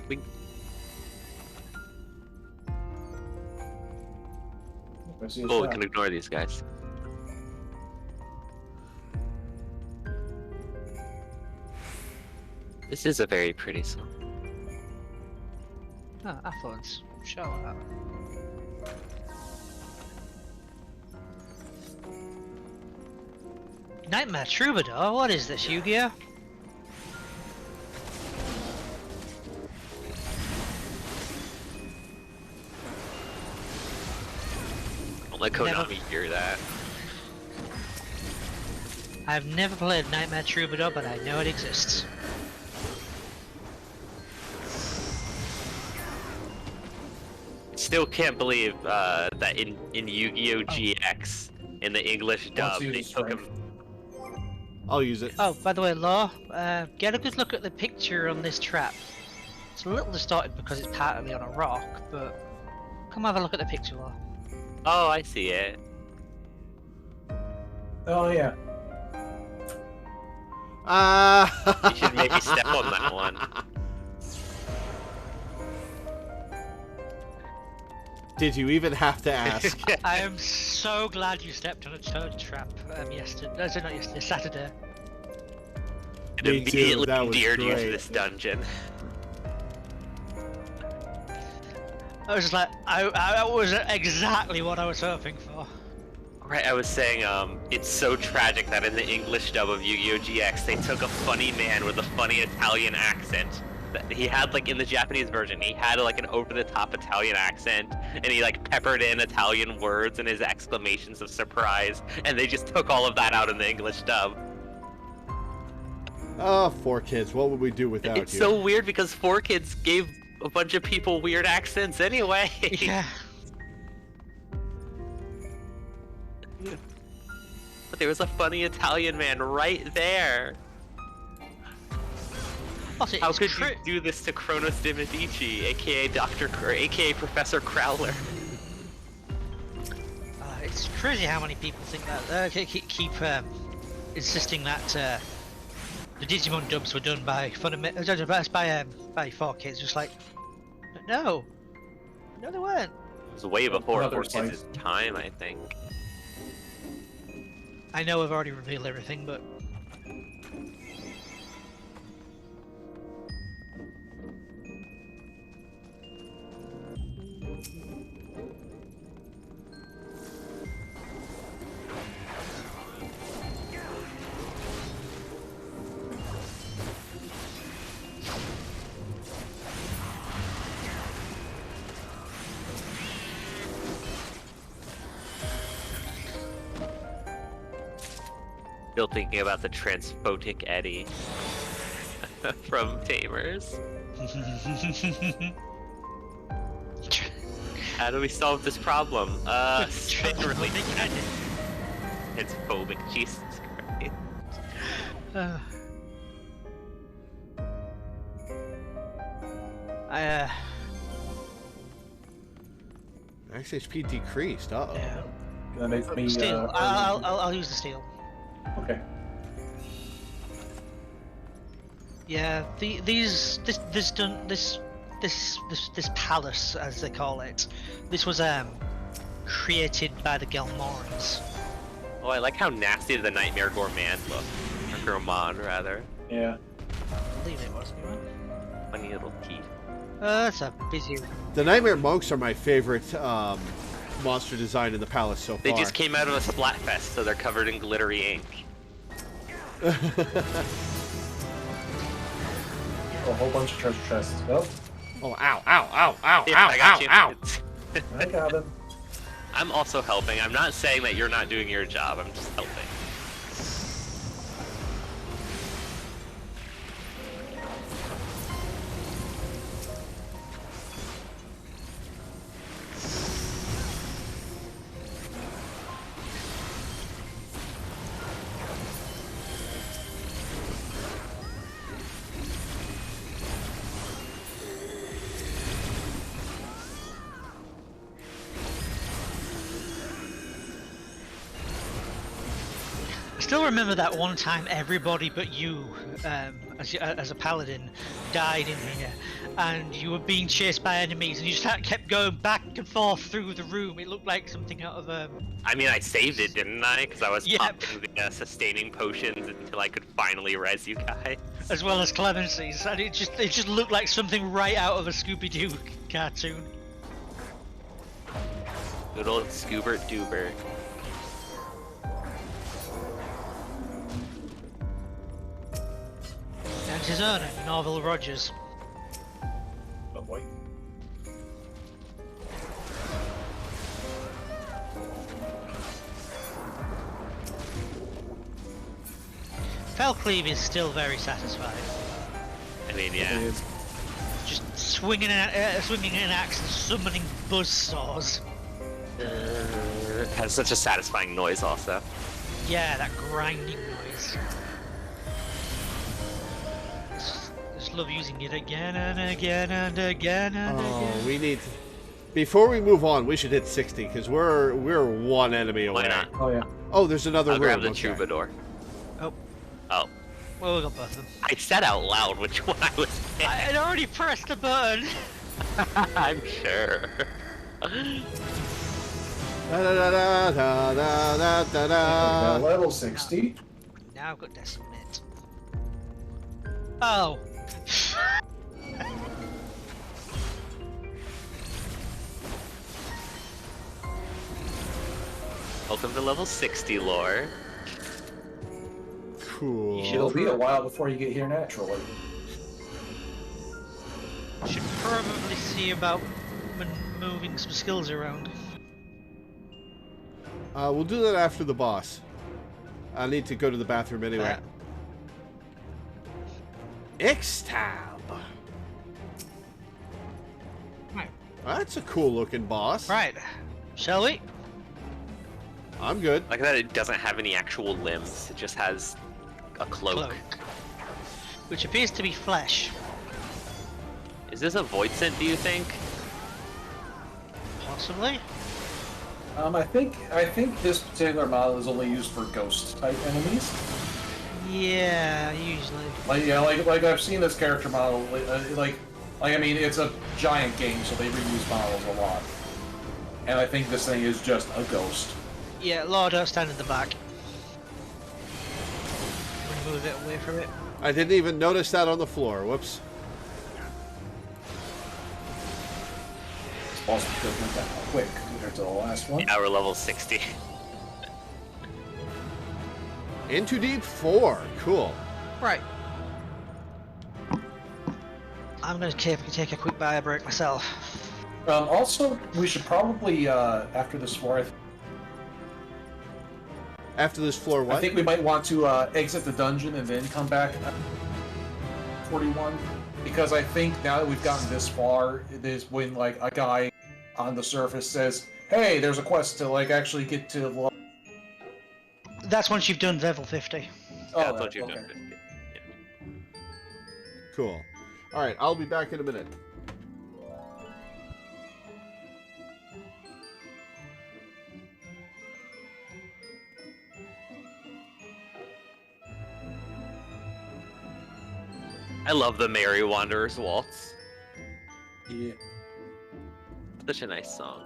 We Oh, we can ignore these guys. This is a very pretty song. Ah, affluence. Show that. Nightmare Troubadour? What is this, Yu-Gi-Oh? Don't let Konami hear that. I've never played Nightmare Troubadour, but I know it exists. Still can't believe that in Yu-Gi-Oh! GX, in the English dub, they took him. I'll use it. Oh, by the way, Law, get a good look at the picture on this trap. It's a little distorted because it's partly on a rock, but come have a look at the picture, Law. Oh, I see it. Oh, yeah. You should maybe step on that one. Did you even have to ask? I am so glad you stepped on a toad trap yesterday. No, not yesterday, Saturday. It Me too, immediately that was endeared you to great. this dungeon. I was just like, I was exactly what I was hoping for. Right, I was saying, it's so tragic that in the English dub of Yu-Gi-Oh! GX, they took a funny man with a funny Italian accent. He had, like, in the Japanese version, he had, like, an over-the-top Italian accent, and he, like, peppered in Italian words and his exclamations of surprise, and they just took all of that out in the English dub. Oh, 4Kids, what would we do without It's you? so weird because 4Kids gave a bunch of people weird accents anyway. Yeah. But there was a funny Italian man right there. Also, How it's could you do this to Kronos de Medici, aka aka Professor Crowler? It's crazy how many people think that. Keep insisting that the Digimon dubs were done by by 4Kids. Just like, no, they weren't. It was way before Another 4Kids' time, I think. I know I've already revealed everything, but Still thinking about the Transphotic Eddie from Tamers. How do we solve this problem? Literally. It's phobic, Jesus Christ. Max HP decreased, uh-oh. Yeah. Gonna make me, Steel. I'll use the steel. Okay. Yeah, this palace, as they call it, this was created by the Gelmorans. Oh, I like how nasty the Nightmare Gourmand looked. Or Gourmand, rather. Yeah. I believe it was. Funny little teeth. That's a busy. The Nightmare Monks are my favorite monster design in the palace so far. They just came out of a Splatfest, so they're covered in glittery ink. A whole bunch of treasure chests. Oh, Oh, ow, ow, ow, ow, Yeah, ow, I got ow, you. ow. I got him. I'm also helping. I'm not saying that you're not doing your job. I'm just helping. I still remember that one time everybody but you, as a paladin, died in here, and you were being chased by enemies, and you just kept going back and forth through the room. It looked like something out of I mean, I saved it, didn't I? Because I was Yep. popping the sustaining potions until I could finally res you guys. as well as Clemency's, and it just looked like something right out of a Scooby-Doo cartoon. Good old Scoobert Doober. And his owner, Norval Rogers. Oh boy. Felcleave is still very satisfied. I mean, yeah. Just swinging an axe and summoning buzzsaws. Has such a satisfying noise, also. Yeah, that grinding noise. Just love using it again and again and again and again. Oh, we need... Before we move on, we should hit 60, because we're one enemy away. Why not? Oh yeah. Oh, there's another I'll room. grab the okay. troubadour. Oh, Oh. well, we got both of them. I said out loud which one I was I had already pressed the button. I'm sure. Da-da-da-da-da-da-da-da. Level 60. Now I've got Decimate. Oh. Welcome to level 60, Lore. Cool. It'll be a while before you get here naturally. Should probably see about moving some skills around. We'll do that after the boss. I need to go to the bathroom anyway. X-Tab. Right. That's a cool looking boss. Right. Shall we? I'm good. Like that, it doesn't have any actual limbs. It just has a cloak. Which appears to be flesh. Is this a void scent, do you think? Possibly. I think this particular model is only used for ghost type enemies. Yeah, usually. Like I've seen this character model. I mean, it's a giant game, so they reuse models a lot. And I think this thing is just a ghost. Yeah, Law, don't stand in the back. Move it away from it. I didn't even notice that on the floor. Whoops. Also because it went that quick compared to the last one. Yeah, we're level 60. Into Deep 4. Cool. Right. I'm gonna take a quick bio break myself. Also, we should probably, after this floor, After this floor, what? I think we might want to exit the dungeon and then come back at 41. Because I think now that we've gotten this far, it is when, like, a guy on the surface says, hey, there's a quest to, like, actually get to level... That's once you've done level 50. Oh, Yeah, that's what you've okay. done. Cool. Alright, I'll be back in a minute. I love the Merry Wanderer's Waltz. Yeah. Such a nice song.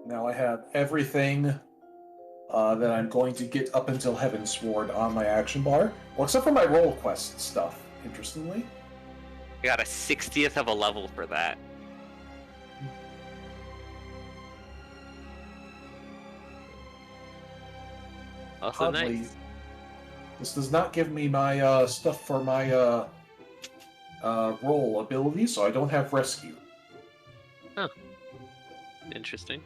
Now I have everything that I'm going to get up until Heavensward on my action bar. Well, except for my roll quest stuff, interestingly. I got a 60th of a level for that. Also Oddly, nice. this does not give me my stuff for my roll ability, so I don't have rescue. Huh. Interesting.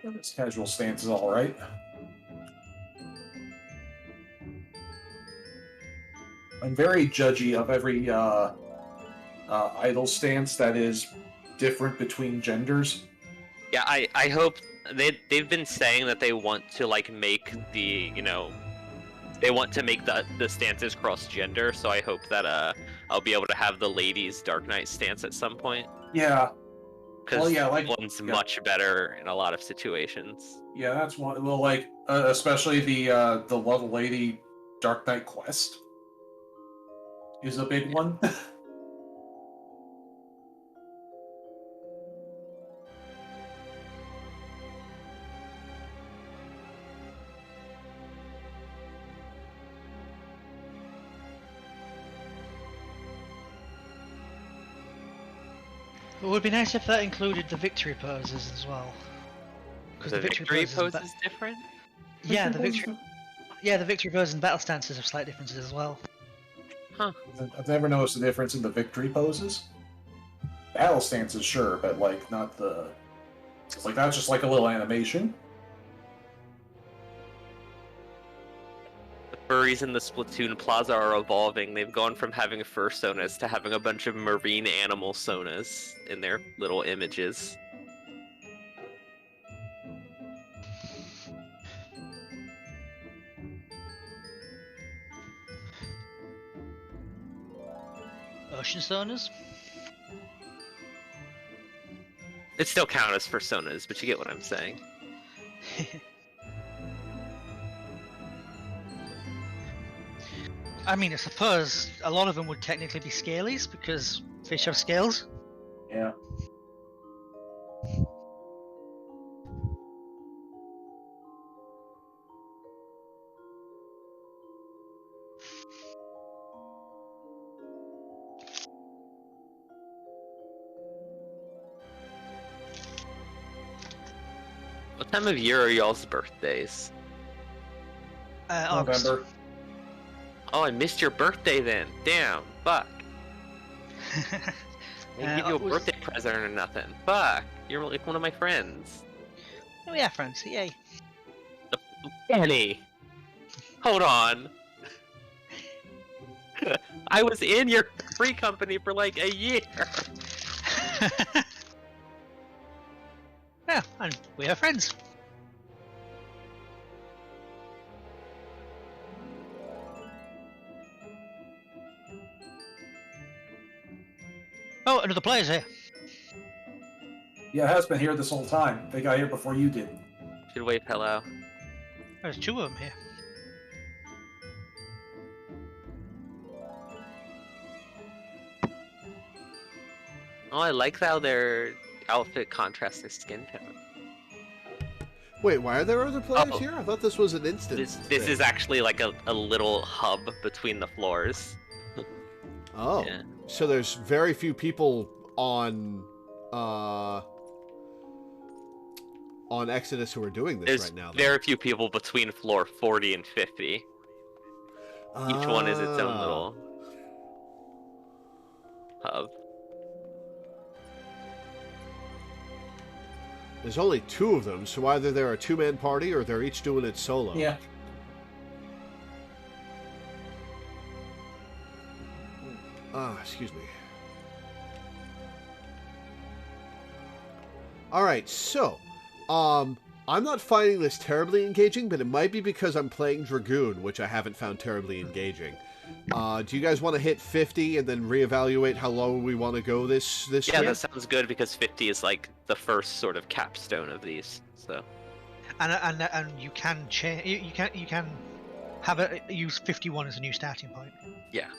This casual stance is alright. I'm very judgy of every idle stance that is different between genders. Yeah, I hope they've been saying that they want to like make the they want to make the stances cross gender, so I hope that I'll be able to have the ladies Dark Knight stance at some point. Yeah. Because Well, yeah, like one's much better in a lot of situations. Yeah, that's one. Well, like especially the Level Lady Dark Knight quest is a big one. It would be nice if that included the victory poses as well. Because The victory pose is different? Yeah, the victory pose and battle stances have slight differences as well. Huh. I've never noticed a difference in the victory poses. Battle stances, sure, but like not the. It's like that's just like a little animation. The furries in the Splatoon Plaza are evolving. They've gone from having fursonas to having a bunch of marine animal sonas in their little images. Ocean stoners? It still count as fursonas, but you get what I'm saying. I mean, I suppose a lot of them would technically be scalies because fish have scales. Yeah. What time of year are y'all's birthdays? August. November. Oh, I missed your birthday then. Damn. Fuck. I didn't give you a birthday present or nothing. Fuck. You're like one of my friends. Oh yeah, friends. Yay. Danny. Hold on. I was in your free company for like a year. Yeah, and we are friends. Oh, another player's here. Yeah, it has been here this whole time. They got here before you did. Should wave hello. There's two of them here. Oh, I like how their outfit contrasts their skin tone. Wait, why are there other players Oh. here? I thought this was an instance. This is actually like a little hub between the floors. Oh, Yeah. so there's very few people on Exodus who are doing this There's right now. very few people between floor 40 and 50. Each one is its own Ah. little hub. There's only two of them, so either they're a two-man party or they're each doing it solo. Yeah. Excuse me. Alright, so, I'm not finding this terribly engaging, but it might be because I'm playing Dragoon, which I haven't found terribly engaging. Do you guys want to hit 50 and then reevaluate how low we want to go this Yeah, trip? that sounds good because 50 is like the first sort of capstone of these. So. And you can change. You can have use 51 as a new starting point. Yeah,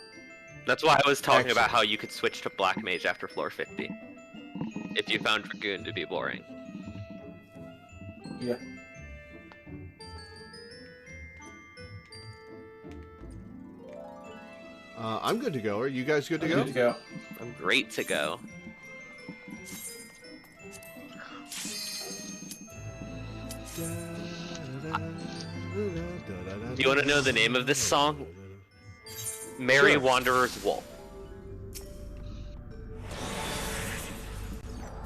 that's why I was talking Excellent. about how you could switch to Black Mage after floor 50 if you found Dragoon to be boring. Yeah. I'm good to go. Are you guys good to go? Good to go. I'm great to go. Do you want to know the name of this song? Merry Sure. Wanderer's Wolf.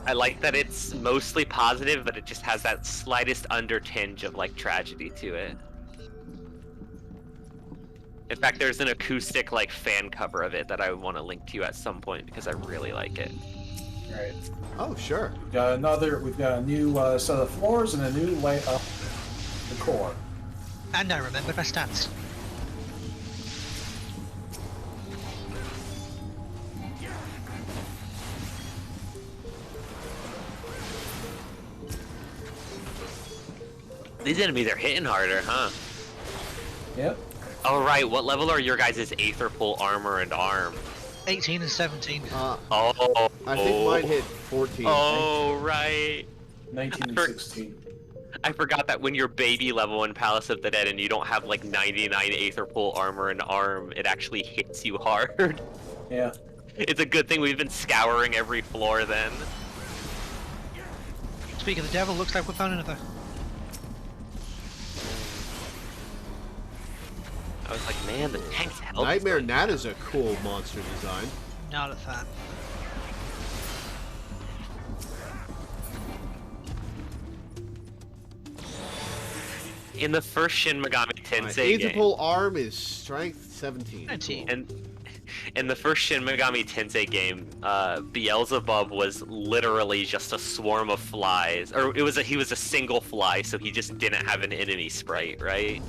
I like that it's mostly positive, but it just has that slightest undertinge of like tragedy to it. In fact, there's an acoustic like fan cover of it that I want to link to you at some point because I really like it. Right. Oh, sure. We've got a new set of floors and a new layout of the core. And I remembered my stats. These enemies are hitting harder, huh? Yep. All right, what level are your guys' Aetherpool armor and arm? 18 and 17. Oh, I think mine hit 14. Oh, right. 19 and 16. I forgot that when you're baby level in Palace of the Dead and you don't have like 99 Aetherpool armor and arm, it actually hits you hard. Yeah. It's a good thing we've been scouring every floor then. Speak of the devil, looks like we found another. I was like, man, the tank's helped. Nightmare Nat is a cool monster design. Not a fan. In the first Shin Megami My Tensei game, Aetherpool arm is strength 17. 19. and in the first Shin Megami Tensei game, Beelzebub was literally just a swarm of flies, or he was a single fly, so he just didn't have an enemy sprite, right?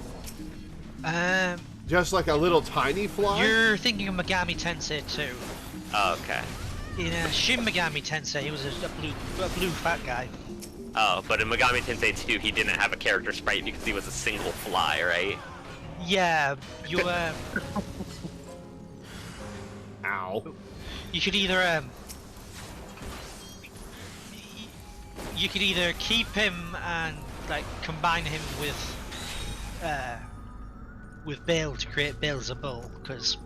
Just like a little tiny fly? You're thinking of Megami Tensei 2. Oh, okay. In Shin Megami Tensei, he was a blue fat guy. Oh, but in Megami Tensei 2, he didn't have a character sprite because he was a single fly, right? Yeah, you Ow. you could either you could either keep him and like combine him with Bale to create Beelzebub, because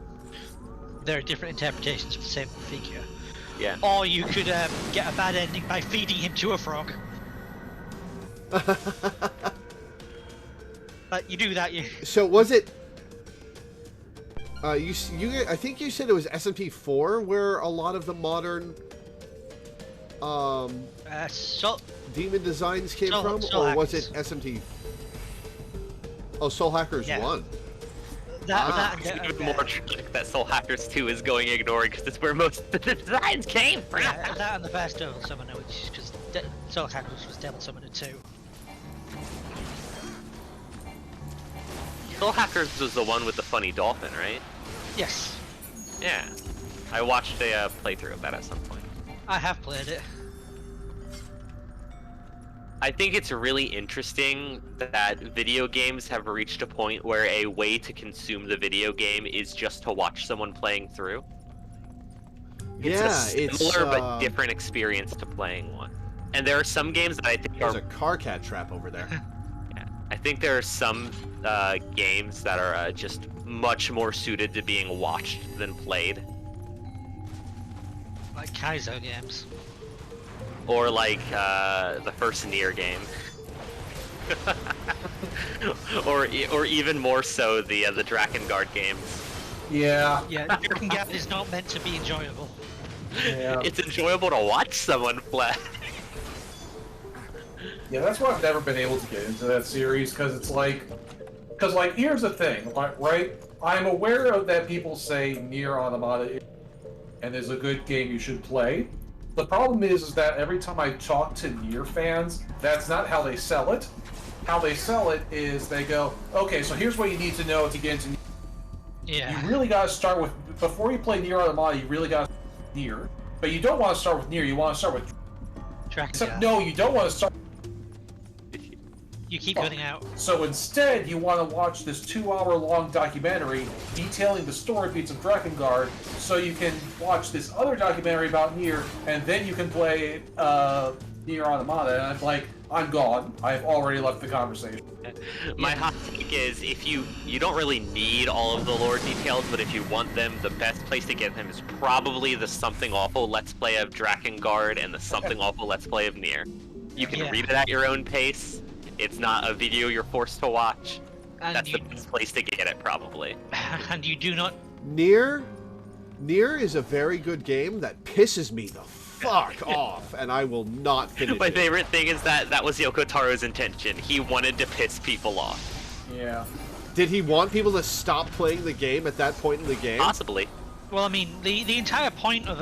there are different interpretations of the same figure. Yeah. Or you could get a bad ending by feeding him to a frog. Like you do that, you. So was it? I think you said it was SMP4 where a lot of the modern demon designs came from, or was it SMT? Oh, Soul Hackers 1. That Even more tragic that Soul Hackers 2 is going ignoring because it's where most of the designs came from. Yeah, that and the first Devil Summoner, which because Soul Hackers was Devil Summoner 2. Soul Hackers was the one with the funny dolphin, right? Yes, Yeah. I watched a playthrough of that at some point. I have played it. I think it's really interesting that video games have reached a point where a way to consume the video game is just to watch someone playing through. It's a similar but different experience to playing one. And there are some games that I think There's a car cat trap over there. Yeah, I think there are some games that are just much more suited to being watched than played. Like Kaizo games. Or like the first Nier game. or even more so the Drakengard games. Yeah. Yeah, Drakengard is not meant to be enjoyable. Yeah. It's enjoyable to watch someone play. Yeah, that's why I've never been able to get into that series, because it's like... Because, like, here's the thing, right? I'm aware of that people say Nier Automata and is a good game you should play. The problem is that every time I talk to Nier fans, that's not how they sell it. How they sell it is they go, okay, so here's what you need to know to get into Nier. Yeah. You really got to start with, before you play Nier Automata, you really got to start with Nier. But you don't want to start with Nier, you want to start with... Except, no, you don't want to start... You keep cutting out. So instead, you want to watch this 2-hour-long documentary detailing the story beats of Drakengard, so you can watch this other documentary about Nier, and then you can play Nier Automata. And I'm like, I'm gone. I've already left the conversation. My hot take is, if you don't really need all of the lore details, but if you want them, the best place to get them is probably the Something Awful Let's Play of Drakengard and the Something Awful Let's Play of Nier. You can read it at your own pace. It's not a video you're forced to watch. And that's the best place to get it, probably. And you do not... Nier is a very good game that pisses me the fuck off, and I will not finish it. My favorite thing is that was Yoko Taro's intention. He wanted to piss people off. Yeah. Did he want people to stop playing the game at that point in the game? Possibly. Well, I mean, the entire point of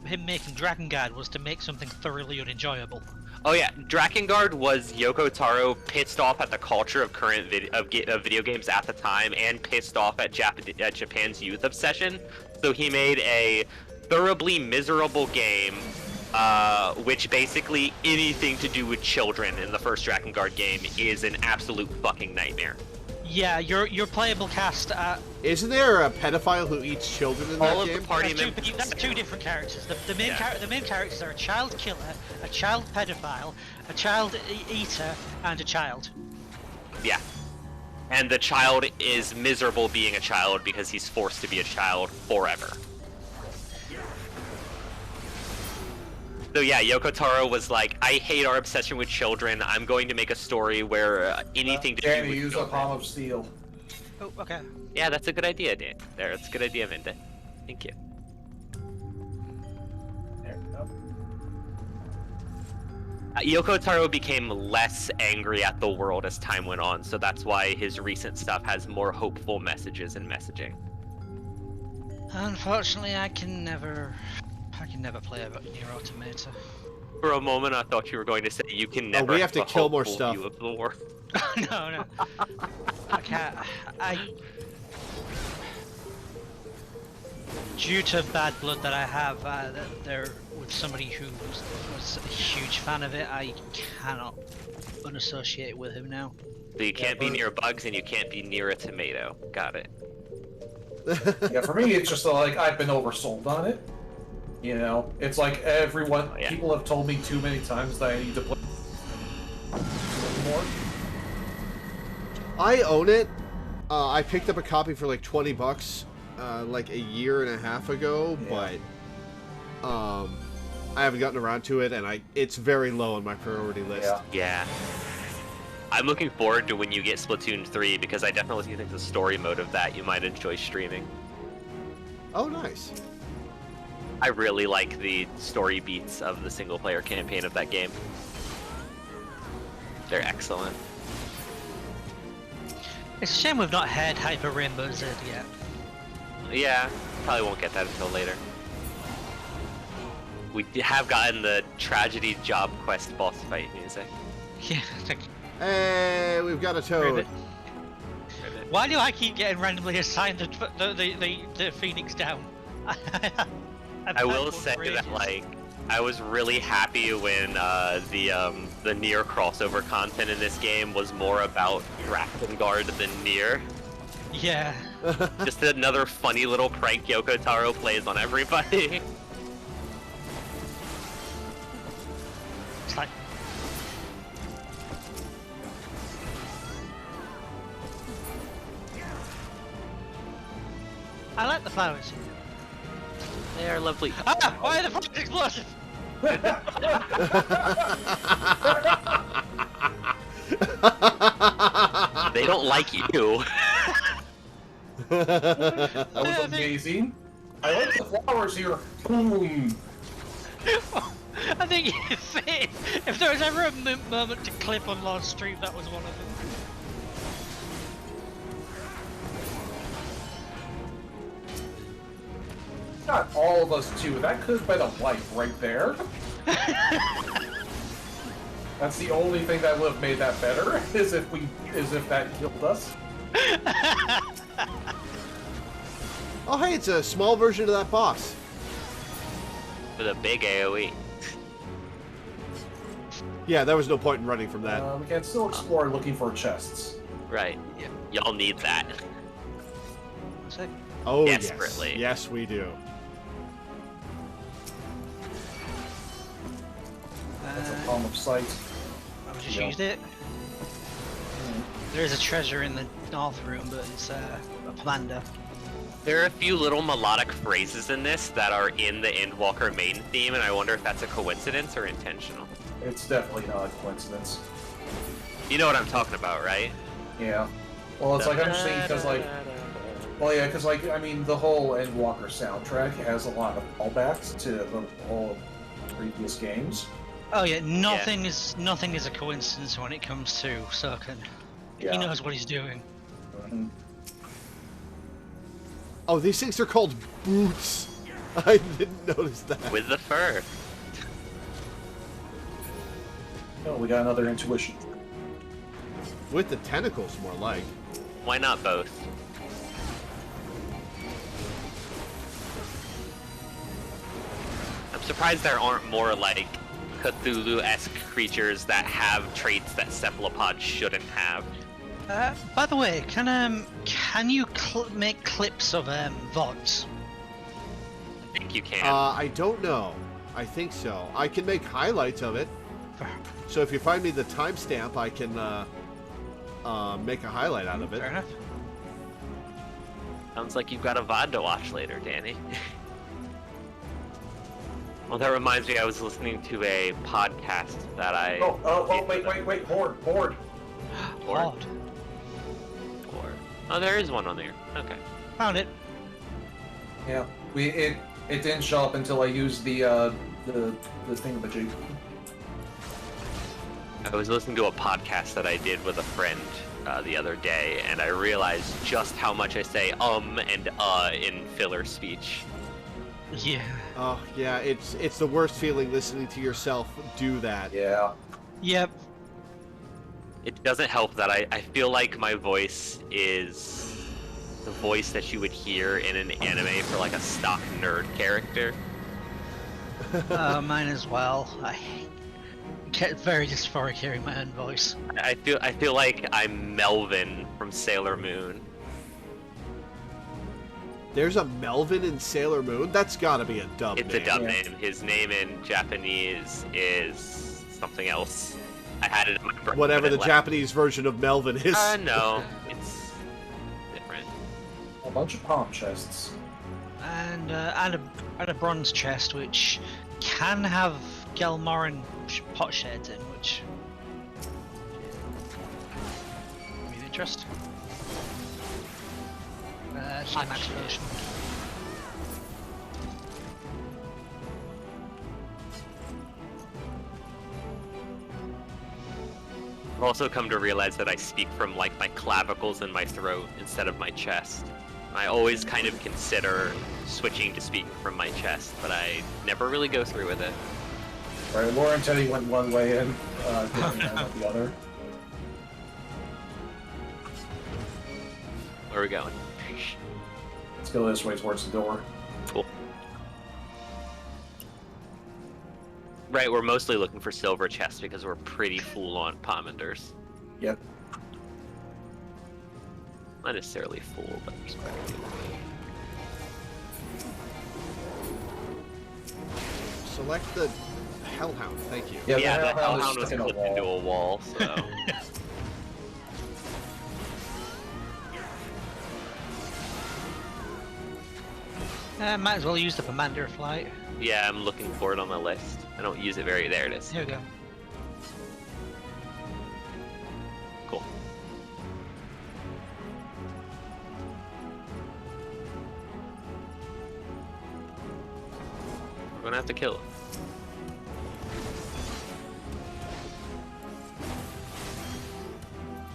him making Drakengard was to make something thoroughly unenjoyable. Oh yeah, Drakengard was Yoko Taro pissed off at the culture of current video games at the time, and pissed off at Japan's youth obsession. So he made a thoroughly miserable game, which basically anything to do with children in the first Drakengard game is an absolute fucking nightmare. Yeah, your playable cast. Isn't there a pedophile who eats children in that game? The party members. That's two different characters. The main characters are a child killer, a child pedophile, a child eater, and a child. Yeah. And the child is miserable being a child because he's forced to be a child forever. So yeah, Yoko Taro was like, I hate our obsession with children. I'm going to make a story where anything to do with use children. a palm of steel. Oh, okay. Yeah, that's a good idea, Dan. That's a good idea, Minda. Thank you. There we go. Yoko Taro became less angry at the world as time went on, so that's why his recent stuff has more hopeful messages and messaging. Unfortunately, I can never play a Nier Automata. For a moment, I thought you were going to say you can never. We have to a kill more hopeful stuff. view of the world. No. I can't. Due to bad blood that I have there with somebody who was a huge fan of it, I cannot unassociate with him now. So you can't be near bugs and you can't be near a tomato. Got it. Yeah, for me, it's just like I've been oversold on it. You know, it's like everyone, people have told me too many times that I need to play more. I own it. I picked up a copy for like $20 like a year and a half ago, but I haven't gotten around to it, and it's very low on my priority list. Yeah. I'm looking forward to when you get Splatoon 3, because I definitely think the story mode of that you might enjoy streaming. Oh, nice. I really like the story beats of the single-player campaign of that game. They're excellent. It's a shame we've not had Hyper Rainbow Z yet. Yeah, probably won't get that until later. We have gotten the Tragedy Job Quest boss fight music. Yeah, hey, we've got a toad. Ribbit. Why do I keep getting randomly assigned the Phoenix down? I will say that, like, I was really happy when the Nier crossover content in this game was more about Drakengard than Nier. Yeah. Just another funny little prank Yoko Taro plays on everybody. It's like... I like the flowers. They are lovely. Ah! Why are the flowers explosive? They don't like you. That was amazing. I like the flowers here. Boom. I think if there was ever a moment to clip on Lord's stream, that was one of them. Not all of us too. That could have been a light right there. That's the only thing that would have made that better, is if that killed us. Oh, hey, it's a small version of that boss. With a big AoE. Yeah, there was no point in running from that. We can still explore looking for chests. Right. Y'all need that. Oh, Desperately. Yes, we do. That's a palm of sight. I just used it. There is a treasure in the north room, but it's a commander. There are a few little melodic phrases in this that are in the Endwalker main theme, and I wonder if that's a coincidence or intentional. It's definitely not a coincidence. You know what I'm talking about, right? Yeah. Well, it's like I'm saying because like, well, yeah, because like I mean, the whole Endwalker soundtrack has a lot of callbacks to the whole previous games. Oh yeah, nothing is a coincidence when it comes to Sirkin. Yeah. He knows what he's doing. Mhm. Oh, these things are called boots. I didn't notice that. With the fur. Oh, we got another intuition. With the tentacles, more like. Why not both? I'm surprised there aren't more like Cthulhu-esque creatures that have traits that cephalopods shouldn't have. By the way, can you make clips of VODs? I think you can. I don't know. I think so. I can make highlights of it. So if you find me the timestamp, I can make a highlight out of it. Fair enough. Sounds like you've got a VOD to watch later, Danny. Well, that reminds me, I was listening to a podcast that I... Wait, Horde. Horde? Horde. Oh, there is one on there. Okay. Found it. Yeah, it didn't show up until I used the thingamajig. I was listening to a podcast that I did with a friend the other day, and I realized just how much I say and in filler speech. Yeah. Oh, yeah, it's the worst feeling listening to yourself do that. Yeah. Yep. It doesn't help that I feel like my voice is the voice that you would hear in an anime for like a stock nerd character. Mine as well. I get very dysphoric hearing my own voice. I feel like I'm Melvin from Sailor Moon. There's a Melvin in Sailor Moon? That's gotta be a dub It's name. a dub name. His name in Japanese is something else. I had it in my brain. Whatever but the it left. Japanese version of Melvin is. No, it's different. A bunch of palm chests. And a bronze chest, which can have Gelmoran pot sheds in, which be of interest. Max version. I've also come to realize that I speak from like my clavicles and my throat instead of my chest. I always kind of consider switching to speaking from my chest, but I never really go through with it. Right, Laura and Teddy went one way and Disney went the other. Where are we going? Let's go this way towards the door. Cool. Right, we're mostly looking for silver chests because we're pretty full on Pommanders. Yep. Not necessarily full, but there's quite a few. Select the Hellhound, thank you. Yeah, the Hellhound is Hellhound was stuck in a clipped into a wall, so... Might as well use the Commander flight. Yeah, I'm looking for it on the list. I don't use it very... There it is. Here we go. Cool. We're gonna have to kill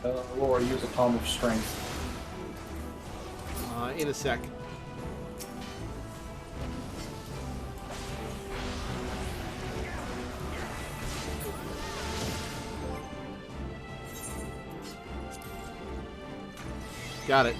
it. Laura, use a palm of strength. In a sec. Got it.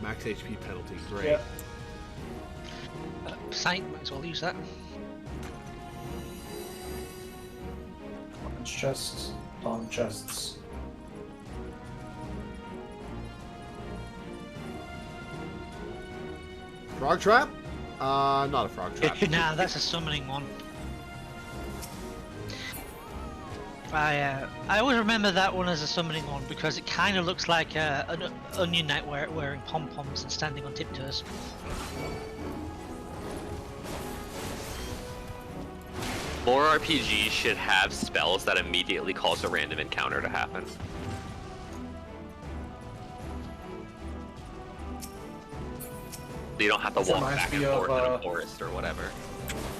max HP penalty. Great. Yeah. Sight, might as well use that. Orange chests. Palm chests. Frog trap? Not a frog trap. Nah, that's a summoning one. I always remember that one as a summoning one because it kind of looks like an onion knight wearing pom-poms and standing on tiptoes. More RPGs should have spells that immediately cause a random encounter to happen. So you don't have to This walk reminds back and me of, forth in a forest or whatever.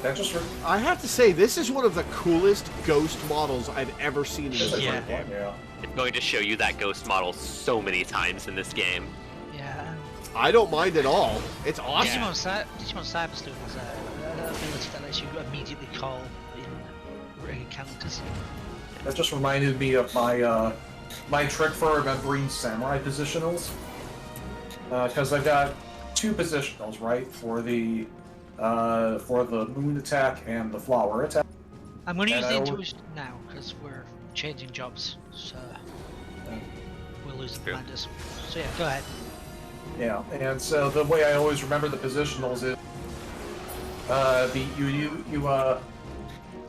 That just I have to say, this is one of the coolest ghost models I've ever seen in this Yeah. game. Yeah. It's going to show you that ghost model so many times in this game. Yeah. I don't mind at all. It's awesome. Digimon Cyberstone has an ability that lets you immediately call in encounters. That just reminded me of my my trick for remembering samurai positionals. Because I've got two positionals, right, for the moon attack and the flower attack. I'm going to use And the I intuition now because we're changing jobs, so we'll lose the commanders. So yeah, go ahead. Yeah, and so the way I always remember the positionals is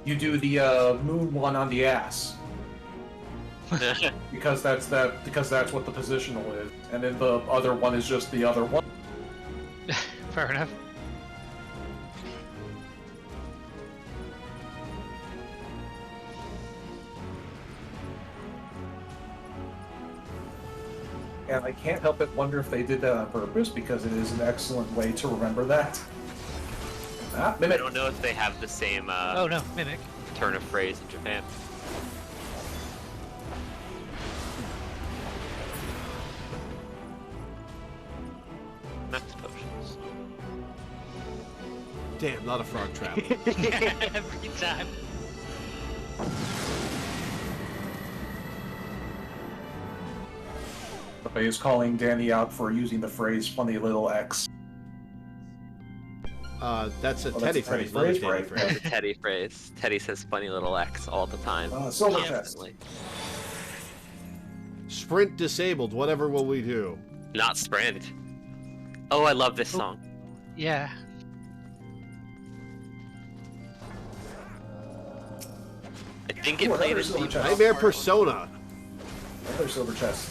you do the moon one on the ass because that's what the positional is, and then the other one is just the other one. Fair enough. And I can't help but wonder if they did that on purpose because it is an excellent way to remember that. I Mimic. don't know if they have the same Oh no, mimic. turn of phrase in Japan. Max potions. Damn, not a frog trap. Every time. Somebody is calling Danny out for using the phrase "funny little X." That's a Oh, Teddy that's a Teddy phrase, not a phrase, Danny right? phrase. That's a Teddy phrase. Teddy says funny little X all the time. Silver Yeah. chest. Definitely. Sprint disabled. Whatever will we do? Not sprint. Oh, I love this song. Yeah. I think it Ooh, played another in silver Deep chest. Nightmare Persona. Another silver chest.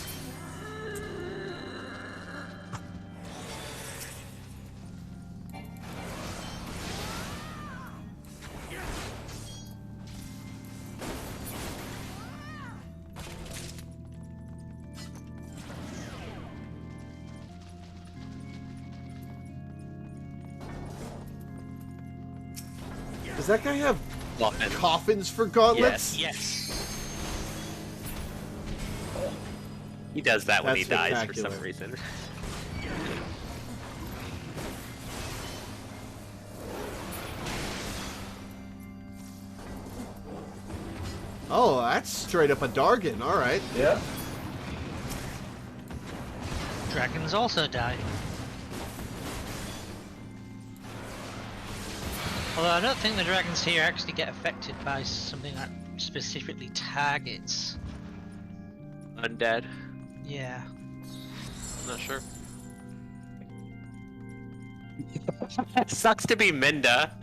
Does that guy have Muffin. coffins for gauntlets? Yes. He does that when That's he dies for some spectacular. reason. Oh, that's straight up a Dargan. All right. Yeah. Dragons also die. Although I don't think the dragons here actually get affected by something that specifically targets. Undead. Yeah. I'm not sure. Sucks to be Minda.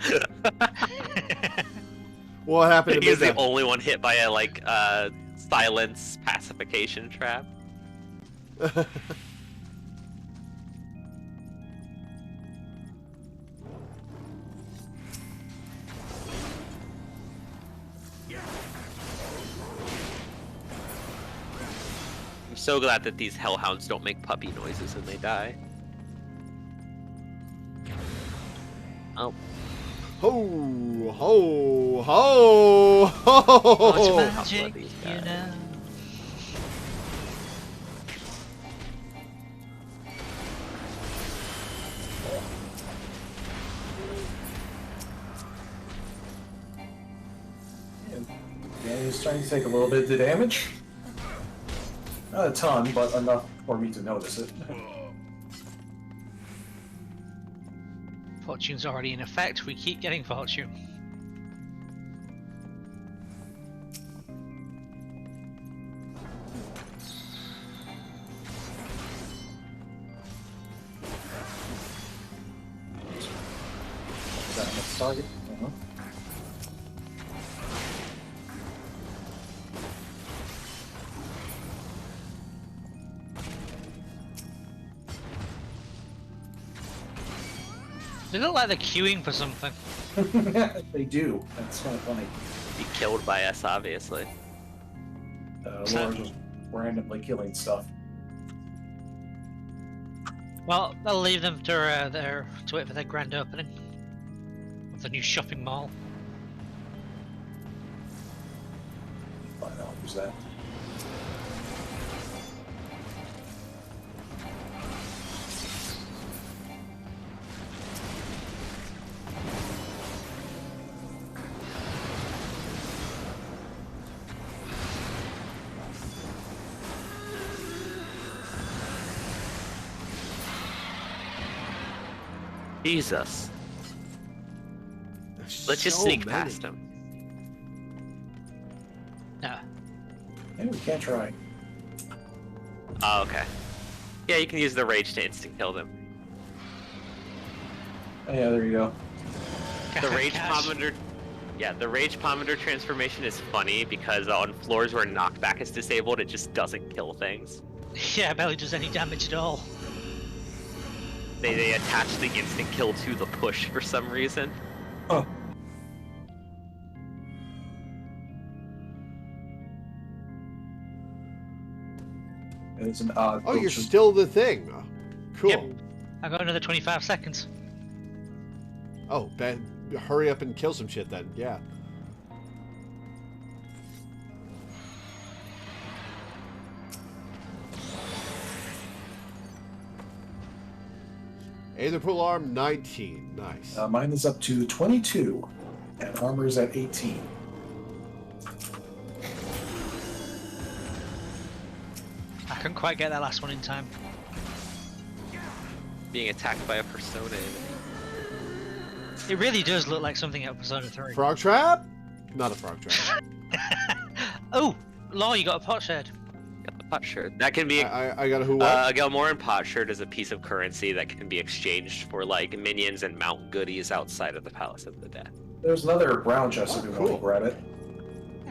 What happened to He's the Minda? only one hit by a silence pacification trap. I'm so glad that these hellhounds don't make puppy noises when they die. Oh, Ho, ho, ho, ho! What's couple magic, of these you guys. know? And he's trying to take a little bit of the damage. Not a ton, but enough for me to notice it. Fortune's already in effect, we keep getting fortune. Target. They look like they're queuing for something. They do. That's kind of funny. Be killed by us, obviously. Laura's just randomly killing stuff. Well, I'll leave them to wait for their grand opening of the new shopping mall. Find out who's that. Jesus. There's Let's just so sneak many. past him. No. Maybe we can't try. Oh, okay. Yeah, you can use the rage to instant kill them. Oh, yeah, there you go. The rage Cash. pomander. Yeah, the rage pomander transformation is funny because on floors where knockback is disabled, it just doesn't kill things. Yeah, barely does any damage at all. They attach the instant kill to the push for some reason. Huh. It's an odd. Oh, you're still the thing. Cool. Yep. I got another 25 seconds. Oh, Ben, hurry up and kill some shit then. Yeah. Aether Pool Arm 19. Nice. Mine is up to 22, and armor is at 18. I couldn't quite get that last one in time. Being attacked by a persona enemy. It really does look like something out of Persona 3. Frog Trap? Not a frog trap. Oh, Law, you got a pot shed. Got the pot shirt. That can be. I got a who what? A Gelmoran pot shirt is a piece of currency that can be exchanged for like minions and mount goodies outside of the Palace of the Dead. There's another brown chest if you want cool. to grab it.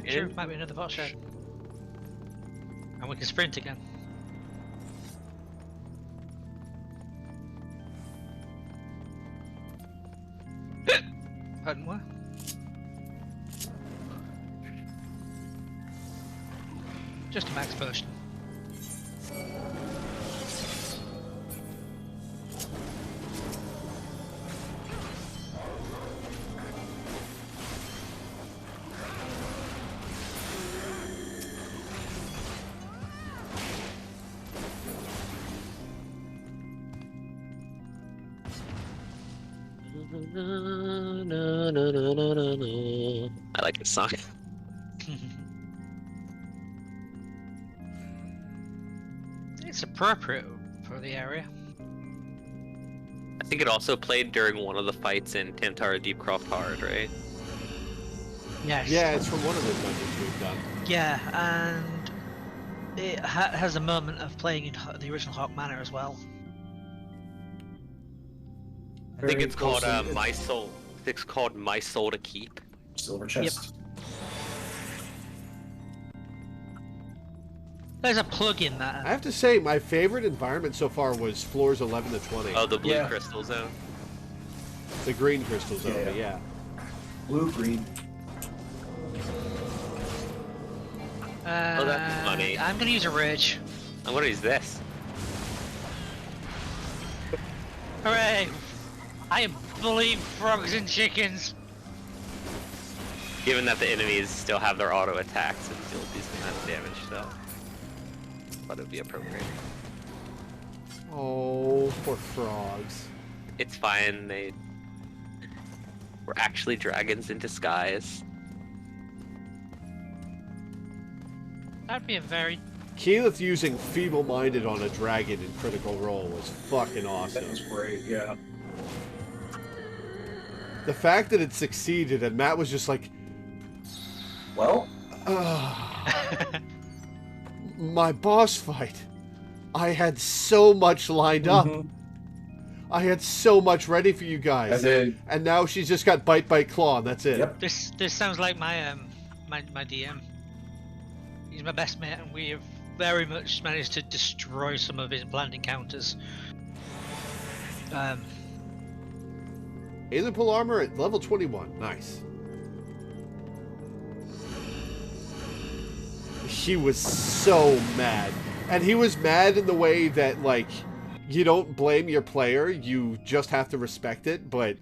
Yeah, sure, might be another pot shed. And we can sprint again. Pardon what? Just a max version. I like this song. It's appropriate for the area. I think it also played during one of the fights in Tantara Deepcroft Hard, right? Yes. Yeah, it's from one of the dungeons we've done. Yeah, and it has a moment of playing in the original Hawk Manor as well. I think Very it's called close to- My Soul. I think it's called My Soul to Keep. Silver chest. There's a plug in that. I have to say, my favorite environment so far was floors 11 to 20. Oh, the blue Yeah. crystal zone. The green crystal zone, Yeah. but yeah. Blue, green. Oh, that's funny. I'm gonna use a rage. And what is this? Hooray! I am bullying frogs and chickens. Given that the enemies still have their auto attacks and deal a decent amount of damage, so thought it would be appropriate. Oh, poor frogs. It's fine. They were actually dragons in disguise. That'd be a very... Keyleth using feeble-minded on a dragon in Critical Role was fucking awesome. That was great, yeah. The fact that it succeeded and Matt was just like, Well, my boss fight. I had so much lined up. mhm. I had so much ready for you guys. And now she's just got bite, claw, and that's it. Yep. This sounds like my my DM. He's my best mate, and we have very much managed to destroy some of his planned encounters. Alien pull armor at level 21. Nice. He was so mad. And he was mad in the way that, like, you don't blame your player, you just have to respect it, but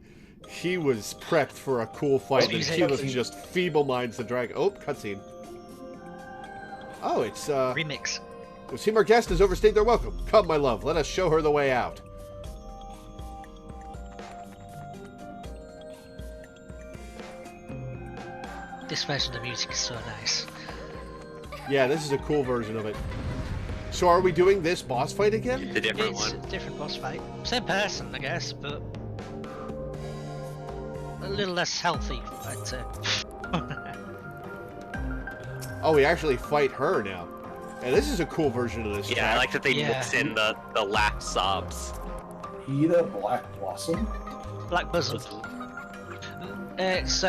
he was prepped for a cool fight, and Keyleth just feeble minds the dragon. Oh, cutscene. Oh, it's, Remix. It seems our guest has overstayed their welcome. Come, my love, let us show her the way out. This version of the music is so nice. Yeah, this is a cool version of it. So are we doing this boss fight again? It's a different It's one. a different boss fight. Same person, I guess, but a little less healthy, I'd say. Oh, we actually fight her now. And this is a cool version of this Yeah, track. I like that they Yeah. mix in the lap sobs. Ida Black Blossom. Black Bosom. It's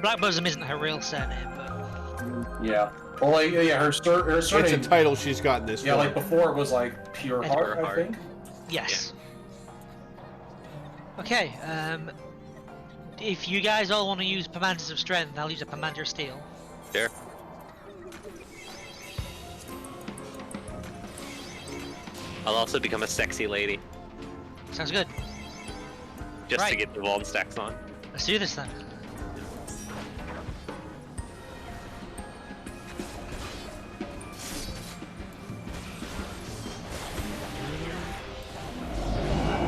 Black Bosom isn't her real surname, but Yeah. Well, like, yeah, her surname. It's a title she's got in this Yeah, one. like before it was like Pure It's Heart, Pure I Heart. think. yes. Okay. If you guys all want to use Commanders of Strength, I'll use a Commander of Steel. Sure. I'll also become a sexy lady, Sounds good. just to Right. get the Walden stacks on. Let's do this then.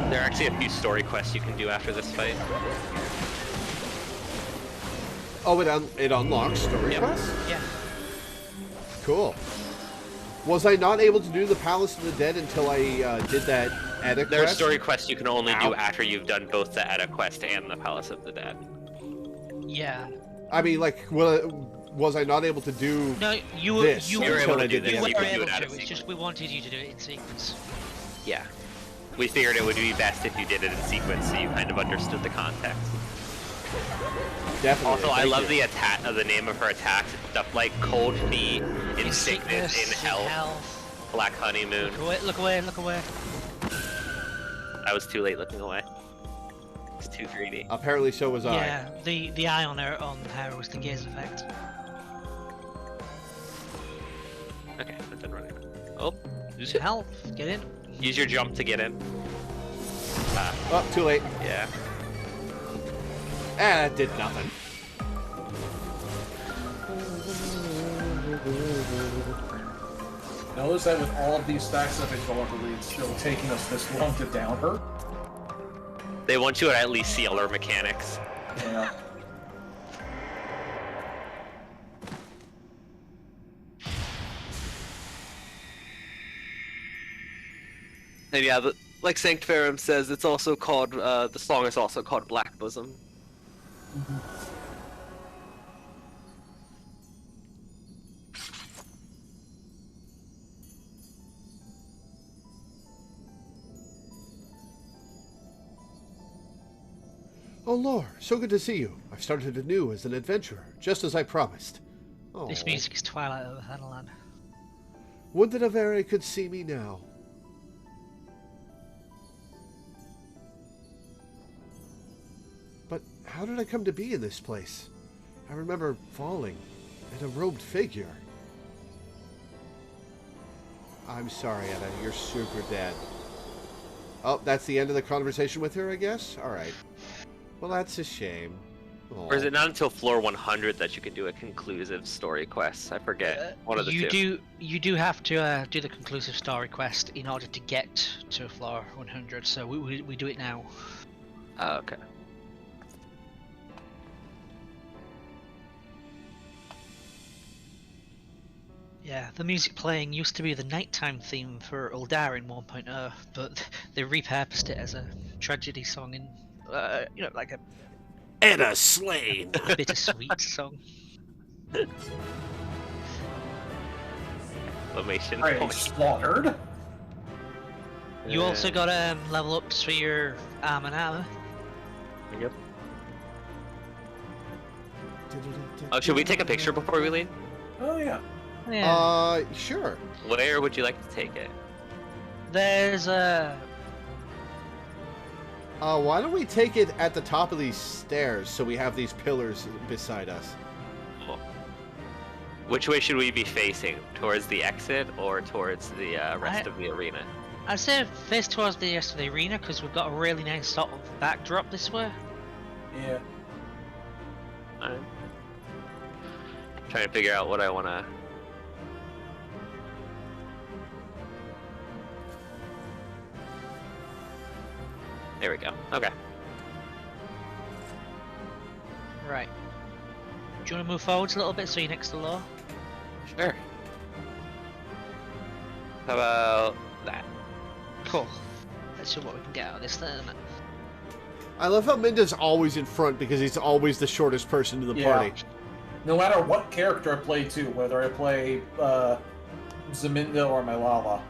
There are actually a few story quests you can do after this fight. Oh, it unlocks story Yep. quests? Yeah. Cool. Was I not able to do the Palace of the Dead until I did that edit There are quest? story quests you can only Ow. do after you've done both the Edda quest and the Palace of the Dead. Yeah. I mean, like, was I not able to do No, you were this you were until able to I do did this. the were You edit can do able it out to. of It's just sequence. we wanted you to do it in sequence. Yeah. We figured it would be best if you did it in sequence so you kind of understood the context. Definitely. Also, I thank love you. the attack of the name of her attacks. Stuff like Cold Feet, in Sickness, in Health, Black Honeymoon. Look away! Look away! Look away! I was too late looking away. It's too greedy. Apparently so was I. Yeah, the eye on her was the gaze effect. Okay, I've been running. Oh, Health, get in. use your jump to get in. Ah, Oh, too late. yeah. That did nothing. Notice that with all of these stacks of inventory, it's still taking us this long to down her. They want you to at least see all their mechanics. Yeah. And yeah, like Sanctorum says, it's also called, the song is also called Black Bosom. Oh, Lore, so good to see you. I've started anew as an adventurer, just as I promised. Oh, This music is Twilight over Thanalan. would that Avere could see me now. But how did I come to be in this place? I remember falling, and a robed figure. I'm sorry, Anna, you're super dead. Oh, that's the end of the conversation with her, I guess? Alright. Well, that's a shame. Or is it not until floor 100 that you can do a conclusive story quest? I forget. One of the two. You do have to do the conclusive story quest in order to get to floor 100. So we do it now. Oh, okay. Yeah, the music playing used to be the nighttime theme for Uldar in 1.0, but they repurposed it as a tragedy song in like a Anna slain. bittersweet song. Exclamation Prey point. slaughtered. You also got level ups for your arm and armor. Yep. Oh, should we take a picture before we leave? Oh yeah. Yeah. Sure. Where would you like to take it? There's Why don't we take it at the top of these stairs so we have these pillars beside us? Oh. Which way should we be facing? Towards the exit or towards the rest of the arena? I'd say face towards the rest of the arena because we've got a really nice sort of backdrop this way. Yeah. I'm trying to figure out what I want to... There we go. Okay. Right. Do you want to move forwards a little bit so you're next to Law? Sure. How about that? Cool. Let's see what we can get out of this then. I love how Minda's always in front because he's always the shortest person in the Yeah. party. No matter what character I play too, whether I play Zaminda or Malala.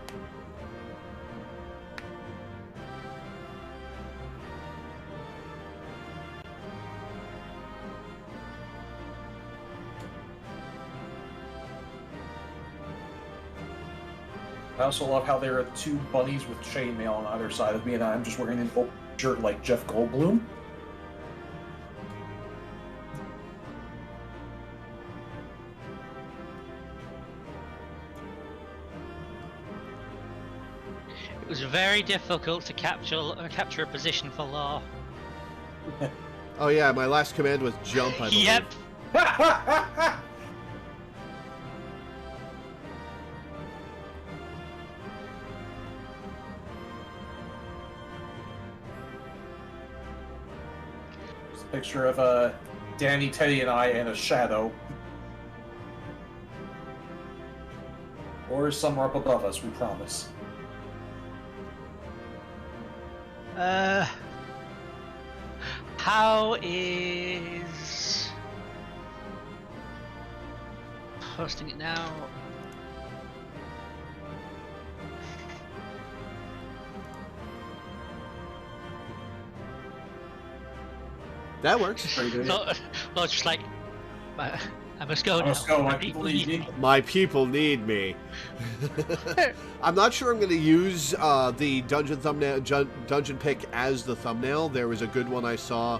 I also love how there are two bunnies with chainmail on either side of me, and I'm just wearing an open shirt like Jeff Goldblum. It was very difficult to capture a position for Law. Oh yeah, my last command was jump, I believe. Yep. Just a picture of Danny, Teddy, and I in a shadow. Or somewhere up above us, we promise. How is posting it now? That works. Pretty good. Not just like I must go I now. must go, my people need me. My people need me. I'm not sure I'm going to use the dungeon pick as the thumbnail. There was a good one I saw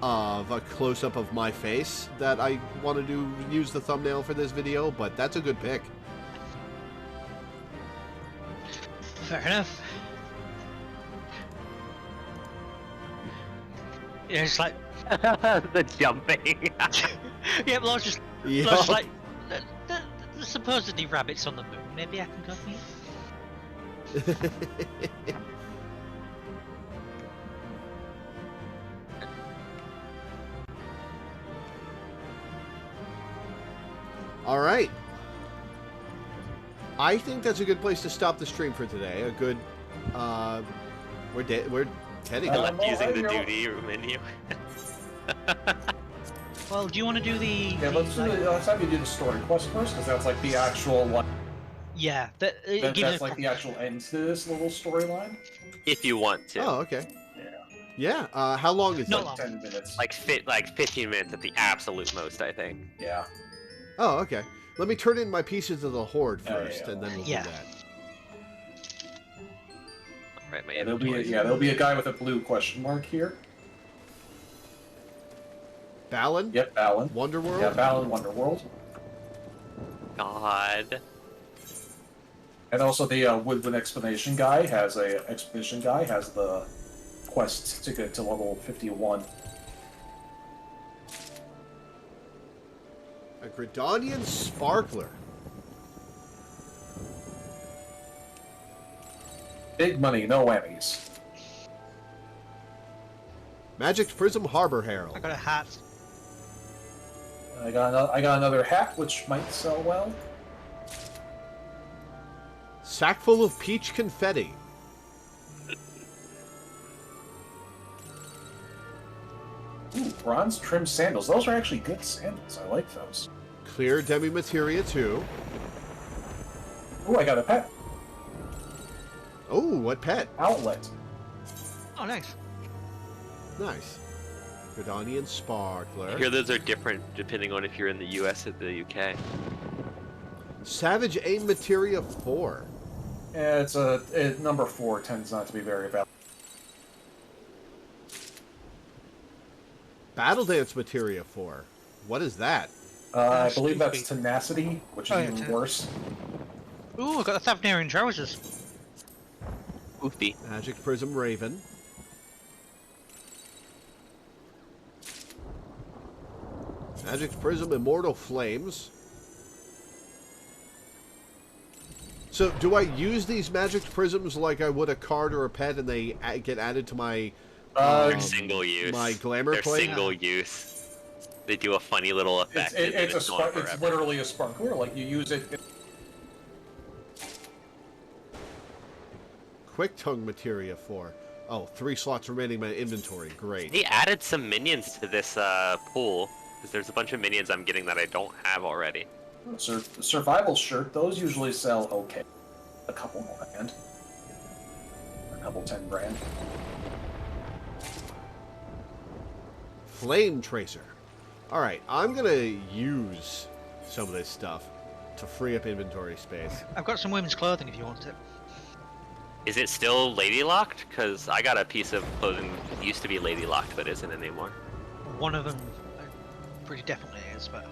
of a close-up of my face that I wanted to use the thumbnail for this video, but that's a good pick. Fair enough. Yeah, it's like The jumping. yeah, but I was just Yup. like there's supposedly rabbits on the moon. Maybe I can go for you. All right. I think that's a good place to stop the stream for today. A good, we're heading. Uh, Like using the well, duty menu. Well, do you want to do the? Yeah, let's have you do the story quest first, because that's like the actual like Yeah, that's like the actual end to this little storyline. If you want to. Oh, okay. Yeah. Yeah. How long is Not it? long. 10 minutes. Like 15 minutes at the absolute most, I think. Yeah. Oh, okay. Let me turn in my pieces of the horde Oh, first, yeah. and then we'll Yeah. do that. Right, my Yeah, there'll be inventory. there'll be a guy with a blue question mark here. Balin? Yep, Alan. Wonderworld? Yeah, Alan Wonderworld. God. And also the Woodland expedition guy has the quest to get to level 51. A Gridanian Sparkler. Big money, no whammies. Magic Prism Harbor I Herald. got a hat. I got another hat which might sell well. Sack full of peach confetti. Ooh, bronze trim sandals. Those are actually good sandals. I like those. Clear demi-materia 2. Ooh, I got a pet. Oh, what pet? Outlet. Oh, nice. Nice. Gridanian Sparkler. I hear those are different depending on if you're in the US or the UK. Savage Aim Materia 4. Yeah, number 4 tends not to be very valuable. Battle Dance Materia 4. What is that? I believe that's tenacity, which is even worse. Ooh, I got the Thavnarian trousers. Oofy. Magic Prism Raven. Magic Prism Immortal Flames. So, do I use these magic prisms like I would a card or a pet, and they get added to my They're single use. my glamour They're plate? single use. They do a funny little effect. It's literally a sparkler. Like you use it. Quick Tongue Materia 4. Oh, 3 slots remaining in my inventory. Great. He added some minions to this pool because there's a bunch of minions I'm getting that I don't have already. Survival shirt. Those usually sell okay. A couple more grand. A couple 10 grand. Flame Tracer. Alright, I'm gonna use some of this stuff to free up inventory space. I've got some women's clothing if you want it. Is it still lady locked? Because I got a piece of clothing that used to be lady locked but isn't anymore. One of them pretty definitely is, but...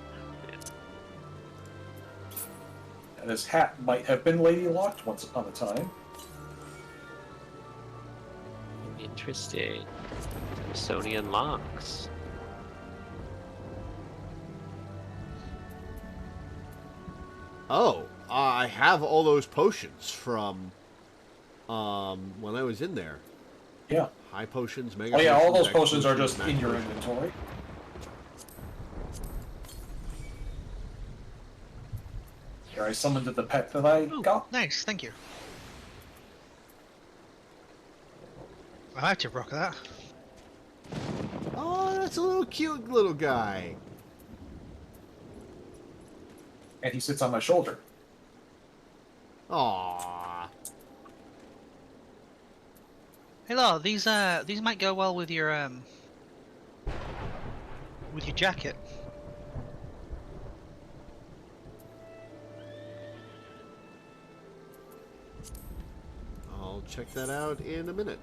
And this hat might have been lady locked once upon a time. Interesting. Sonian locks. Oh, I have all those potions from when I was in there. Yeah. High potions, mega Oh yeah, all potions, those X potions are just max in your potions. inventory. Here, I summoned the pet that I Ooh, got. nice, thank you. I have to rock that. Oh, that's a little cute little guy. And he sits on my shoulder. Aww. Hey, Law, these might go well with your jacket. I'll check that out in a minute.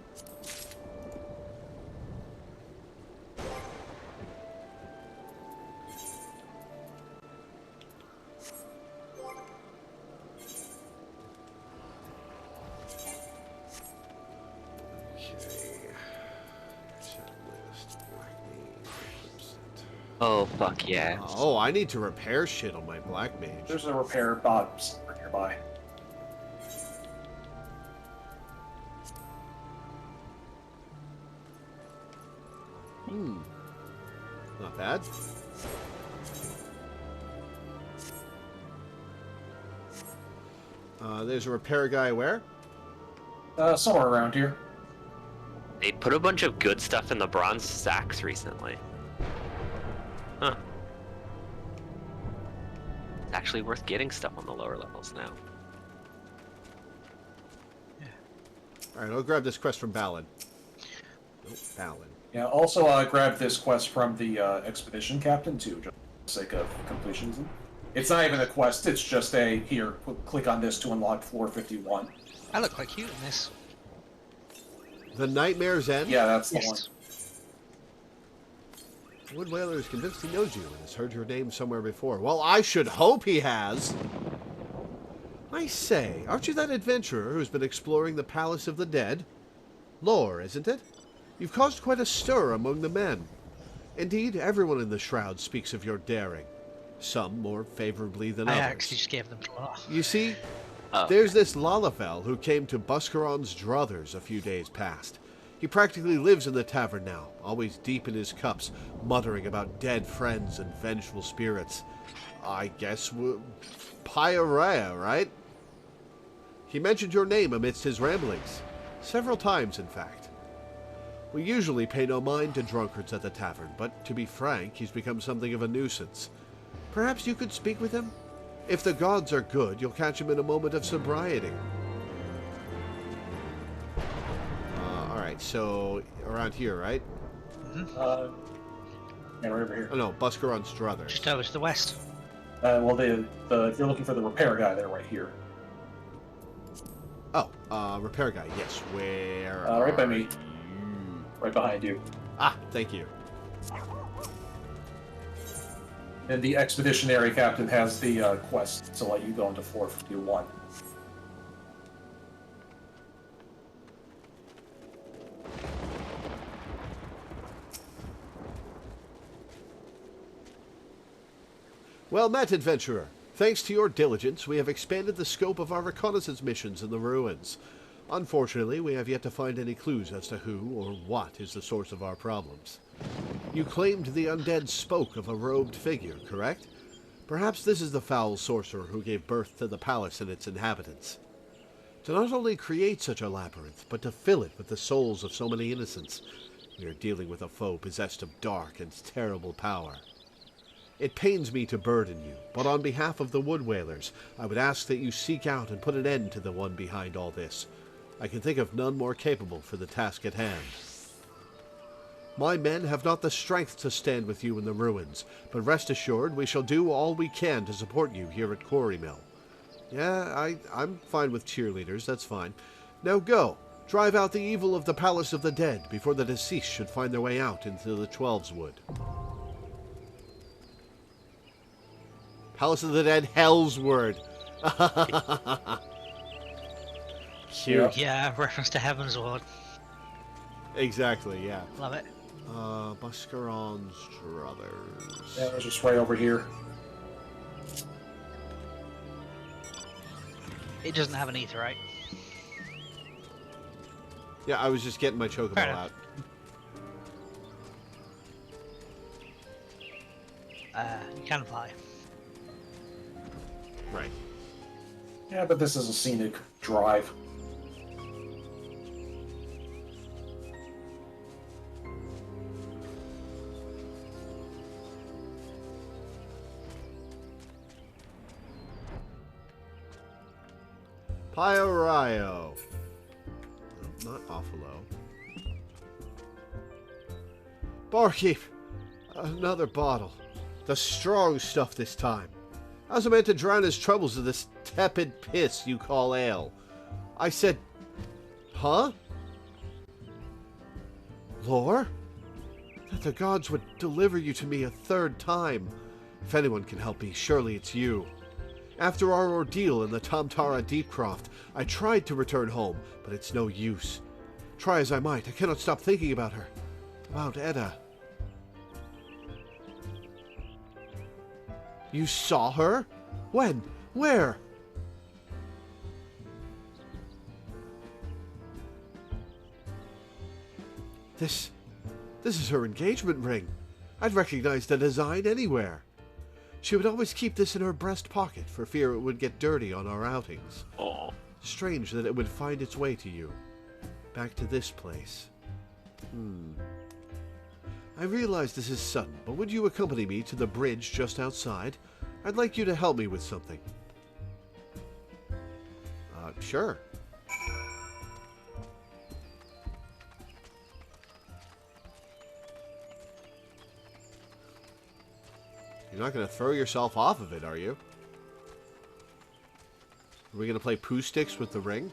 Oh, fuck yeah. Oh, I need to repair shit on my Black Mage. There's a repair bot somewhere nearby. Not bad. There's a repair guy where? Somewhere around here. They put a bunch of good stuff in the bronze stacks recently. Huh. It's actually worth getting stuff on the lower levels now. Alright, I'll grab this quest from Balin. Nope, Balin. Yeah, also grab this quest from the expedition captain too, just for the sake of completionism. It's not even a quest, it's just a, here, click on this to unlock floor 51. I look quite cute in this. The Nightmare's End? Yeah, that's the one. Wood Whaler is convinced he knows you and has heard your name somewhere before. Well, I should hope he has. I say, aren't you that adventurer who's been exploring the Palace of the Dead? Lore, isn't it? You've caused quite a stir among the men. Indeed, everyone in the Shroud speaks of your daring. Some more favorably than I others. actually just gave them to Law. You see, there's this Lalafell who came to Buscaron's druthers a few days past. He practically lives in the tavern now, always deep in his cups, muttering about dead friends and vengeful spirits. I guess Pyrea, right? He mentioned your name amidst his ramblings. Several times, in fact. We usually pay no mind to drunkards at the tavern, but to be frank, he's become something of a nuisance. Perhaps you could speak with him? If the gods are good, you'll catch him in a moment of sobriety. Alright, so around here, right? Yeah, right over here. Oh no, Busker on Struthers. Just over to the west. Well, if you're looking for the repair guy, they're right here. Oh, repair guy, yes. Where Right by are me. you? Right behind you. Ah, thank you. And the expeditionary captain has the quest to let you go into 451. Well met, adventurer. Thanks to your diligence, we have expanded the scope of our reconnaissance missions in the ruins. Unfortunately, we have yet to find any clues as to who or what is the source of our problems. You claimed the undead spoke of a robed figure, correct? Perhaps this is the foul sorcerer who gave birth to the palace and its inhabitants. To not only create such a labyrinth, but to fill it with the souls of so many innocents, we are dealing with a foe possessed of dark and terrible power. It pains me to burden you, but on behalf of the Wood Whalers, I would ask that you seek out and put an end to the one behind all this. I can think of none more capable for the task at hand. My men have not the strength to stand with you in the ruins, but rest assured we shall do all we can to support you here at Quarry Mill. Yeah, I'm fine with cheerleaders, that's fine. Now go, drive out the evil of the Palace of the Dead before the deceased should find their way out into the Twelves Wood. Palace of the Dead, Hell's Word. Cute. Yeah, reference to Heaven's Ward. Exactly, yeah. Love it. Busker on Struthers. Yeah, it was just right over here. It doesn't have an etherite. Yeah, I was just getting my chocobo Fair out. You can fly. Right. Yeah, but this is a scenic drive. Piorio. No, not Offalo. Barkeep, another bottle. The strong stuff this time. How's a man to drown his troubles in this tepid piss you call ale? I said, huh? Lore? That the gods would deliver you to me a third time. If anyone can help me, surely it's you. After our ordeal in the Tamtara Deepcroft, I tried to return home, but it's no use. Try as I might, I cannot stop thinking about her. About Edda. You saw her? When? Where? This is her engagement ring. I'd recognize the design anywhere. She would always keep this in her breast pocket for fear it would get dirty on our outings. Oh. Strange that it would find its way to you. Back to this place. I realize this is sudden, but would you accompany me to the bridge just outside? I'd like you to help me with something. Sure. You're not going to throw yourself off of it, are you? Are we going to play poo sticks with the ring?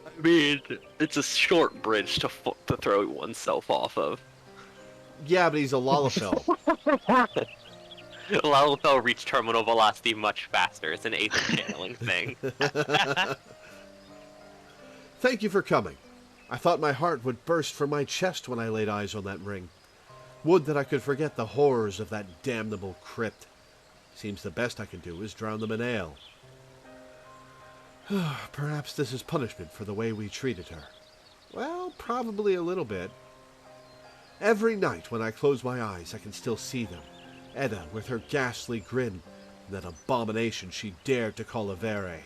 I mean, it's a short bridge to throw oneself off of. Yeah, but he's a Lalafell. Lalafell reach terminal velocity much faster. It's an aether channeling thing. Thank you for coming. I thought my heart would burst from my chest when I laid eyes on that ring. Would that I could forget the horrors of that damnable crypt. Seems the best I can do is drown them in ale. Perhaps this is punishment for the way we treated her. Well, probably a little bit. Every night when I close my eyes, I can still see them. Edda with her ghastly grin, and that abomination she dared to call a Vere.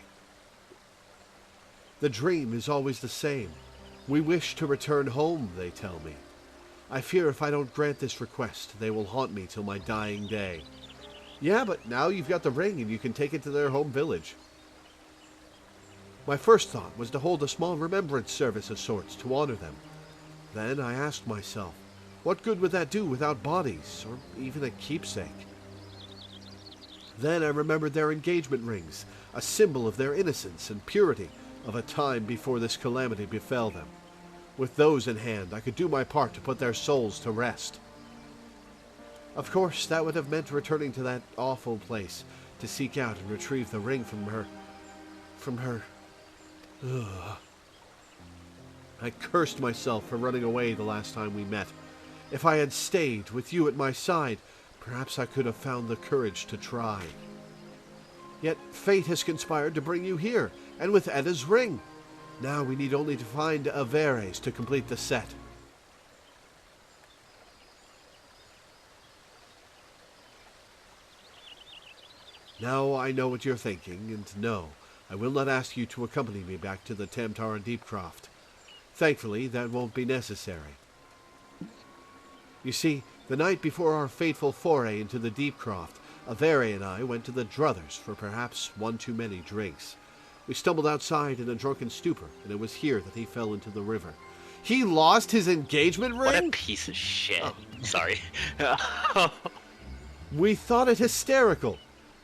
The dream is always the same. We wish to return home, they tell me. I fear if I don't grant this request, they will haunt me till my dying day. Yeah, but now you've got the ring and you can take it to their home village. My first thought was to hold a small remembrance service of sorts to honor them. Then I asked myself, what good would that do without bodies, or even a keepsake? Then I remembered their engagement rings, a symbol of their innocence and purity of a time before this calamity befell them. With those in hand, I could do my part to put their souls to rest. Of course, that would have meant returning to that awful place to seek out and retrieve the ring from her. Ugh. I cursed myself for running away the last time we met. If I had stayed with you at my side, perhaps I could have found the courage to try. Yet fate has conspired to bring you here, and with Edda's ring. Now we need only to find Averes to complete the set. Now I know what you're thinking, and no, I will not ask you to accompany me back to the Tamtara Deepcroft. Thankfully, that won't be necessary. You see, the night before our fateful foray into the Deepcroft, Avere and I went to the Druthers for perhaps one too many drinks. We stumbled outside in a drunken stupor, and it was here that he fell into the river. He lost his engagement ring? What a piece of shit. Oh. Sorry. We thought it hysterical.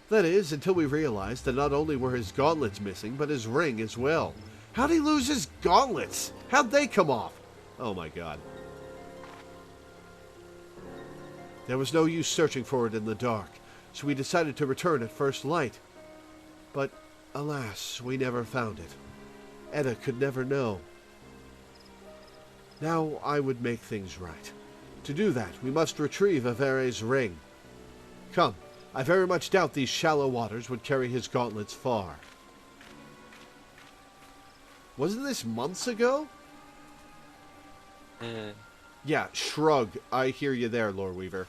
That is, until we realized that not only were his gauntlets missing, but his ring as well. How'd he lose his gauntlets? How'd they come off? Oh my god. There was no use searching for it in the dark, so we decided to return at first light. But, alas, we never found it. Edda could never know. Now I would make things right. To do that, we must retrieve Avere's ring. Come, I very much doubt these shallow waters would carry his gauntlets far. Wasn't this months ago? Yeah, shrug. I hear you there, Loreweaver.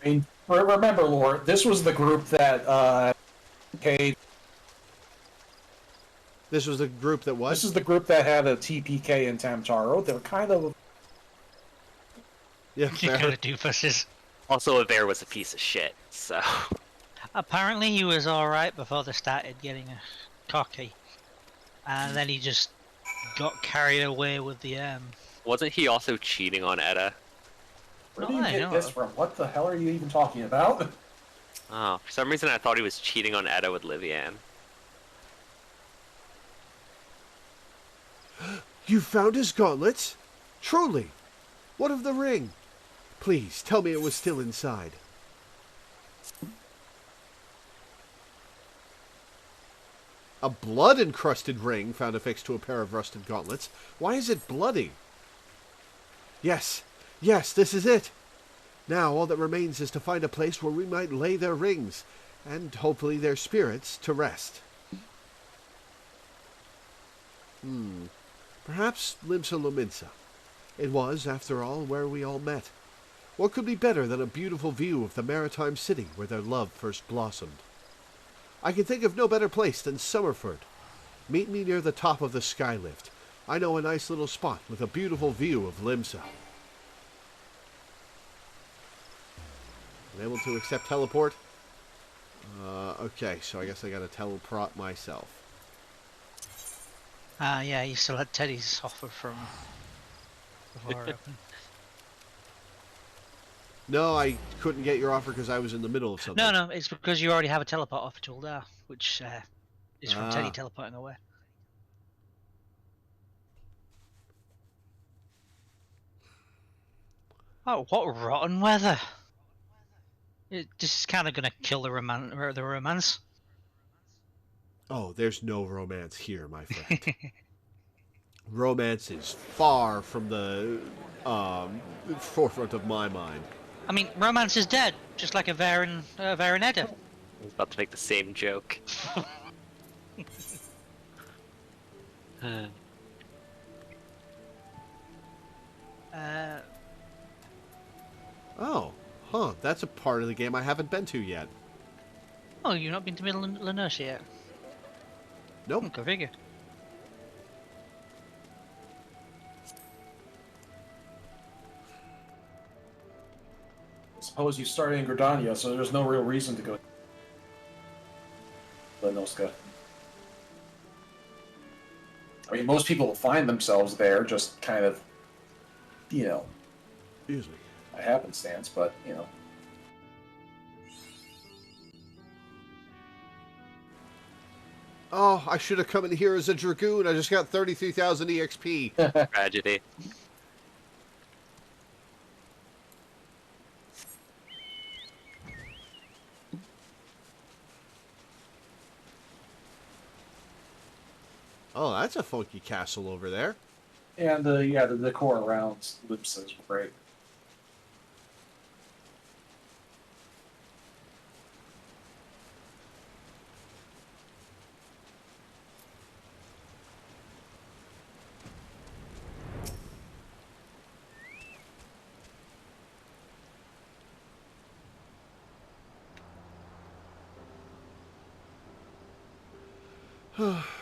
I mean, remember, Lore, this was the group that paid. This was the group that was? This is the group that had a TPK in Tamtaro. They're kind of... Yeah, You fair. kind of doofuses. Also, Avere was a piece of shit, so... Apparently he was alright before they started getting cocky. And then he just got carried away with the Wasn't he also cheating on Edda? Where No, do you I get know. this from? What the hell are you even talking about? Oh, for some reason I thought he was cheating on Edda with Livian. You found his gauntlets? Truly? What of the ring? Please, tell me it was still inside. A blood-encrusted ring found affixed to a pair of rusted gauntlets. Why is it bloody? Yes, this is it. Now all that remains is to find a place where we might lay their rings, and hopefully their spirits, to rest. Perhaps Limsa Lominsa. It was, after all, where we all met. What could be better than a beautiful view of the maritime city where their love first blossomed? I can think of no better place than Summerford. Meet me near the top of the skylift. I know a nice little spot with a beautiful view of Limsa. I'm able to accept teleport? Okay, so I guess I gotta teleport myself. yeah, you still had Teddy's offer from before. No, I couldn't get your offer because I was in the middle of something. No, it's because you already have a teleport offer tool there, which is from Teddy Ah. teleporting away. Oh, what rotten weather! This is kind of gonna kill the romance. Oh, there's no romance here, my friend. Romance is far from the forefront of my mind. I mean, romance is dead, just like a Varen Edda. I was about to make the same joke. Oh, huh, that's a part of the game I haven't been to yet. Oh, you've not been to Middle Lenosha yet? Nope. Go figure. suppose you started in Gridania, so there's no real reason to go to Lenoska. I mean, most people find themselves there just kind of, Usually. by happenstance, but, Oh, I should have come in here as a Dragoon. I just got 33,000 EXP. Tragedy. Oh, that's a funky castle over there. And, the decor around Lipsa is great.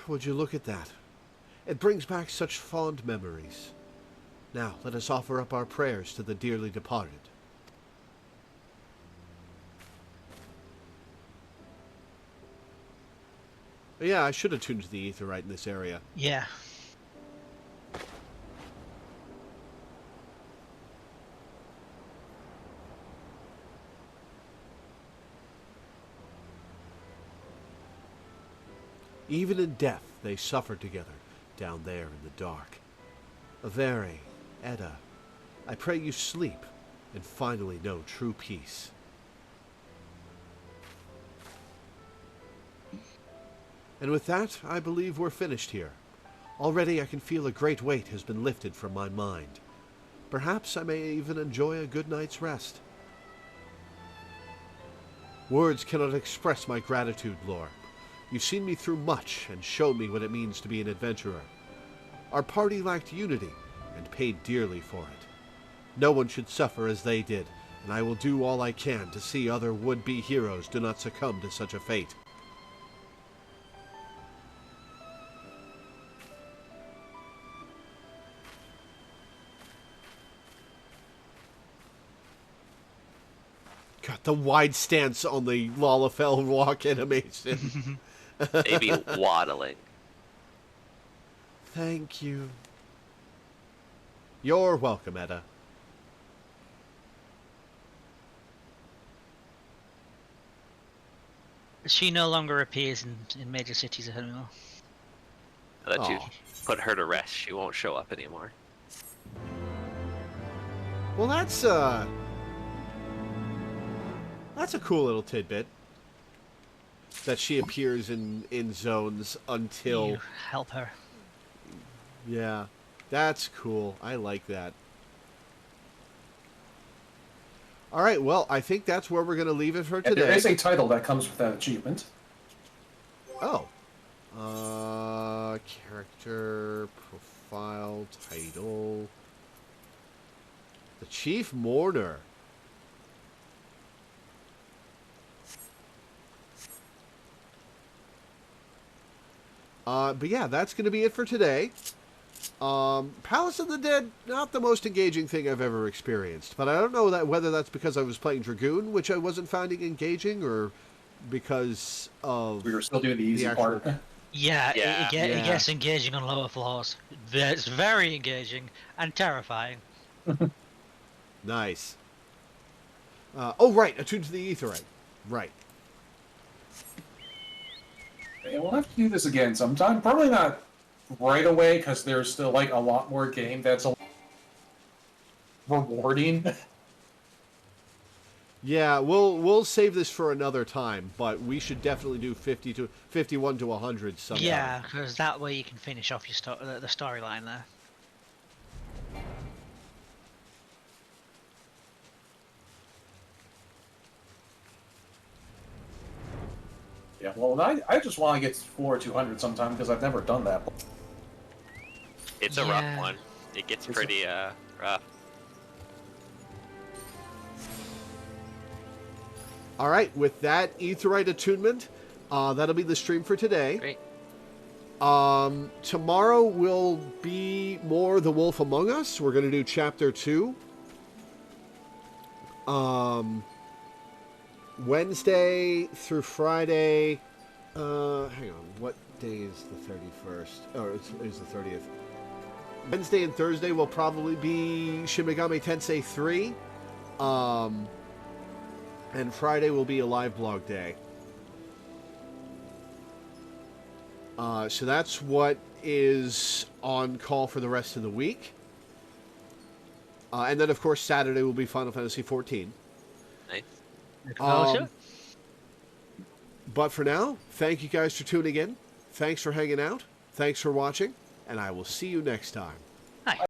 Would you look at that? It brings back such fond memories. Now, let us offer up our prayers to the dearly departed. Yeah, I should have tuned to the Aetheryte in this area. Yeah. Even in death, they suffered together, down there in the dark. Avere, Edda, I pray you sleep, and finally know true peace. And with that, I believe we're finished here. Already I can feel a great weight has been lifted from my mind. Perhaps I may even enjoy a good night's rest. Words cannot express my gratitude, Lore. You've seen me through much and shown me what it means to be an adventurer. Our party lacked unity and paid dearly for it. No one should suffer as they did, and I will do all I can to see other would-be heroes do not succumb to such a fate. God, the wide stance on the Lalafell walk animation. Maybe waddling. Thank you. You're welcome, Edda. She no longer appears in major cities anymore. I thought you Aw. put her to rest. She won't show up anymore. Well, that's a cool little tidbit. That she appears in zones until... You help her. Yeah, that's cool. I like that. Alright, well, I think that's where we're going to leave it for And today. there is a title that comes with that achievement. Oh. Character, profile, title... The Chief Mourner. But yeah, that's going to be it for today. Palace of the Dead, not the most engaging thing I've ever experienced. But I don't know whether that's because I was playing Dragoon, which I wasn't finding engaging, or because of... We were still doing the easy actual- part. Yeah, Yeah. It Yeah. gets engaging on lower floors. It's very engaging and terrifying. Nice. Oh, right, attuned to the Aetheryte. Right. And we'll have to do this again sometime. Probably not right away, because there's still like a lot more game that's rewarding. Yeah, we'll save this for another time, but we should definitely do 51 to 100 sometime. Yeah, because that way you can finish off your the storyline there. Yeah, well, I just want to get floor 200 sometime, because I've never done that. It's a Yeah. rough one. It gets It's pretty rough. All right, with that Aetheryte attunement, that'll be the stream for today. Great. Tomorrow will be more The Wolf Among Us. We're going to do Chapter 2. Wednesday through Friday. Hang on, what day is the 31st? Oh, it's the 30th. Wednesday and Thursday will probably be Shin Megami Tensei 3. And Friday will be a live blog day. So that's what is on call for the rest of the week. And then, of course, Saturday will be Final Fantasy XIV. Nice. But for now, thank you guys for tuning in. Thanks for hanging out. Thanks for watching. And I will see you next time.